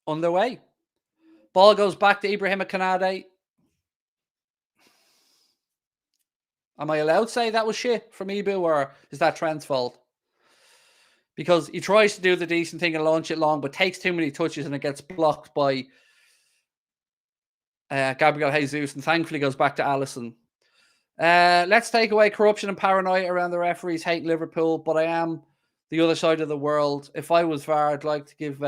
underway. Ball goes back to Ibrahima Kanade. Am I allowed to say that was shit from Ibu, or is that Trent's fault? Because he tries to do the decent thing and launch it long, but takes too many touches and it gets blocked by Gabriel Jesus, and thankfully goes back to Alisson. Let's take away corruption and paranoia around the referees hating Liverpool, but I am the other side of the world. If I was VAR, I'd like to give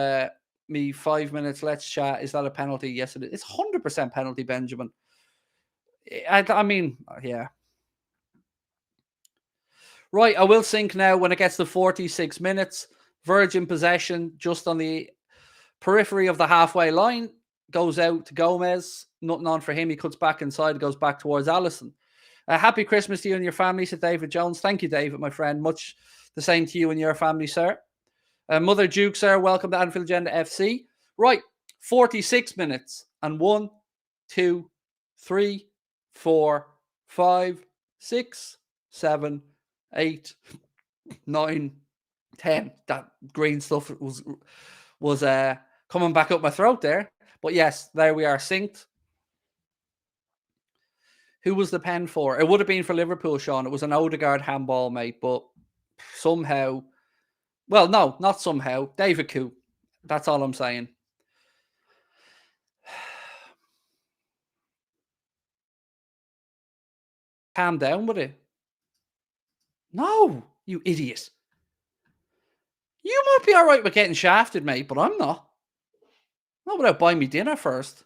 me 5 minutes. Let's chat. Is that a penalty? Yes, it is. It's 100% penalty, Benjamin. I mean, yeah. Right, I will sync now when it gets to 46 minutes. Virgin possession just on the periphery of the halfway line. Goes out to Gomez. Nothing on for him. He cuts back inside. Goes back towards Alisson. Happy Christmas to you and your family, said David Jones. Thank you, David, my friend. Much the same to you and your family, sir. Mother Duke, sir. Welcome to Anfield Agenda FC. Right, 46 minutes. And 1, 2, 3, 4, 5, 6, 7, 8, 9, 10. That green stuff was coming back up my throat there. But yes, there we are, synced. Who was the pen for? It would have been for Liverpool, Sean. It was an Odegaard handball, mate. But somehow, well, no, not somehow. David Koo. That's all I'm saying. Calm down with it. No, you idiot. You might be all right with getting shafted, mate, but I'm not. Not without buying me dinner first.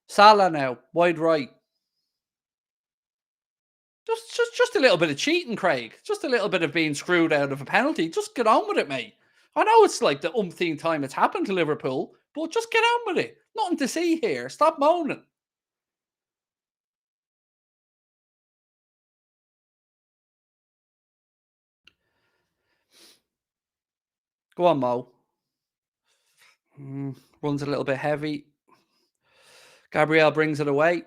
Salah now, wide right. Just a little bit of cheating, Craig. Just a little bit of being screwed out of a penalty. Just get on with it, mate. I know it's like the umpteenth time it's happened to Liverpool, but just get on with it. Nothing to see here. Stop moaning. Go on, Mo. Runs a little bit heavy. Gabriel brings it away.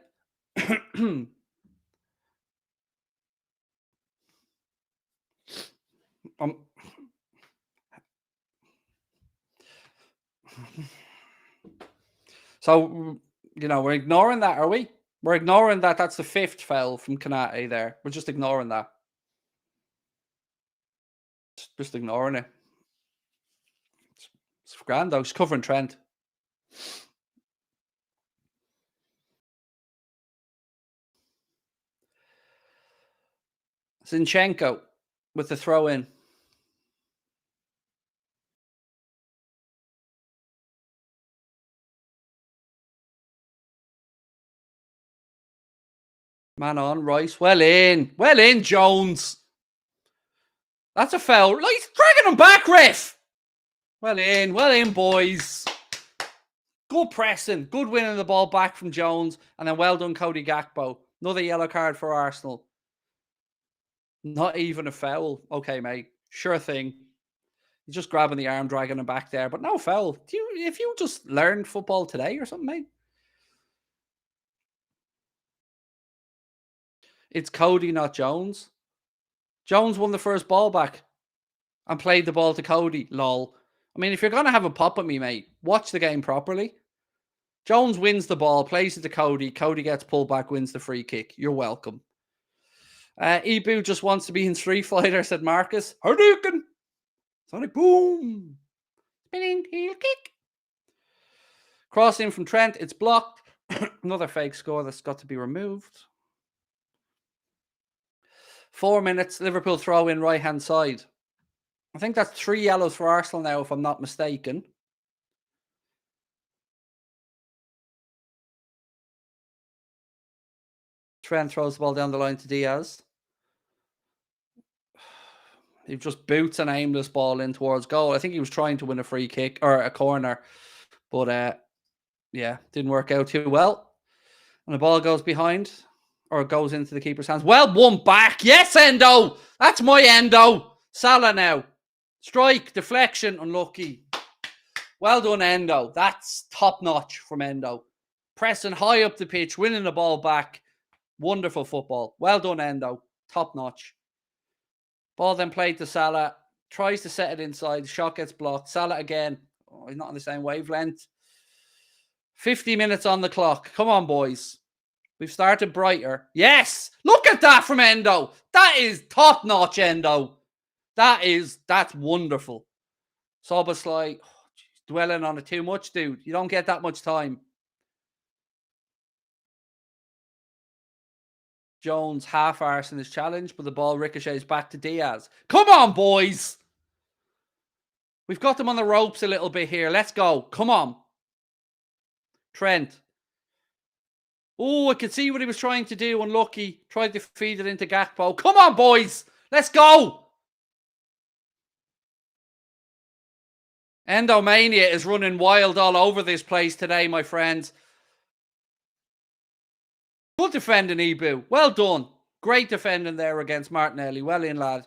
So, you know, we're ignoring that, are we? We're ignoring that. That's the fifth foul from Kanate there. We're just ignoring that. Just ignoring it. It's grand, though. It's covering Trent. Zinchenko with the throw in. Man on, Rice. Well in. Well in, Jones. That's a foul. Like, he's dragging him back, ref. Well in, boys. Good pressing. Good winning the ball back from Jones. And then well done, Cody Gakpo. Another yellow card for Arsenal. Not even a foul. Okay, mate. Sure thing. He's just grabbing the arm, dragging him back there. But no foul. If you just learned football today or something, mate. It's Cody, not Jones. Jones won the first ball back and played the ball to Cody. Lol. I mean, if you're going to have a pop at me, mate, watch the game properly. Jones wins the ball, plays it to Cody. Cody gets pulled back, wins the free kick. You're welcome. Ibu just wants to be in Street Fighter, said Marcus. Hadouken! Sonic boom! Spinning heel kick. Cross in from Trent. It's blocked. Another fake score that's got to be removed. 4 minutes. Liverpool throw in right hand side. I think that's 3 yellows for Arsenal now, if I'm not mistaken. Trent throws the ball down the line to Diaz. He just boots an aimless ball in towards goal. I think he was trying to win a free kick or a corner, but yeah, didn't work out too well. And the ball goes behind or goes into the keeper's hands. Well, one back. Yes, Endo. That's my Endo. Salah now. Strike, deflection, unlucky. Well done, Endo. That's top notch from Endo. Pressing high up the pitch, winning the ball back. Wonderful football. Well done, Endo. Top notch. Ball then played to Salah. Tries to set it inside. Shot gets blocked. Salah again. Oh, he's not on the same wavelength. 50 minutes on the clock. Come on, boys. We've started brighter. Yes! Look at that from Endo. That is top-notch, Endo. That's wonderful. Soboslai, dwelling on it too much, dude. You don't get that much time. Jones half-arse in his challenge, but the ball ricochets back to Diaz. Come on, boys! We've got them on the ropes a little bit here. Let's go. Come on. Trent. Oh, I could see what he was trying to do. Unlucky. Tried to feed it into Gakpo. Come on, boys. Let's go. Endomania is running wild all over this place today, my friends. Good defending, Ibu. Well done. Great defending there against Martinelli. Well in, lad.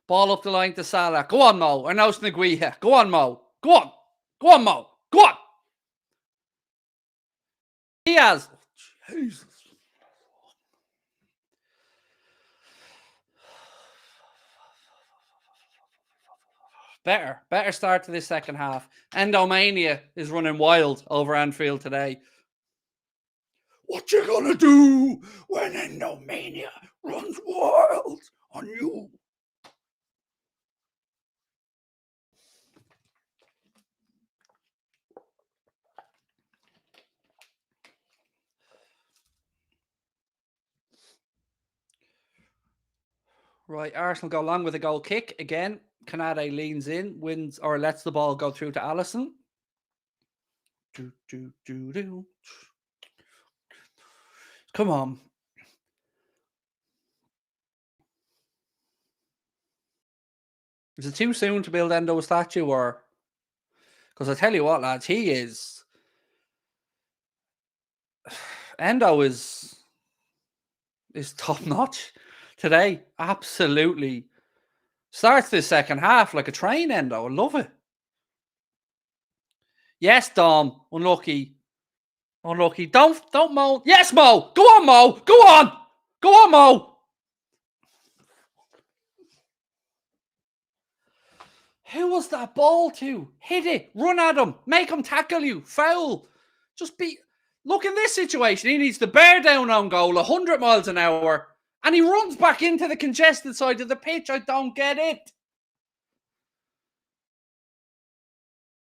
Ball up the line to Salah. Go on, Mo. Arnaus Naguia. Go on, Mo. Go on. Go on, Mo. Go on. Diaz. Jesus. Better start to this second half. Endomania is running wild over Anfield today. What you gonna do when Endomania runs wild on you? Right, Arsenal go along with a goal kick again. Kanade leans in, wins or lets the ball go through to Alisson. Come on. Is it too soon to build Endo a statue, or? Because I tell you what, lads, he is. Endo is top notch today. Absolutely. Starts this second half like a train, Endo. I love it. Yes, Dom. Unlucky. Unlucky. Don't Mo. Yes, Mo. Go on, Mo. Go on. Go on, Mo. Who was that ball to? Hit it. Run at him. Make him tackle you. Foul. Just be... Look, in this situation, he needs to bear down on goal 100 miles an hour, and he runs back into the congested side of the pitch. I don't get it.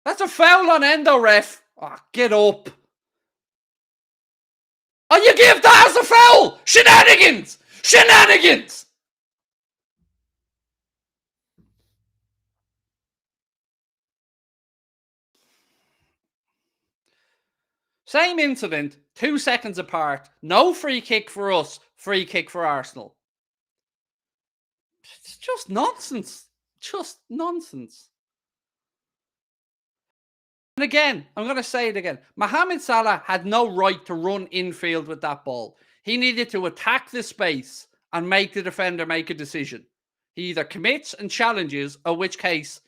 That's a foul on Endo, ref. Oh, get up. Oh, you give that as a foul. Shenanigans. Shenanigans. Same incident, 2 seconds apart. No free kick for us, free kick for Arsenal. It's just nonsense. Just nonsense. And again, I'm going to say it again. Mohamed Salah had no right to run infield with that ball. He needed to attack the space and make the defender make a decision. He either commits and challenges, in which case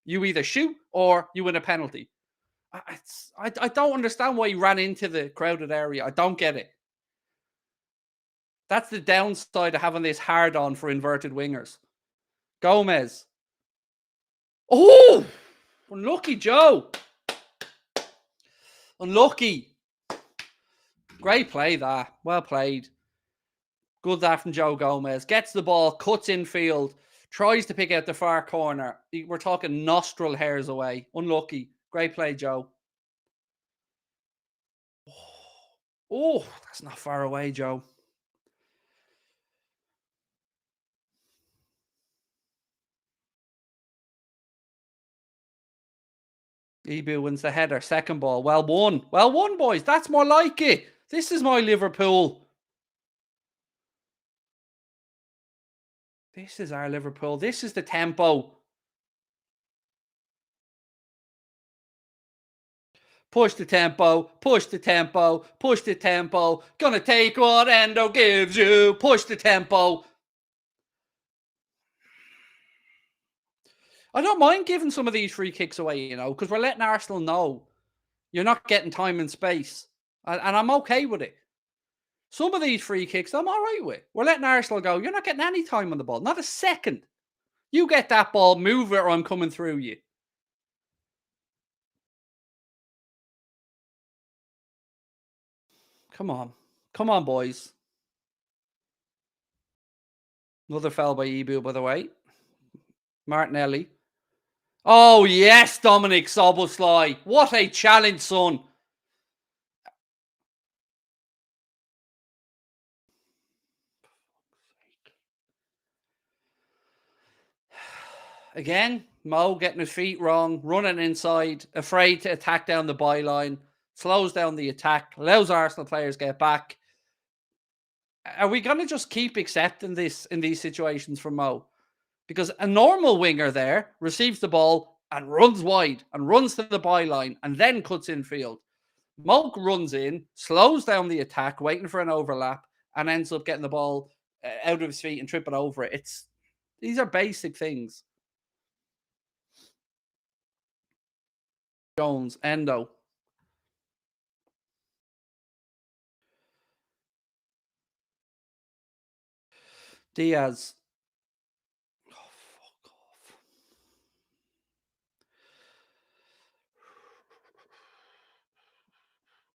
you either shoot or you win a penalty. I don't understand why he ran into the crowded area. I don't get it. That's the downside of having this hard on for inverted wingers. Gomez. Oh! Unlucky, Joe. Unlucky. Great play, that. Well played. Good that from Joe Gomez. Gets the ball, cuts infield, tries to pick out the far corner. We're talking nostril hairs away. Unlucky. Great play, Joe. Oh, that's not far away, Joe. Ebu wins the header. Second ball. Well won. Well won, boys. That's more like it. This is my Liverpool. This is our Liverpool. This is the tempo. Push the tempo. Push the tempo. Push the tempo. Gonna take what Endo gives you. Push the tempo. I don't mind giving some of these free kicks away, because we're letting Arsenal know you're not getting time and space. And I'm okay with it. Some of these free kicks, I'm all right with. We're letting Arsenal go, you're not getting any time on the ball. Not a second. You get that ball, move it, or I'm coming through you. Come on. Come on, boys. Another foul by Ebu, by the way. Martinelli. Oh, yes, Dominic Szoboszlai. What a challenge, son. Again, Mo getting his feet wrong, running inside, afraid to attack down the byline, slows down the attack, allows Arsenal players get back. Are we going to just keep accepting this in these situations from Mo? Because a normal winger there receives the ball and runs wide and runs to the byline and then cuts in field. Mo runs in, slows down the attack, waiting for an overlap, and ends up getting the ball out of his feet and tripping over it. These are basic things. Jones, Endo. Diaz. Oh, fuck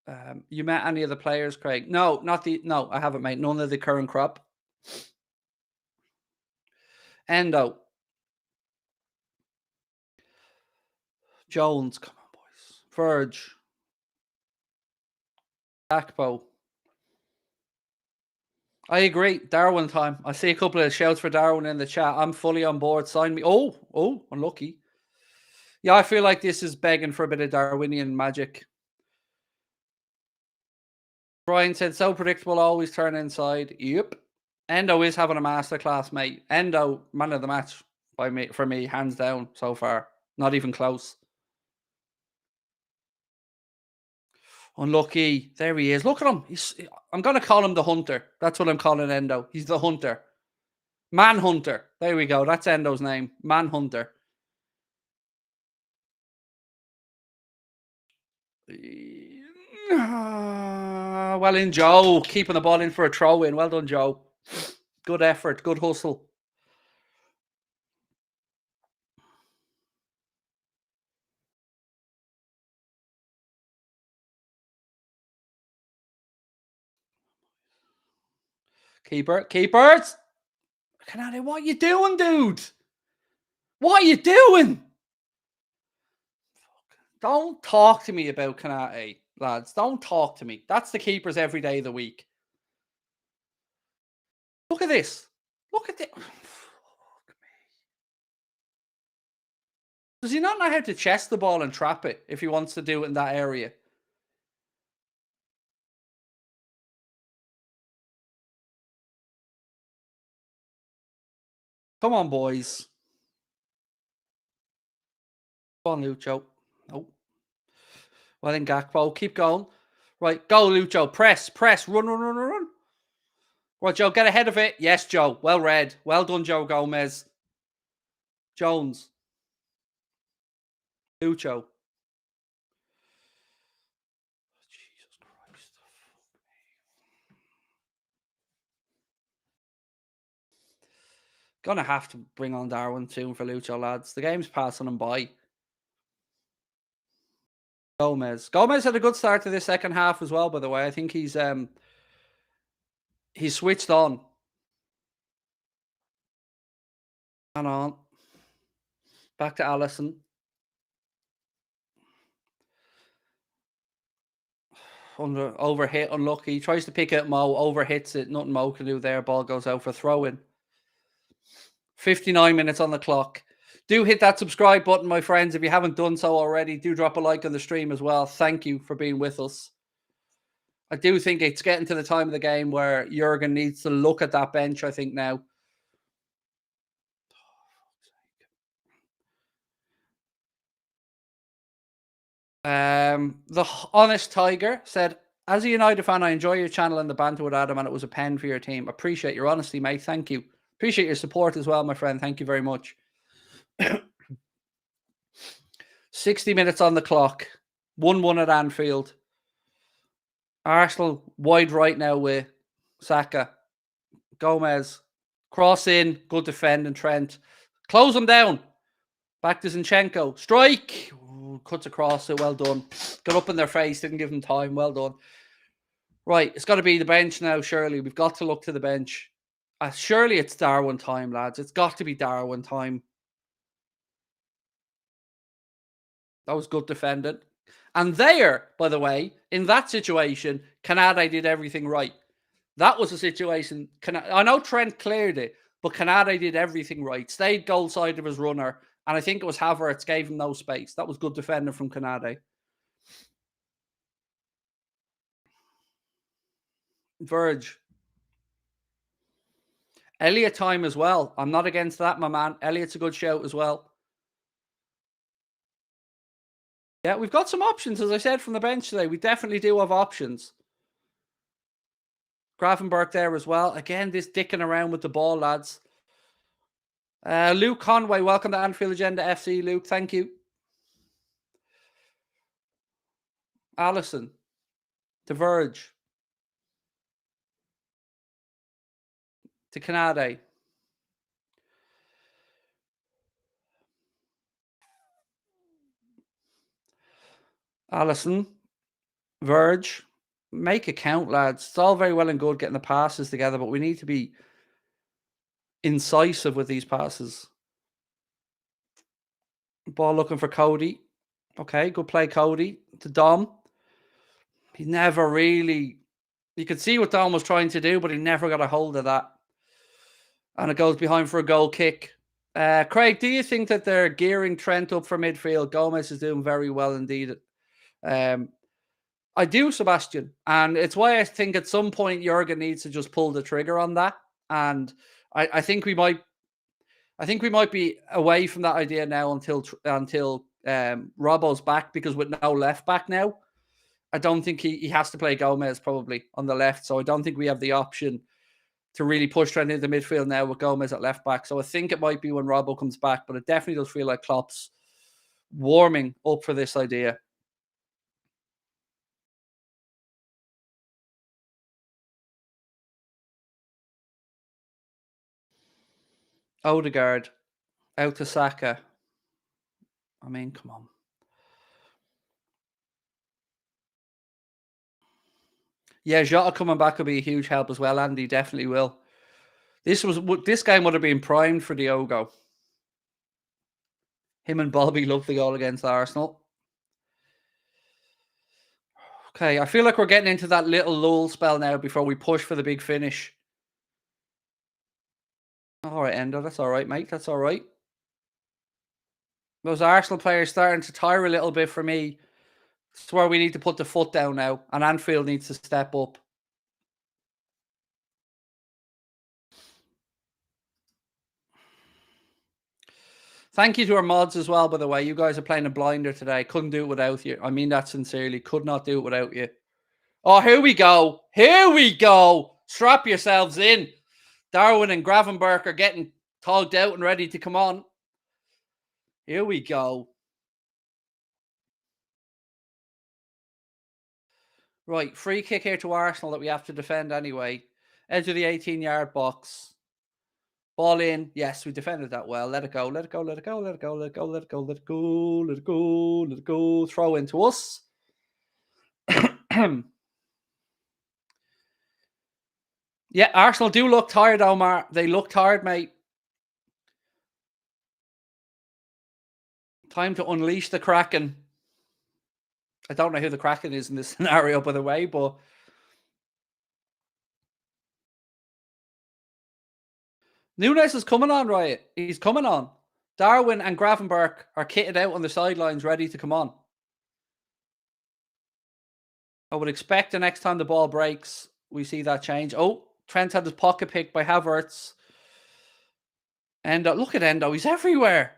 off. You met any of the players, Craig? No, no, I haven't, mate. None of the current crop. Endo. Jones, come on, boys. Verge. Akpo. I agree. Darwin time. I see a couple of shouts for Darwin in the chat. I'm fully on board. Sign me. Oh, unlucky. Yeah, I feel like this is begging for a bit of Darwinian magic. Brian said, so predictable, always turn inside. Yep. Endo is having a masterclass, mate. Endo, man of the match for me, hands down so far. Not even close. Unlucky. There he is. Look at him. I'm going to call him the Hunter. That's what I'm calling Endo. He's the Hunter. Manhunter. There we go. That's Endo's name. Manhunter. Well in, Joe. Keeping the ball in for a throw in. Well done, Joe. Good effort. Good hustle. Keepers. Canate, what are you doing, dude? What are you doing? Don't talk to me about Canate, lads. Don't talk to me. That's the keepers every day of the week. Look at this. Look at this. Does he not know how to chest the ball and trap it if he wants to do it in that area? Come on, boys. Go on, Lucho. Nope. Well, then Gakpo. Keep going. Right, go, Lucho. Press. Run. Right, Joe, get ahead of it. Yes, Joe. Well read. Well done, Joe Gomez. Jones. Lucho. Jesus Christ. Gonna have to bring on Darwin soon for Lucho, lads. The game's passing him by. Gomez had a good start to this second half as well, by the way. I think he's switched on. And on. Back to Allison. Overhit, unlucky. Tries to pick out Mo, overhits it. Nothing Mo can do there. Ball goes out for throw-in. 59 minutes on the clock. Do hit that subscribe button, my friends. If you haven't done so already, do drop a like on the stream as well. Thank you for being with us. I do think it's getting to the time of the game where Jurgen needs to look at that bench, I think, now. The Honest Tiger said, as a United fan, I enjoy your channel and the banter with Adam, and it was a pen for your team. Appreciate your honesty, mate. Thank you. Appreciate your support as well, my friend. Thank you very much. 60 minutes on the clock. 1-1 at Anfield. Arsenal wide right now with Saka. Gomez. Cross in. Good defending, Trent. Close him down. Back to Zinchenko. Strike. Ooh, cuts across it. Well done. Got up in their face. Didn't give them time. Well done. Right. It's got to be the bench now, surely. We've got to look to the bench. Surely it's Darwin time, lads. It's got to be Darwin time. That was good defending. And there, by the way, in that situation, Canade did everything right. That was a situation. I know Trent cleared it, but Canade did everything right. Stayed goal side of his runner. And I think it was Havertz gave him no space. That was good defending from Canade. Verge. Elliott time as well. I'm not against that, my man. Elliott's a good shout as well. Yeah, we've got some options, as I said, from the bench today. We definitely do have options. Gravenberg there as well. Again, this dicking around with the ball, lads. Luke Conway, welcome to Anfield Agenda FC, Luke. Thank you. Allison. To Verge. To Canade. Allison. Verge. Make it count, lads. It's all very well and good getting the passes together, but we need to be incisive with these passes. Ball looking for Cody. Okay, good play, Cody. To Dom. He never really... You could see what Dom was trying to do, but he never got a hold of that. And it goes behind for a goal kick. Craig, do you think that they're gearing Trent up for midfield? Gomez is doing very well indeed. I do, Sebastian. And it's why I think at some point Jurgen needs to just pull the trigger on that. And I think we might be away from that idea now until Robbo's back, because with no left back now, I don't think he has to play Gomez probably on the left. So I don't think we have the option to really push Trent into the midfield now with Gomez at left back. So I think it might be when Robbo comes back, but it definitely does feel like Klopp's warming up for this idea. Odegaard out to Saka. I mean, come on. Yeah, Jota coming back will be a huge help as well, Andy. Definitely will. This game would have been primed for Diogo. Him and Bobby loved the goal against Arsenal. Okay, I feel like we're getting into that little lull spell now before we push for the big finish. All right, Endo, that's all right, mate. That's all right. Those Arsenal players starting to tire a little bit for me. It's where we need to put the foot down now, and Anfield needs to step up. Thank you to our mods as well, by the way. You guys are playing a blinder today. Couldn't do it without you. I mean that sincerely. Could not do it without you. Oh, here we go. Here we go. Strap yourselves in. Darwin and Gravenberch are getting togged out and ready to come on. Here we go. Right, free kick here to Arsenal that we have to defend anyway. Edge of the 18-yard box. Ball in. Yes, we defended that well. Let it go. Let it go. Let it go. Let it go. Let it go. Let it go. Let it go. Let it go. Let it go. Throw into us. Yeah, Arsenal do look tired, Omar. They look tired, mate. Time to unleash the Kraken. I don't know who the Kraken is in this scenario, by the way, but Nunes is coming on, right? He's coming on. Darwin and Gravenberch are kitted out on the sidelines, ready to come on. I would expect the next time the ball breaks, we see that change. Oh, Trent had his pocket picked by Havertz. Endo, look at Endo. He's everywhere.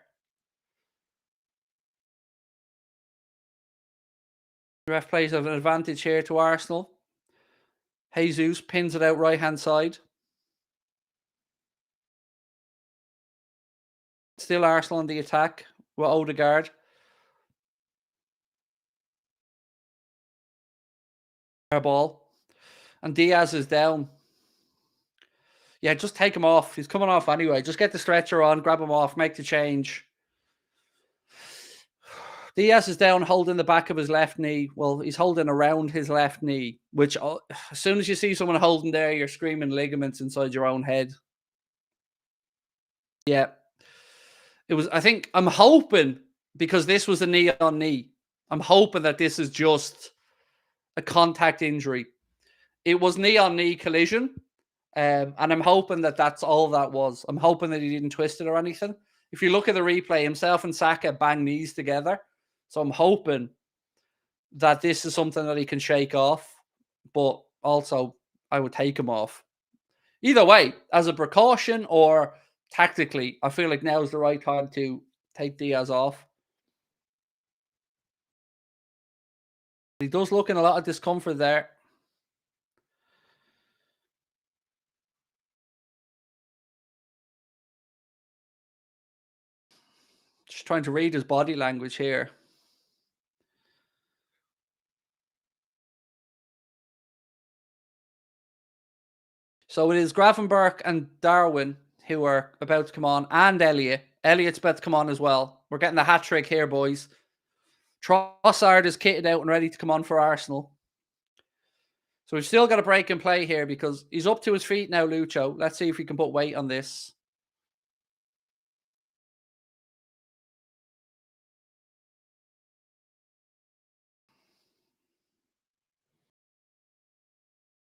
The ref plays an advantage here to Arsenal. Jesus pins it out right-hand side. Still Arsenal on the attack with Odegaard. Ball. And Diaz is down. Yeah, just take him off. He's coming off anyway. Just get the stretcher on, grab him off, make the change. Diaz is down, holding the back of his left knee. Well, he's holding around his left knee, which as soon as you see someone holding there, you're screaming ligaments inside your own head. Yeah. It was, I think, I'm hoping, because this was a knee on knee, I'm hoping that this is just a contact injury. It was knee on knee collision. And I'm hoping that that's all that was. I'm hoping that he didn't twist it or anything. If you look at the replay, himself and Saka bang knees together. So I'm hoping that this is something that he can shake off. But also, I would take him off. Either way, as a precaution or tactically, I feel like now is the right time to take Diaz off. He does look in a lot of discomfort there. Just trying to read his body language here. So it is Gravenberch and Darwin who are about to come on, and Elliott. Elliott's about to come on as well. We're getting the hat trick here, boys. Trossard is kitted out and ready to come on for Arsenal. So we've still got a break and play here because he's up to his feet now, Lucho. Let's see if we can put weight on this.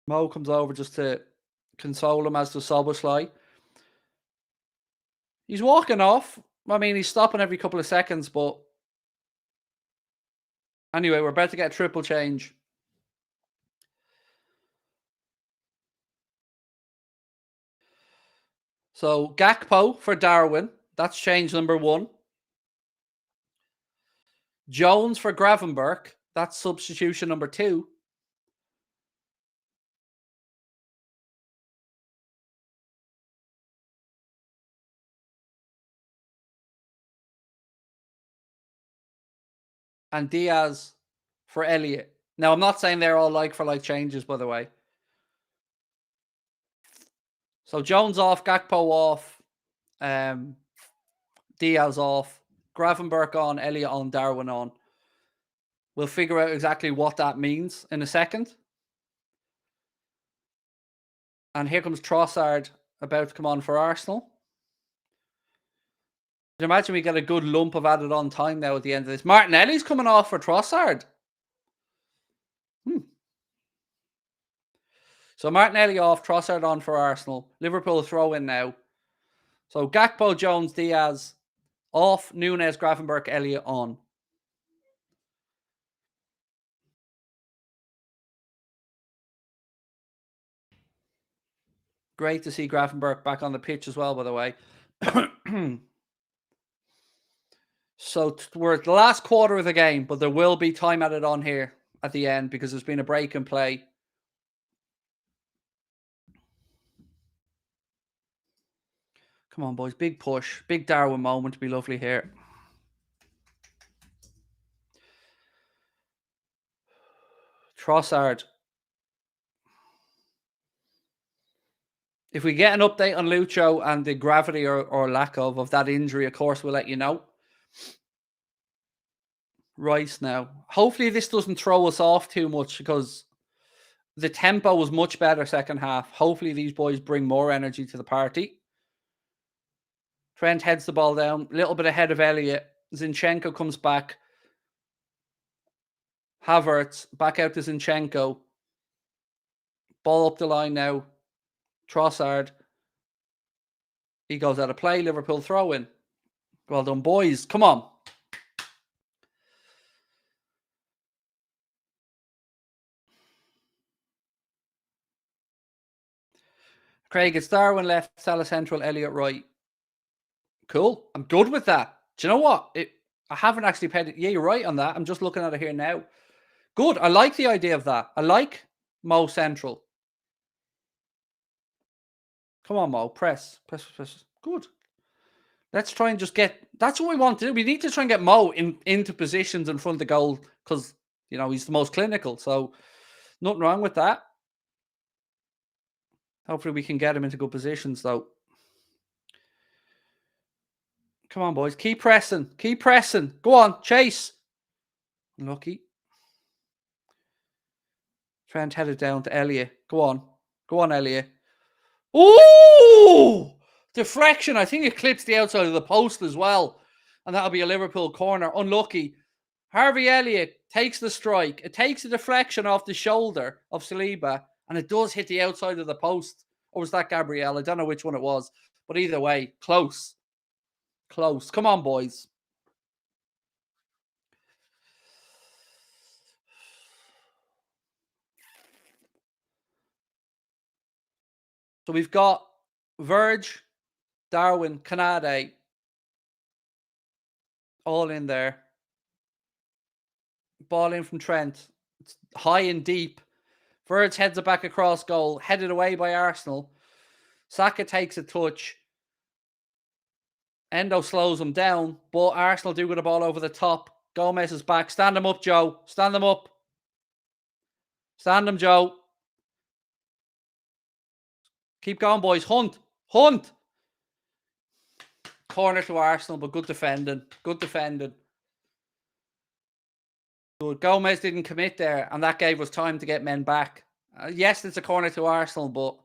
Mo comes over just to console him, as does Soboslai. He's walking off. I mean, he's stopping every couple of seconds, but anyway, we're about to get a triple change. So Gakpo for Darwin. That's change number 1. Jones for Gravenberch. That's substitution number 2. And Diaz for Elliott. Now, I'm not saying they're all like-for-like changes, by the way. So Jones off, Gakpo off, Diaz off, Gravenberch on, Elliott on, Darwin on. We'll figure out exactly what that means in a second. And here comes Trossard about to come on for Arsenal. I can imagine we get a good lump of added on time now at the end of this. Martinelli's coming off for Trossard. So Martinelli off, Trossard on for Arsenal. Liverpool throw in now. So Gakpo, Jones, Diaz off, Nunes, Gravenberch, Elliott on. Great to see Gravenberch back on the pitch as well, by the way. So we're at the last quarter of the game, but there will be time added on here at the end because there's been a break in play. Come on, boys. Big push. Big Darwin moment to be lovely here. Trossard. If we get an update on Lucho and the gravity or lack of that injury, of course, we'll let you know. Rice now. Hopefully this doesn't throw us off too much because the tempo was much better second half. Hopefully these boys bring more energy to the party. Trent heads the ball down. A little bit ahead of Elliott. Zinchenko comes back. Havertz back out to Zinchenko. Ball up the line now. Trossard. He goes out of play. Liverpool throw in. Well done, boys. Come on. Craig, it's Darwin left, Salah central, Elliott right. Cool. I'm good with that. Do you know what? I haven't actually paid it. Yeah, you're right on that. I'm just looking at it here now. Good. I like the idea of that. I like Mo central. Come on, Mo. Press. Good. Let's try and just get... That's what we want to do. We need to try and get Mo into positions in front of the goal because, you know, he's the most clinical. So, nothing wrong with that. Hopefully we can get him into good positions, though. Come on, boys. Keep pressing. Keep pressing. Go on. Chase. Lucky. Trent headed down to Elliott. Go on. Go on, Elliott. Ooh! Deflection. I think it clips the outside of the post as well. And that'll be a Liverpool corner. Unlucky. Harvey Elliott takes the strike. It takes a deflection off the shoulder of Saliba. And it does hit the outside of the post. Or was that Gabriel? I don't know which one it was. But either way, close. Close. Come on, boys. So we've got Verge, Darwin, Canade, all in there. Ball in from Trent. It's high and deep. Verge heads it back across goal, headed away by Arsenal. Saka takes a touch. Endo slows him down, but Arsenal do get the ball over the top. Gomez is back. Stand him up, Joe. Stand them up. Stand him, Joe. Keep going, boys. Hunt. Hunt. Corner to Arsenal, but good defending. Good defending. Good. Gomez didn't commit there, and that gave us time to get men back. Yes, it's a corner to Arsenal, but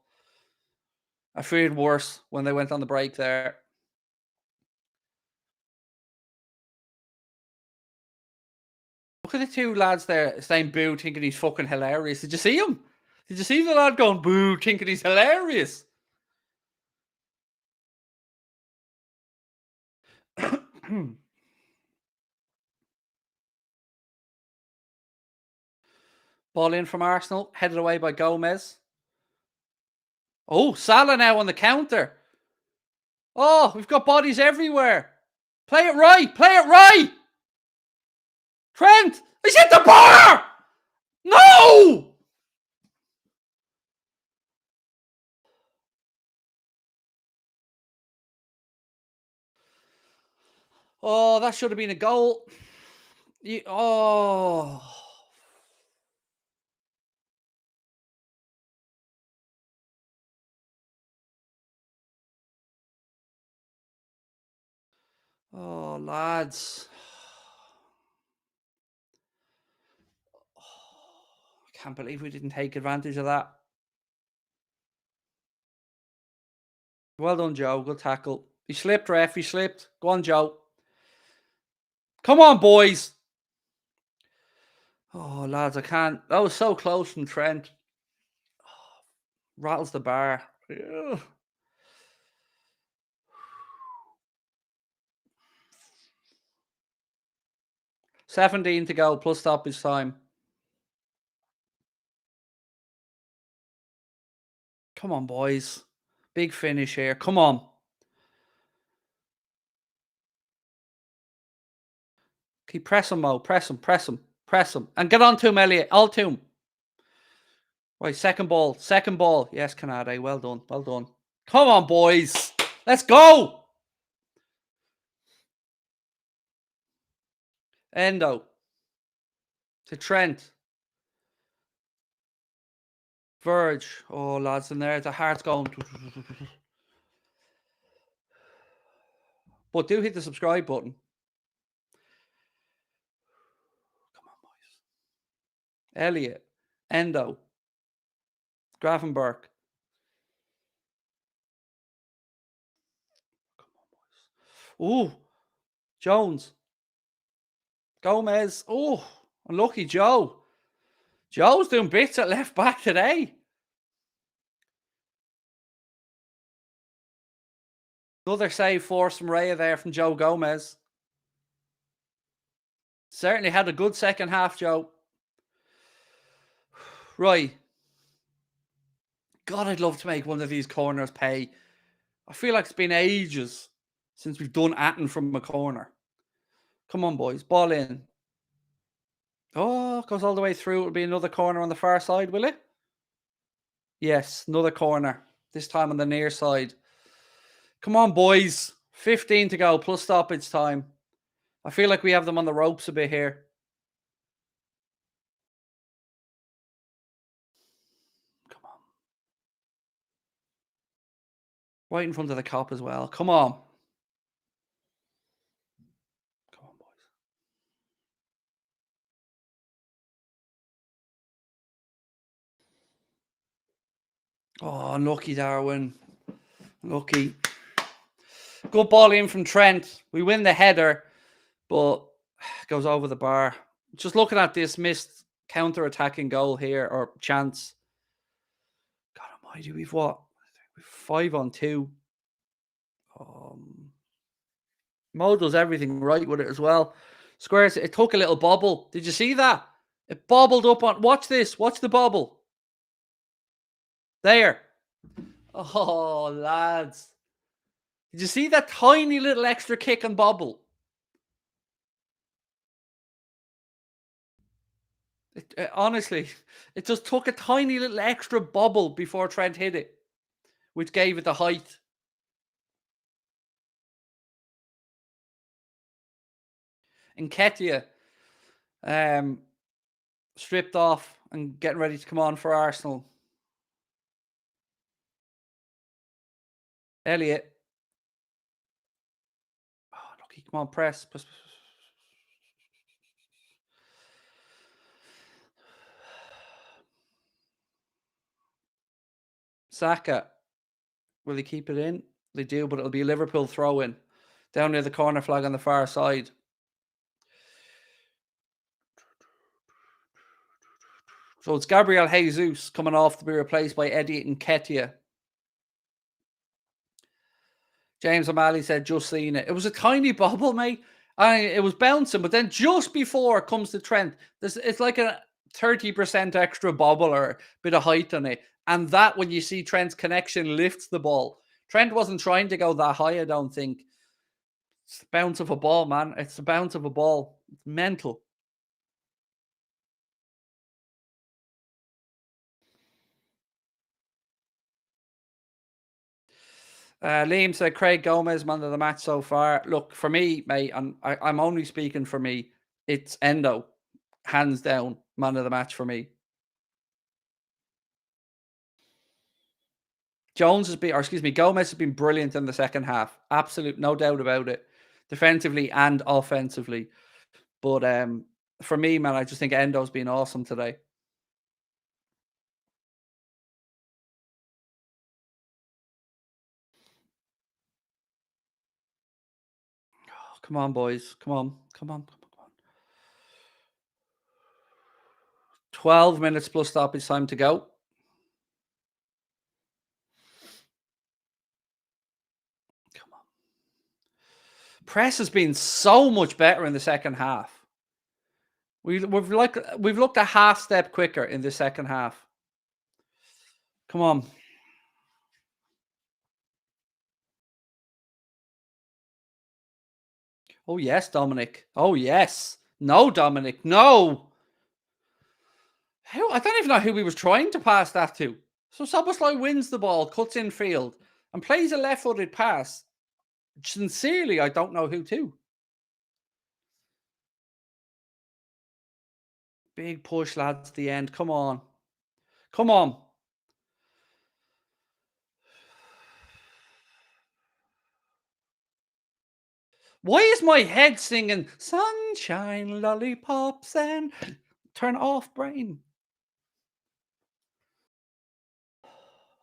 I feared worse when they went on the break there. Look at the two lads there saying boo, thinking he's fucking hilarious. Did you see him? Did you see the lad going boo, thinking he's hilarious? Ball in from Arsenal, headed away by Gomez. Oh, Salah now on the counter. Oh, we've got bodies everywhere. Play it right. Play it right. Trent, he's hit the bar. No. Oh, that should have been a goal. Oh. Oh, lads. I can't believe we didn't take advantage of that. Well done, Joe. Good tackle. He slipped, ref. He slipped. Go on, Joe. Come on, boys. Oh, lads, I can't. That was so close from Trent. Oh, rattles the bar. Ugh. $17 to go, plus stoppage time. Come on, boys. Big finish here. Come on. Keep pressing, Mo. Press him, press him, press him. And get on to him, Elliot. All to him. Right, second ball. Second ball. Yes, Canade. Well done. Well done. Come on, boys. Let's go. Endo. To Trent. Verge. Oh, lads, in there. The heart's going. But do hit the subscribe button. Come on, boys. Elliot. Endo. Gravenberg. Come on, boys. Ooh. Jones. Gomez. Oh, unlucky Joe. Joe's doing bits at left back today. Another save force from Raya there from Joe Gomez. Certainly had a good second half, Joe. Right. God, I'd love to make one of these corners pay. I feel like it's been ages since we've done Atten from a corner. Come on, boys. Ball in. Oh, goes all the way through. It'll be another corner on the far side, will it? Yes, another corner. This time on the near side. Come on, boys. 15 to go, plus stoppage time. I feel like we have them on the ropes a bit here. Come on. Right in front of the cop as well. Come on. Come on, boys. Oh, unlucky, Darwin. Lucky. Good ball in from Trent. We win the header, but goes over the bar. Just looking at this missed counter-attacking goal here, or chance. God almighty, we've what? We've 5 on 2. Mo does everything right with it as well. Squares, it took a little bobble. Did you see that? It bobbled up on... Watch this. Watch the bobble. There. Oh, lads. Did you see that tiny little extra kick and bobble? Honestly, it just took a tiny little extra bobble before Trent hit it, which gave it the height. Nketiah stripped off and getting ready to come on for Arsenal. Elliot. Oh, lucky. Come on, press. Saka. Will they keep it in? They do, but it'll be a Liverpool throw-in. Down near the corner flag on the far side. So it's Gabriel Jesus coming off to be replaced by Eddie Nketiah. James O'Malley said, just seen it. It was a tiny bobble, mate. It was bouncing, but then just before it comes to Trent, it's like a 30% extra bobble or a bit of height on it. And that, when you see Trent's connection, lifts the ball. Trent wasn't trying to go that high, I don't think. It's the bounce of a ball, man. It's the bounce of a ball. It's mental. Liam said Craig Gomez, man of the match so far. Look, for me, mate, I'm only speaking for me. It's Endo, hands down, man of the match for me. Gomez has been brilliant in the second half. Absolute, no doubt about it. Defensively and offensively. But for me, man, I just think Endo's been awesome today. Oh, come on, boys. Come on. 12 minutes plus stoppage time to go. Come on. Press has been so much better in the second half. We've looked a half step quicker in the second half. Come on. Oh, yes, Dominic. Oh, yes. No, Dominic. No. I don't even know who he was trying to pass that to. So Szoboszlai wins the ball, cuts in field, and plays a left-footed pass. Sincerely, I don't know who to. Big push, lads, at the end. Come on. Come on. Why is my head singing sunshine, lollipops, and turn off brain?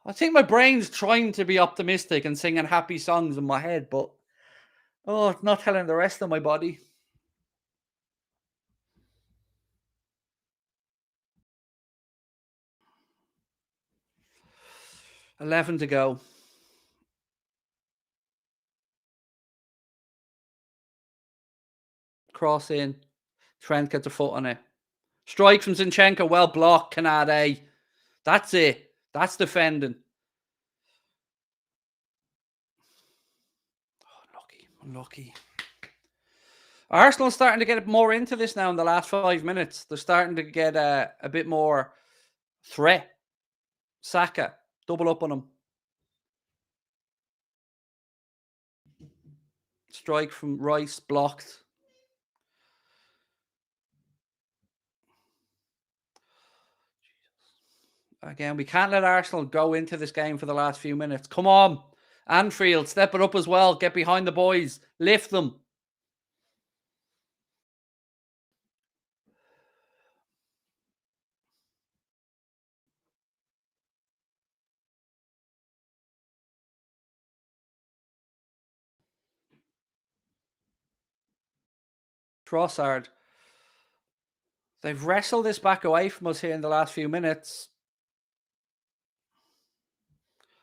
I think my brain's trying to be optimistic and singing happy songs in my head, but it's not telling the rest of my body. 11 to go. Cross in. Trent gets a foot on it. Strike from Zinchenko. Well blocked, Canade. That's it. That's defending. Oh, unlucky. Arsenal starting to get more into this now in the last 5 minutes. They're starting to get a bit more threat. Saka, double up on him. Strike from Rice, blocked. Again, we can't let Arsenal go into this game for the last few minutes. Come on. Anfield, step it up as well. Get behind the boys. Lift them. Trossard. They've wrestled this back away from us here in the last few minutes.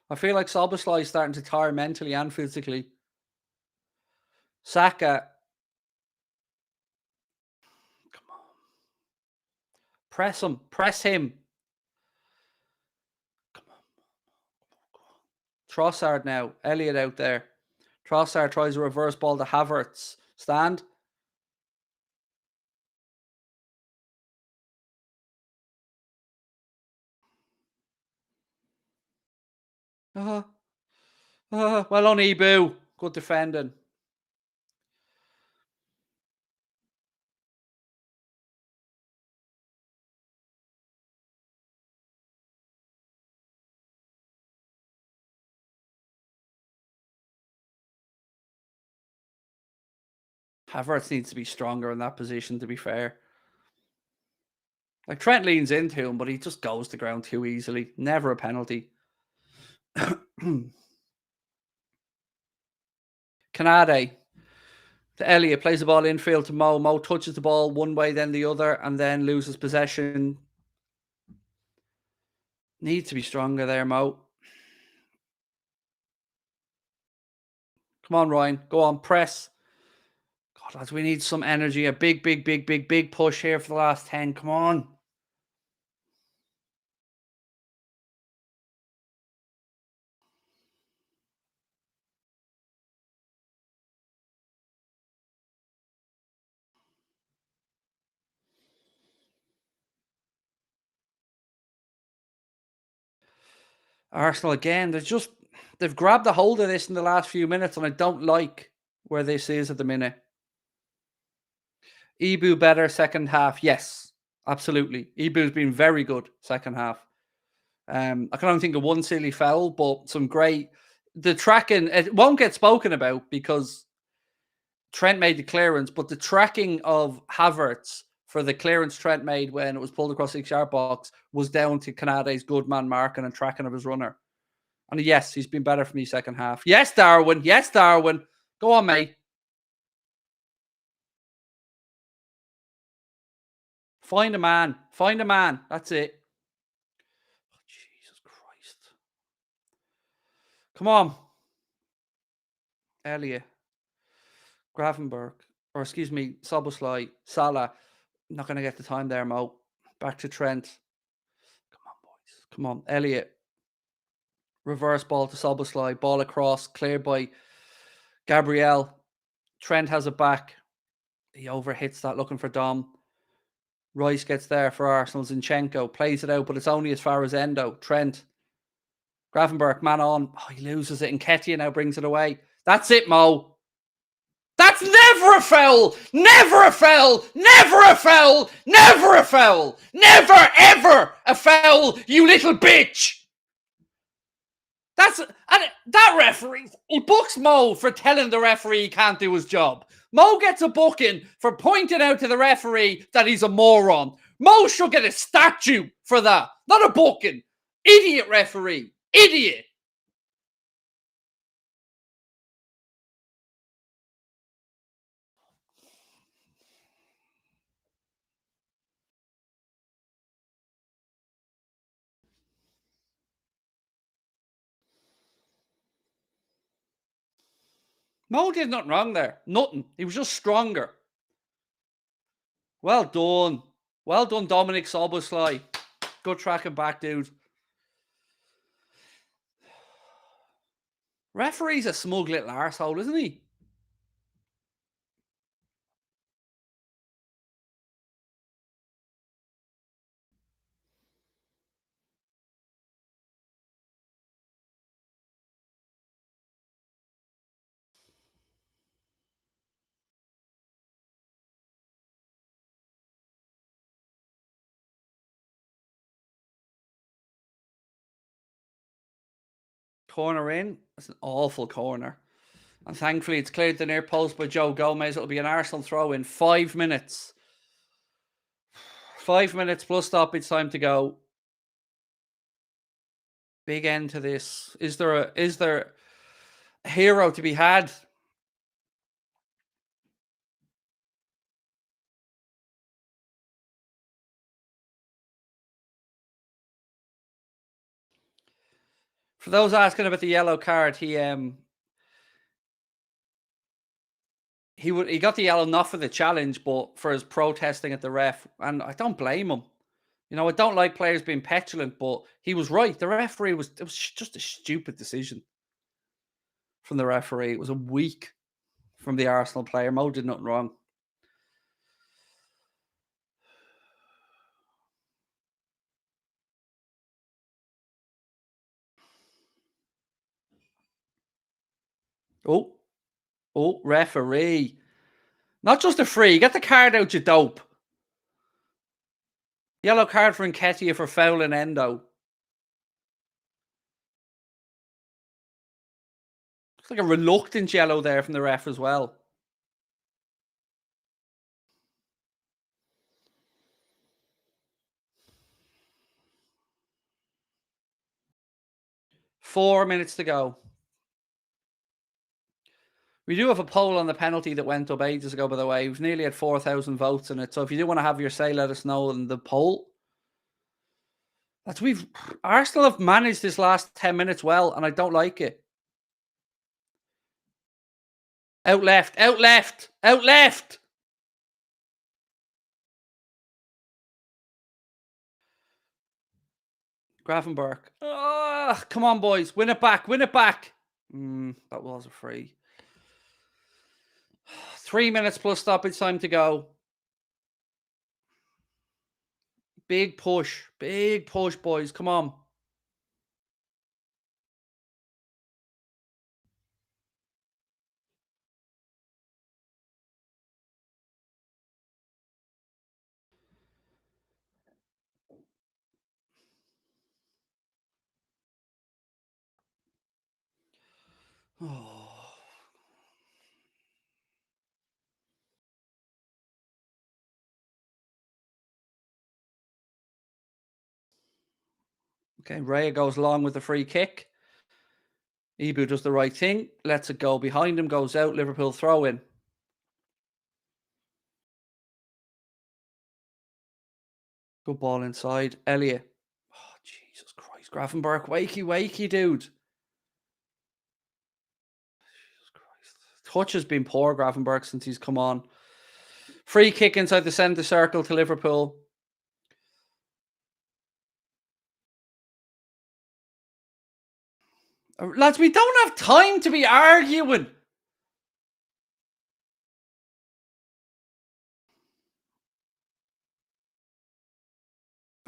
I feel like Szoboszlai is starting to tire mentally and physically. Saka. Come on. Press him. Press him. Come on. Trossard now. Elliott out there. Trossard tries a reverse ball to Havertz. Stand. Well on Ibu. Good defending. Havertz needs to be stronger in that position, to be fair. Like, Trent leans into him, but he just goes to ground too easily. Never a penalty. Canade to Elliott, plays the ball infield to Mo. Mo touches the ball one way, then the other, and then loses possession. Needs to be stronger there, Mo. Come on, Ryan. Go on, press. God, lads, we need some energy. A big push here for the last 10. Come on. Arsenal again, they've grabbed a hold of this in the last few minutes, and I don't like where this is at the minute. Ibu better second half. Yes, absolutely. Ibu's been very good second half. I can only think of one silly foul, but some great. The tracking, it won't get spoken about because Trent made the clearance, but the tracking of Havertz for the clearance Trent made when it was pulled across the 6-yard box was down to Canade's good man marking and tracking of his runner. And yes, he's been better for me second half. Yes, Darwin. Yes, Darwin. Go on, mate. Find a man. Find a man. That's it. Oh, Jesus Christ. Come on. Elliott. Gravenberg. Or excuse me, Szoboszlai. Salah. Not going to get the time there, Mo. Back to Trent. Come on, boys. Come on. Elliott. Reverse ball to Szoboszlai. Ball across. Cleared by Gabriel. Trent has it back. He overhits that looking for Dom. Rice gets there for Arsenal. Zinchenko plays it out, but it's only as far as Endo. Trent. Gravenberch, man on. Oh, he loses it, and Nketiah now brings it away. That's it, Mo. That's never a foul! Never a foul! Never a foul! Never a foul! Never, ever a foul, you little bitch! That referee, he books Mo for telling the referee he can't do his job. Mo gets a booking for pointing out to the referee that he's a moron. Mo should get a statue for that, not a booking. Idiot referee. Idiot. Mo did nothing wrong there. Nothing. He was just stronger. Well done. Well done, Dominic Soboslai. Good tracking back, dude. Referee's a smug little arsehole, isn't he? Corner in. That's an awful corner. And thankfully, it's cleared the near post by Joe Gomez. It'll be an Arsenal throw in 5 minutes. 5 minutes plus stoppage time to go. Big end to this. Is there a hero to be had? For those asking about the yellow card, he got the yellow not for the challenge, but for his protesting at the ref. And I don't blame him. You know, I don't like players being petulant, but he was right. The referee it was just a stupid decision from the referee. It was a weak from the Arsenal player. Mo did nothing wrong. Oh, referee. Not just a free. Get the card out, you dope. Yellow card for Nketiah for fouling Endo. It's like a reluctant yellow there from the ref as well. Four minutes to go. We do have a poll on the penalty that went up ages ago, by the way. We've nearly had 4,000 votes in it. So if you do want to have your say, let us know in the poll. Arsenal have managed this last 10 minutes well, and I don't like it. Out left, out left, out left. Gravenberch. Oh, come on, boys. Win it back, win it back. That was a free. 3 minutes plus stoppage time to go. Big push, boys. Come on. Oh. Okay, Raya goes along with the free kick. Ibu does the right thing. Lets it go. Behind him goes out. Liverpool throw in. Good ball inside. Elliot. Oh, Jesus Christ. Gravenberch. Wakey, dude. Jesus Christ. Touch has been poor, Gravenberch, since he's come on. Free kick inside the centre circle to Liverpool. Lads, we don't have time to be arguing.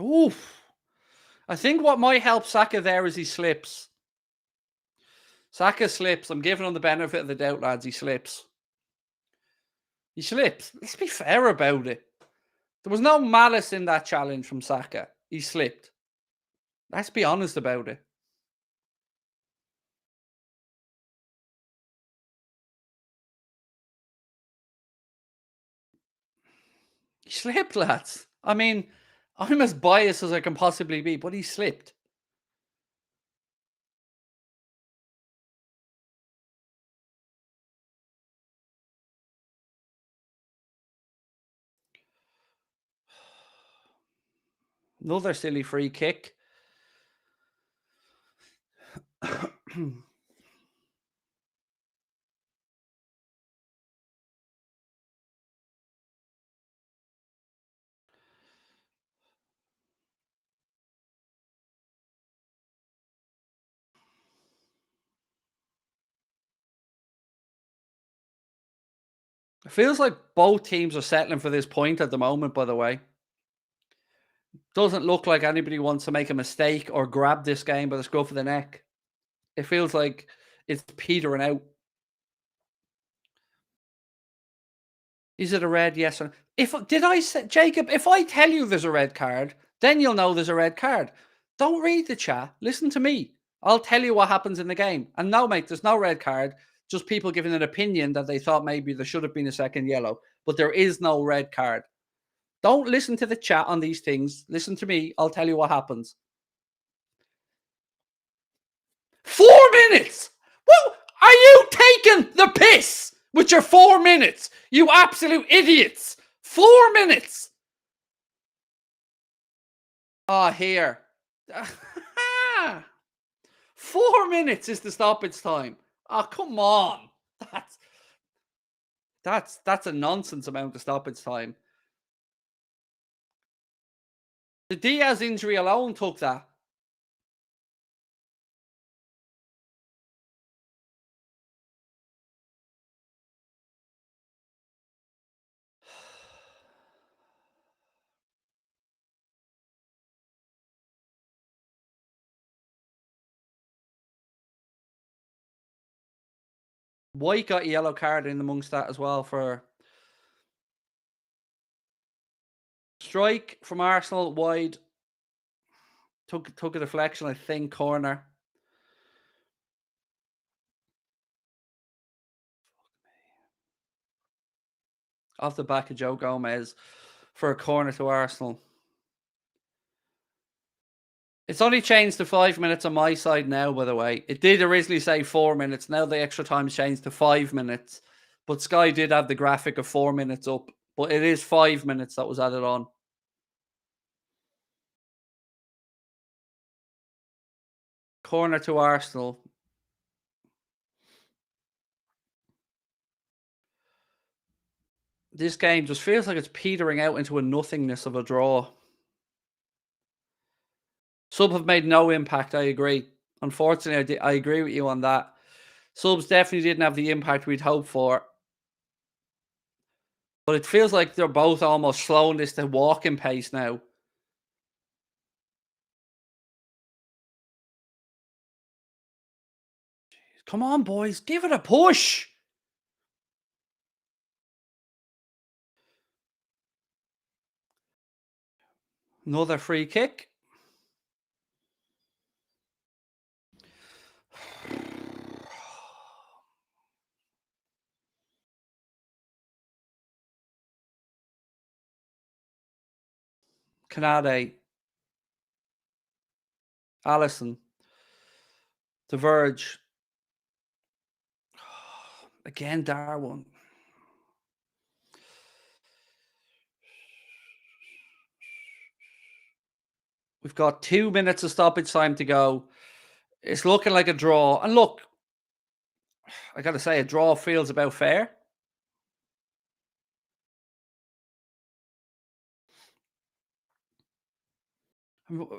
Oof. I think what might help Saka there is he slips. Saka slips. I'm giving him the benefit of the doubt, lads. He slips. He slips. Let's be fair about it. There was no malice in that challenge from Saka. He slipped. Let's be honest about it. He slipped, lads. I mean, I'm as biased as I can possibly be, but he slipped. Another silly free kick. It feels like both teams are settling for this point at the moment, by the way. Doesn't look like anybody wants to make a mistake or grab this game by the scruff of the neck. It feels like it's petering out. Is it a red? Yes or no? Did I say, Jacob, if I tell you there's a red card, then you'll know there's a red card. Don't read the chat. Listen to me. I'll tell you what happens in the game. And no, mate, there's no red card. Just people giving an opinion that they thought maybe there should have been a second yellow. But there is no red card. Don't listen to the chat on these things. Listen to me. I'll tell you what happens. 4 minutes! Well, are you taking the piss with your 4 minutes? You absolute idiots! 4 minutes! Ah, here. 4 minutes is the stoppage time. Oh, come on. That's a nonsense amount of stoppage time. The Diaz injury alone took that. White got a yellow card in amongst that as well for strike from Arsenal wide. Took a deflection, I think, corner. Off the back of Joe Gomez for a corner to Arsenal. It's only changed to 5 minutes on my side now, by the way. It did originally say 4 minutes. Now the extra time's changed to 5 minutes. But Sky did have the graphic of 4 minutes up. But it is 5 minutes that was added on. Corner to Arsenal. This game just feels like it's petering out into a nothingness of a draw. Sub have made no impact, I agree. Unfortunately, I agree with you on that. Subs definitely didn't have the impact we'd hoped for. But it feels like they're both almost slowing this to walking pace now. Come on, boys. Give it a push. Another free kick. Canade. Allison. The Verge. Again, Darwin. We've got 2 minutes of stoppage time to go. It's looking like a draw. And look, I got to say, a draw feels about fair.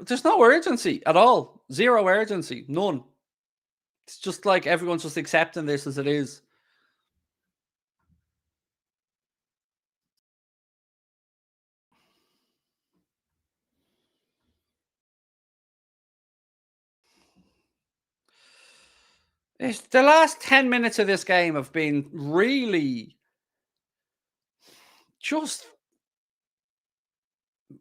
There's no urgency at all. Zero urgency. None. It's just like everyone's just accepting this as it is. The last 10 minutes of this game have been really just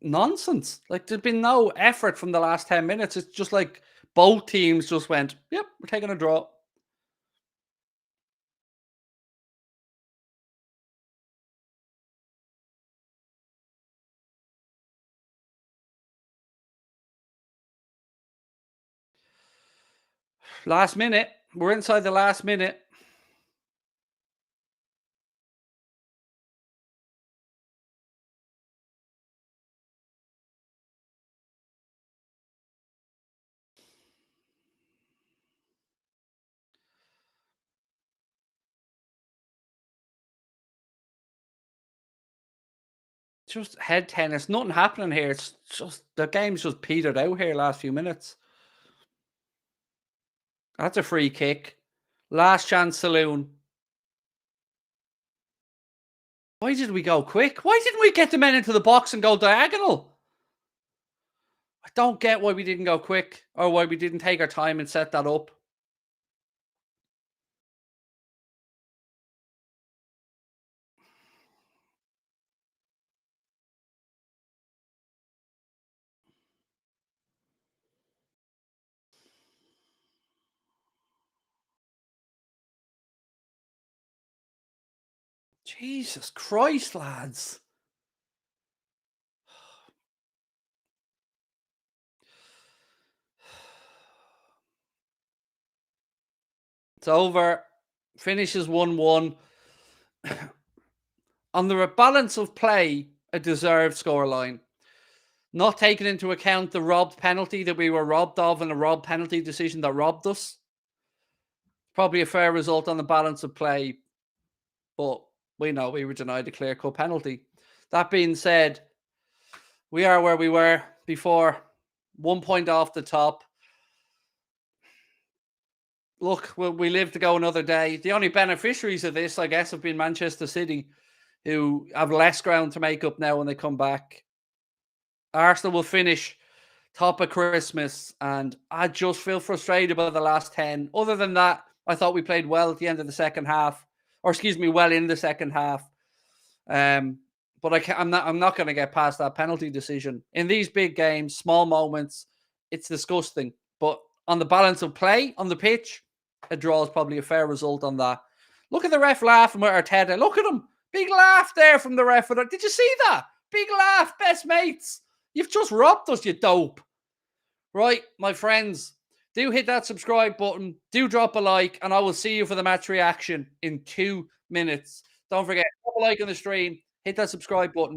nonsense. Like, there's been no effort from the last 10 minutes. It's just like both teams just went, yep, we're taking a draw. Last minute. We're inside the last minute. Just head tennis. Nothing happening here. It's just the game's just petered out here last few minutes. That's a free kick. Last chance saloon. Why did we go quick? Why didn't we get the men into the box and go diagonal? I don't get why we didn't go quick or why we didn't take our time and set that up. Jesus Christ, lads. It's over. Finishes 1-1. On the balance of play, a deserved scoreline. Not taking into account the robbed penalty that we were robbed of and a robbed penalty decision that robbed us. Probably a fair result on the balance of play, but we know we were denied a clear-cut penalty. That being said, we are where we were before. 1 point off the top. Look, we live to go another day. The only beneficiaries of this, I guess, have been Manchester City, who have less ground to make up now when they come back. Arsenal will finish top of Christmas, and I just feel frustrated about the last 10. Other than that, I thought we played well at the end of the second half, or excuse me, well in the second half. But I'm not going to get past that penalty decision. In these big games, small moments, it's disgusting. But on the balance of play on the pitch, a draw is probably a fair result on that. Look at the ref laughing with Arteta. Look at him. Big laugh there from the ref. Did you see that? Big laugh, best mates. You've just robbed us, you dope. Right, my friends, do hit that subscribe button. Do drop a like, and I will see you for the match reaction in 2 minutes. Don't forget, drop a like on the stream. Hit that subscribe button.